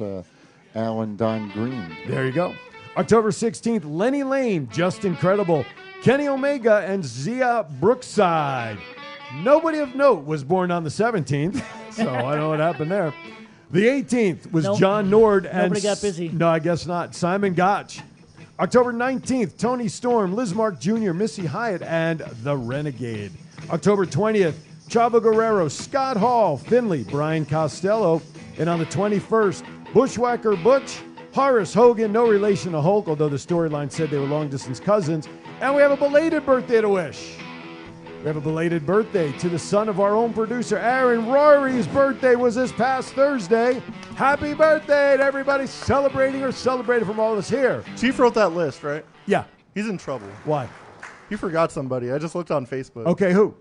Alan Don Green. There you go. October 16th, Lenny Lane, Just Incredible, Kenny Omega, and Zia Brookside. Nobody of note was born on the 17th, so I don't know what happened there. The 18th was John Nord and... Nobody got busy. No, I guess not. Simon Gotch. October 19th, Tony Storm, Liz Mark Jr., Missy Hyatt, and The Renegade. October 20th, Chavo Guerrero, Scott Hall, Finley, Brian Costello. And on the 21st, Bushwhacker Butch, Horace Hogan, no relation to Hulk, although the storyline said they were long-distance cousins. And we have a belated birthday to wish. We have a belated birthday to the son of our own producer, Aaron. Rory's birthday was this past Thursday. Happy birthday to everybody celebrating or celebrating from all of us here. Chief wrote that list, right? Yeah. He's in trouble. Why? He forgot somebody. I just looked on Facebook. Okay, who?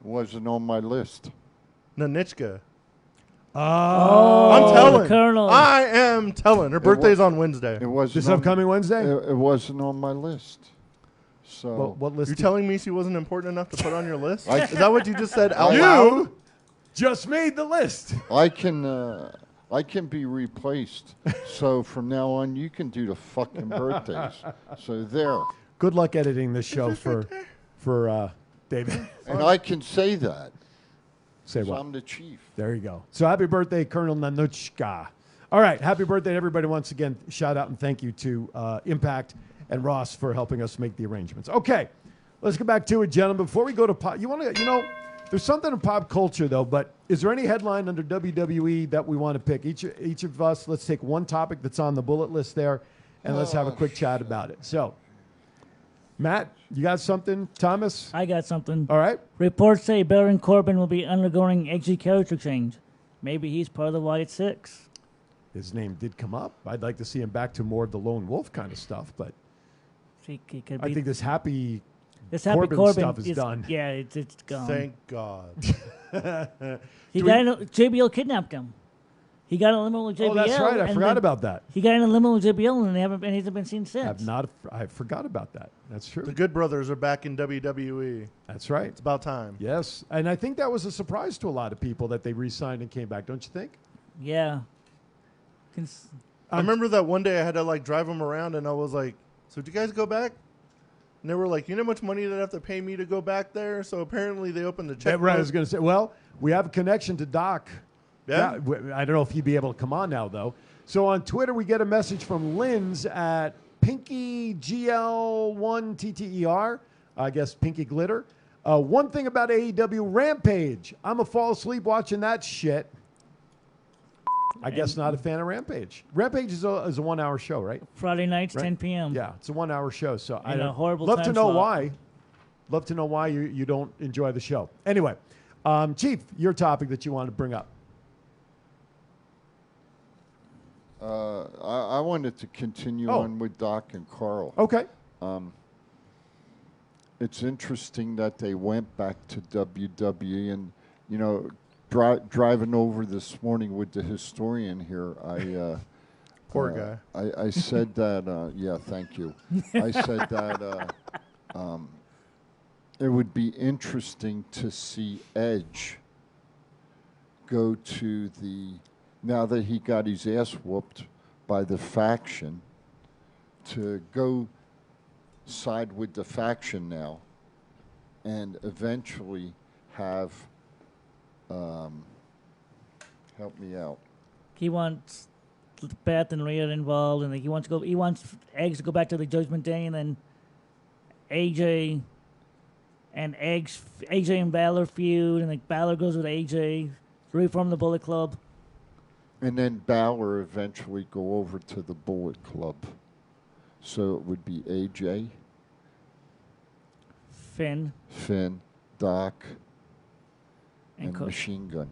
Wasn't on my list. Nanichka. Oh, I'm telling. Colonel. I am telling. Her birthday's on Wednesday. It was This upcoming Wednesday? It wasn't on my list. So What list? You're telling me she wasn't important enough to put on your list? Is that what you just said out You loud? just made the list. I can be replaced. So from now on, you can do the fucking birthdays. So there. Good luck editing this show for David. And I can say that. Say So what? I'm the chief. There you go. So happy birthday, Colonel Nanuchka. All right, happy birthday to everybody. Once again, shout out and thank you to Impact and Ross for helping us make the arrangements. Okay, let's get back to it, gentlemen. Before we go to pop, there's something in pop culture, though, but is there any headline under WWE that we want to pick? Each of us, let's take one topic that's on the bullet list there, and let's have a quick chat about it. So, Matt, you got something? Thomas? I got something. All right. Reports say Baron Corbin will be undergoing edgy character change. Maybe he's part of the White Six. His name did come up. I'd like to see him back to more of the lone wolf kind of stuff, but He could I be- think this happy Corbin stuff is done. Yeah, it's gone. Thank God. JBL kidnapped him. He got in a limo with JBL. Oh, that's right. I and forgot then about that. He got in a limo with JBL, and he hasn't been seen since. I forgot about that. That's true. The Good Brothers are back in WWE. That's right. It's about time. Yes, and I think that was a surprise to a lot of people that they re-signed and came back. Don't you think? Yeah. I remember that one day I had to drive them around, and I was like, "So, do you guys go back?" And they were like, "You know how much money they'd have to pay me to go back there?" So apparently they opened the check. Right. I was going to say. Well, we have a connection to Doc. Yeah. I don't know if he'd be able to come on now though. So on Twitter we get a message from Linz at PinkyGL1TTER. I guess Pinky Glitter. One thing about AEW Rampage. I'm a fall asleep watching that shit. I guess not a fan of Rampage. Rampage is a 1 hour show, right? Friday nights, Right? 10 p.m. Yeah, it's a 1 hour show. So In a horrible love to time know slot. why. Love to know why you don't enjoy the show. Anyway, Chief, your topic that you want to bring up. I wanted to continue on with Doc and Carl. Okay. It's interesting that they went back to WWE, and driving over this morning with the historian here, Poor guy. I said that. Yeah, thank you. I said that it would be interesting to see Edge go to now that he got his ass whooped by the faction, to go side with the faction now and eventually have, help me out. He wants Beth and Rhea involved, and he wants Eggs to go back to the Judgment Day, and then AJ and Balor feud, and Balor goes with AJ, reform the Bullet Club. And then Balor eventually go over to the Bullet Club. So it would be AJ, Finn, Doc, and Cook. Machine Gun.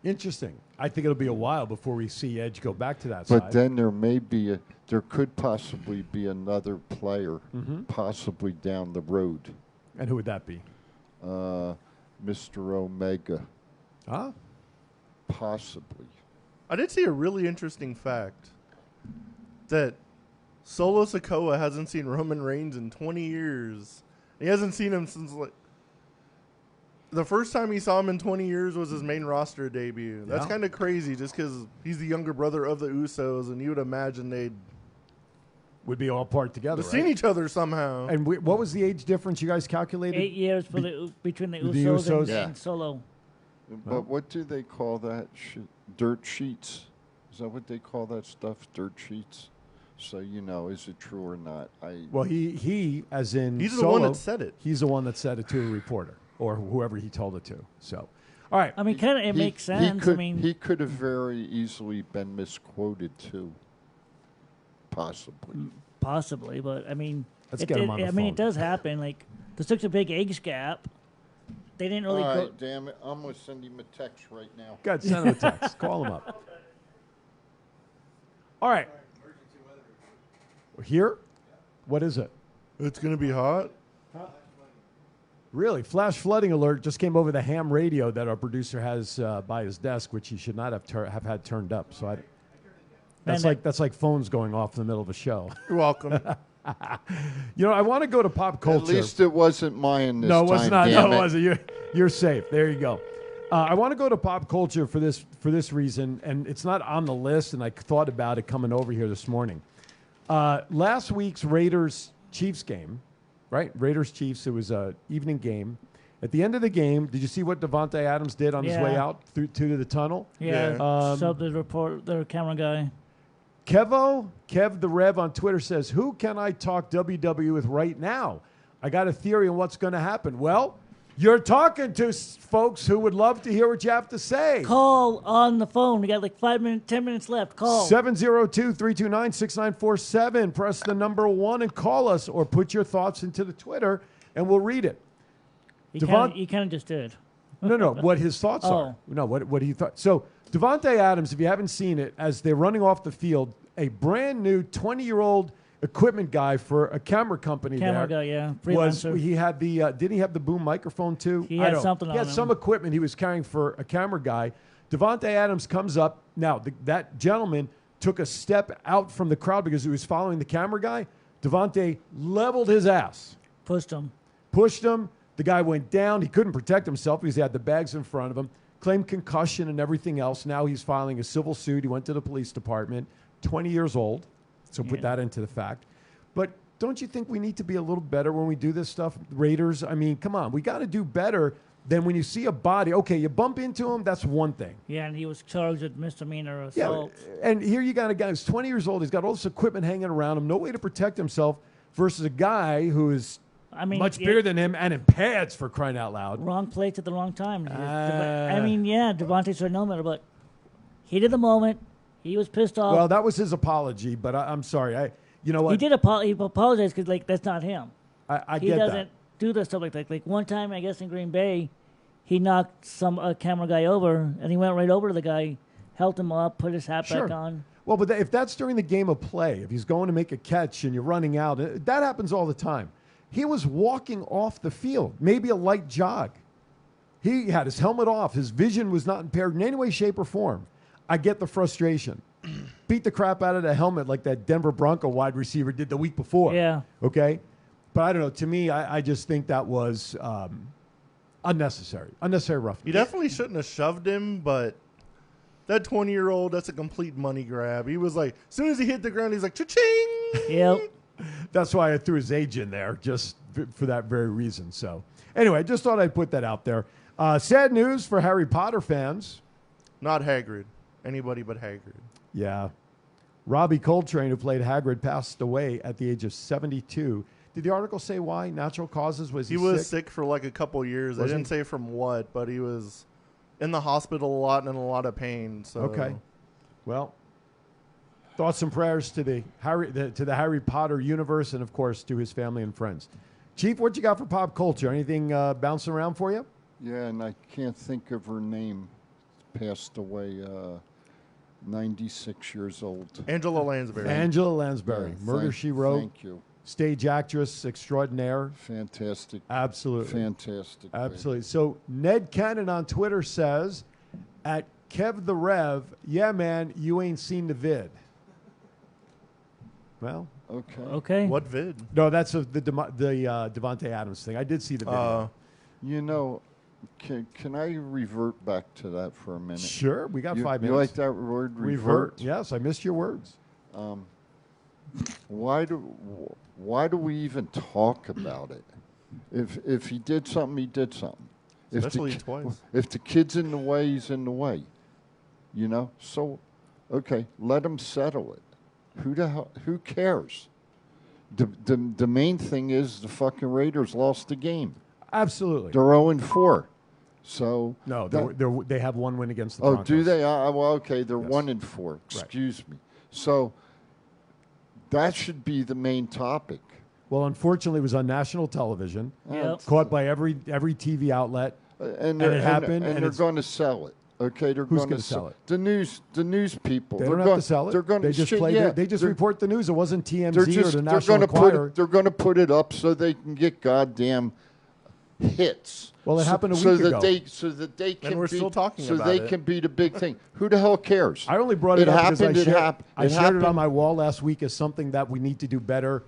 Interesting. I think it'll be a while before we see Edge go back to that But side. then there could possibly be another player, possibly down the road. And who would that be? Mr. Omega. Huh? Possibly. I did see a really interesting fact that Solo Sikoa hasn't seen Roman Reigns in 20 years. He hasn't seen him since the first time he saw him in 20 years was his main roster debut. That's Yeah. kind of crazy just because he's the younger brother of the Usos, and you would imagine they'd would be all part together, have seen each other somehow. And what was the age difference you guys calculated? 8 years for between the the Usos, Usos? and Solo. But what do they call that? Dirt sheets? Is that what they call that stuff? Dirt sheets? So, is it true or not? Well, he as in He's the Solo, one that said it. He's the one that said it to a reporter or whoever he told it to. So, all right. I mean, kind of, it makes sense. He could have very easily been misquoted too. Possibly, but I mean, Let's get him on the phone. it does happen. Like, there's such a big age gap. They didn't really All go. right, damn it. I'm going to send him a text right now. God, send him a text. Call him up. All right. Here? What is it? It's going to be hot. Really? Flash flooding alert just came over the ham radio that our producer has by his desk, which he should not have had turned up. So that's like phones going off in the middle of a show. You're welcome. I want to go to pop culture. At least it wasn't mine this No, it was time, not. damn No, it it. wasn't. You're safe. There you go. I want to go to pop culture for this reason, and it's not on the list, and I thought about it coming over here this morning. Last week's Raiders-Chiefs game, right? Raiders-Chiefs, it was an evening game. At the end of the game, did you see what Devontae Adams did on his way out to the tunnel? Yeah. So the camera guy. Kev the Rev on Twitter says, who can I talk WWE with right now? I got a theory on what's going to happen. Well, you're talking to folks who would love to hear what you have to say. Call on the phone. We got like 10 minutes left. Call. 702-329-6947. Press the number 1 and call us, or put your thoughts into the Twitter, and we'll read it. You kind of just did. No, what his thoughts are. No, what he thought. So Devontae Adams, if you haven't seen it, as they're running off the field, a brand new 20-year-old equipment guy for a camera company. Camera guy, yeah. Freelancer. He had the didn't he have the boom microphone too? He had something on him. He had some equipment he was carrying for a camera guy. Devontae Adams comes up. Now, that gentleman took a step out from the crowd because he was following the camera guy. Devontae leveled his ass. Pushed him. The guy went down. He couldn't protect himself because he had the bags in front of him. Claimed concussion and everything else. Now he's filing a civil suit. He went to the police department. 20 years old. So put that into the fact. But don't you think we need to be a little better when we do this stuff? Raiders, I mean, come on. We got to do better than when you see a body. Okay, you bump into him, that's one thing. Yeah, and he was charged with misdemeanor assault. Yeah, and here you got a guy who's 20 years old. He's got all this equipment hanging around him, no way to protect himself, versus a guy who is much bigger than him and in pads, for crying out loud. Wrong place at the wrong time. Devontae's no matter, but he did the moment. He was pissed off. Well, that was his apology, but I'm sorry. You know what? He did apologize because that's not him. I he get that. doesn't do that stuff like that. Like one time, I guess in Green Bay, he knocked some camera guy over, and he went right over to the guy, helped him up, put his hat back on. Well, but if that's during the game of play, if he's going to make a catch and you're running out, that happens all the time. He was walking off the field, maybe a light jog. He had his helmet off. His vision was not impaired in any way, shape, or form. I get the frustration. Beat the crap out of the helmet like that Denver Bronco wide receiver did the week before. Yeah. Okay? But I don't know. To me, I just think that was unnecessary. Unnecessary roughness. He definitely shouldn't have shoved him, but that 20-year-old, that's a complete money grab. He was like, as soon as he hit the ground, he's like, cha-ching! Yep. That's why I threw his age in there, just for that very reason. So, anyway, I just thought I'd put that out there. Sad news for Harry Potter fans. Not Hagrid. Anybody but Hagrid. Yeah. Robbie Coltrane, who played Hagrid, passed away at the age of 72. Did the article say why? Natural causes? He was sick for like a couple years. They didn't say from what, but he was in the hospital a lot and in a lot of pain. So. Okay. Well, thoughts and prayers to the Harry Potter universe, and of course to his family and friends. Chief, what you got for pop culture? Anything bouncing around for you? Yeah, and I can't think of her name. Passed away, 96 years old. Angela Lansbury. Angela Lansbury. Yeah, Murder, She Wrote. Thank you. Stage actress extraordinaire. Fantastic. Absolutely. Fantastic. Absolutely. So Ned Cannon on Twitter says, at Kev the Rev, yeah, man, you ain't seen the vid. Well. Okay. What vid? No, that's the Devontae Adams thing. I did see the video. You know, can I revert back to that for a minute? Sure, we got 5 minutes. You like that word, revert? Yes, I missed your words. Why do we even talk about it? If he did something, he did something. Especially twice. If the kid's in the way, he's in the way. You know? So, okay, let him settle it. Who cares? The main thing is the fucking Raiders lost the game. Absolutely. They're 0-4. So no, they have one win against the Broncos. Broncos. Do they? Well, okay, they're 1-4. Excuse me. So that should be the main topic. Well, unfortunately, it was on national television, caught by every TV outlet, and it happened. And they're going to sell it. Okay, they're Who's going to sell it? The news people. They don't have to sell it. They're going they just play. They just report the news. It wasn't TMZ or the National Enquirer. They're going to put it up so they can get goddamn hits. Well, it happened a week ago. So that they can. And we're still talking about they it. can be the big thing. Who the hell cares? I only brought it up because I shared it on happened. my wall last week as something that we need to do better.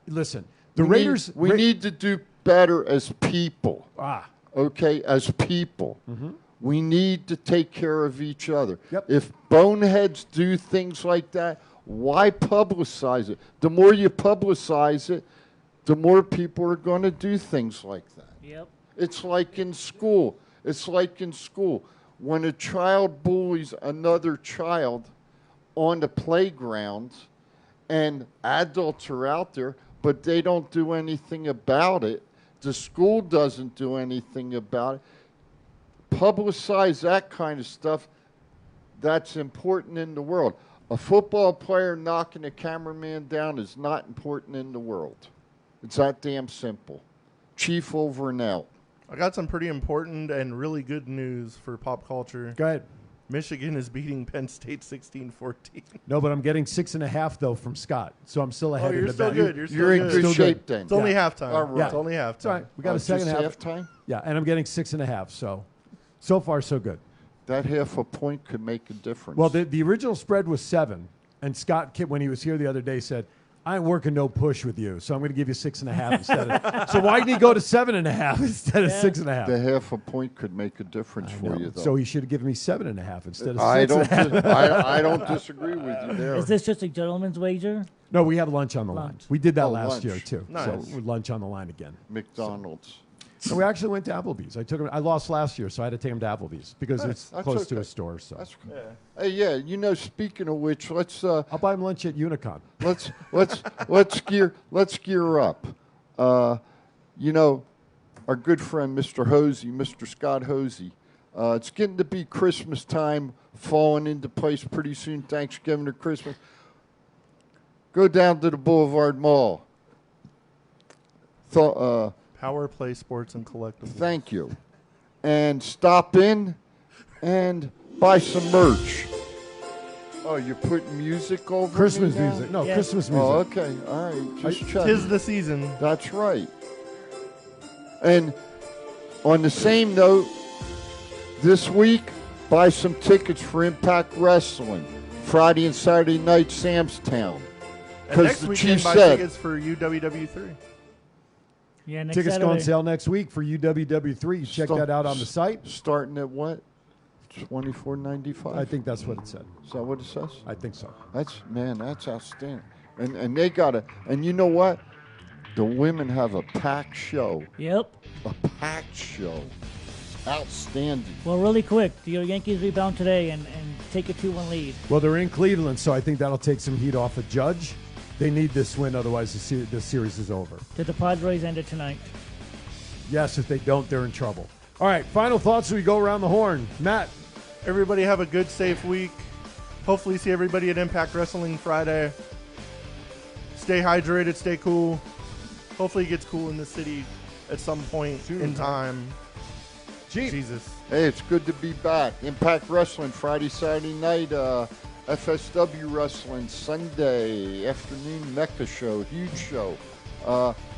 Listen, the We Raiders. Need, we need to do better as people. Ah. Okay, as people. Mm-hmm. We need to take care of each other. If boneheads do things like that, why publicize it? The more you publicize it, the more people are going to do things like that. Yep. It's like in school. When a child bullies another child on the playground and adults are out there, but they don't do anything about it, the school doesn't do anything about it, publicize that kind of stuff. That's important in the world. A football player knocking a cameraman down is not important in the world. It's that damn simple. Chief, over and out. I got some pretty important and really good news for pop culture. Go ahead. Michigan is beating Penn State 16-14. No, but I'm getting 6.5 though from Scott, so I'm still ahead. You're of the still bet. good. You're You're in good shape then. It's only halftime. All right. It's only halftime. It's all right. We got a second just half. halftime? Yeah, and I'm getting 6.5. So far so good. That half a point could make a difference. Well, the original spread was 7, and Scott, when he was here the other day, said, I ain't working no push with you, so I'm going to give you 6.5 instead of. So why didn't he go to 7.5 instead of 6.5? The half a point could make a difference for you, though. So he should have given me 7.5 instead of 6.5. I don't disagree with you there. Is this just a gentleman's wager? No, we have lunch on the line. We did that last lunch. year too. Nice. So we're lunch on the line again. McDonald's. So we actually went to Applebee's. I lost last year, so I had to take him to Applebee's because it's close to a store. So That's Hey, yeah. You know, speaking of which, let's. I'll buy him lunch at Unicon. Let's gear up. You know, our good friend Mr. Hosey, Mr. Scott Hosey. It's getting to be Christmas time, falling into place pretty soon. Thanksgiving or Christmas. Go down to the Boulevard Mall. Power Play Sports and Collectibles. Thank you. And stop in and buy some merch. Oh, you're putting music over Christmas me now? music. No, Christmas music. Oh, okay. All right. Just checking. 'Tis the season. That's right. And on the same note, this week, buy some tickets for Impact Wrestling. Friday and Saturday night, Sam's Town. And next the weekend, chief buy said, tickets for UWW3. Yeah, next Tickets Saturday. go on sale next week for UWW3. Check that out on the site. Starting at what? $24.95. I think that's what it said. Is that what it says? I think so. That's outstanding. And they got to, and you know what? The women have a packed show. Yep. A packed show. Outstanding. Well, really quick, the Yankees rebound today and take a 2-1 lead. Well, they're in Cleveland, so I think that'll take some heat off of Judge. They need this win, otherwise the series is over. Did the Padres end it tonight? Yes, if they don't, they're in trouble. All right, final thoughts as we go around the horn. Matt. Everybody have a good, safe week. Hopefully see everybody at Impact Wrestling Friday. Stay hydrated, stay cool. Hopefully it gets cool in the city at some point in time. Jesus. Hey, it's good to be back. Impact Wrestling Friday, Saturday night. FSW Wrestling Sunday afternoon. Mecca show, huge show.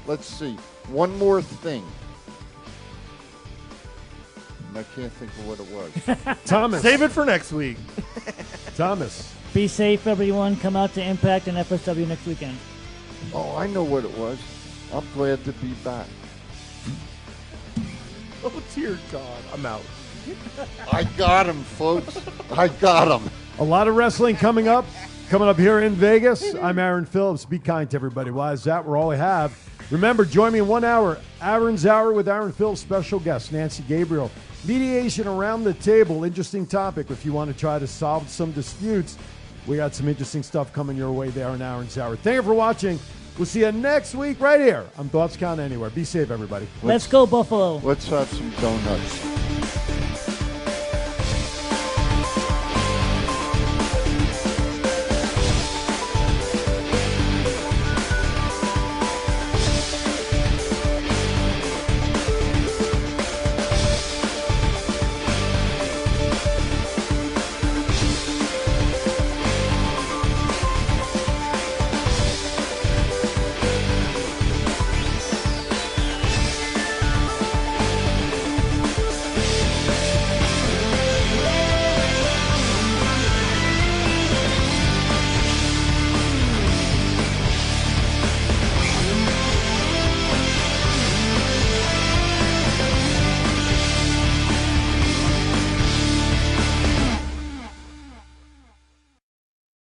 Let's see. One more thing. I can't think of what it was. Thomas. Save it for next week. Thomas. Be safe, everyone. Come out to Impact and FSW next weekend. Oh, I know what it was. I'm glad to be back. Oh, dear God. I'm out. I got him, folks. I got him. A lot of wrestling coming up here in Vegas. I'm Aaron Phillips. Be kind to everybody. Why is that? We're all I have. Remember, join me in 1 hour. Aaron's Hour with Aaron Phillips. Special guest, Nancy Gabriel. Mediation around the table. Interesting topic. If you want to try to solve some disputes, we got some interesting stuff coming your way there in Aaron's Hour. Thank you for watching. We'll see you next week right here on Thoughts Count Anywhere. Be safe, everybody. Let's go, Buffalo. Let's have some donuts.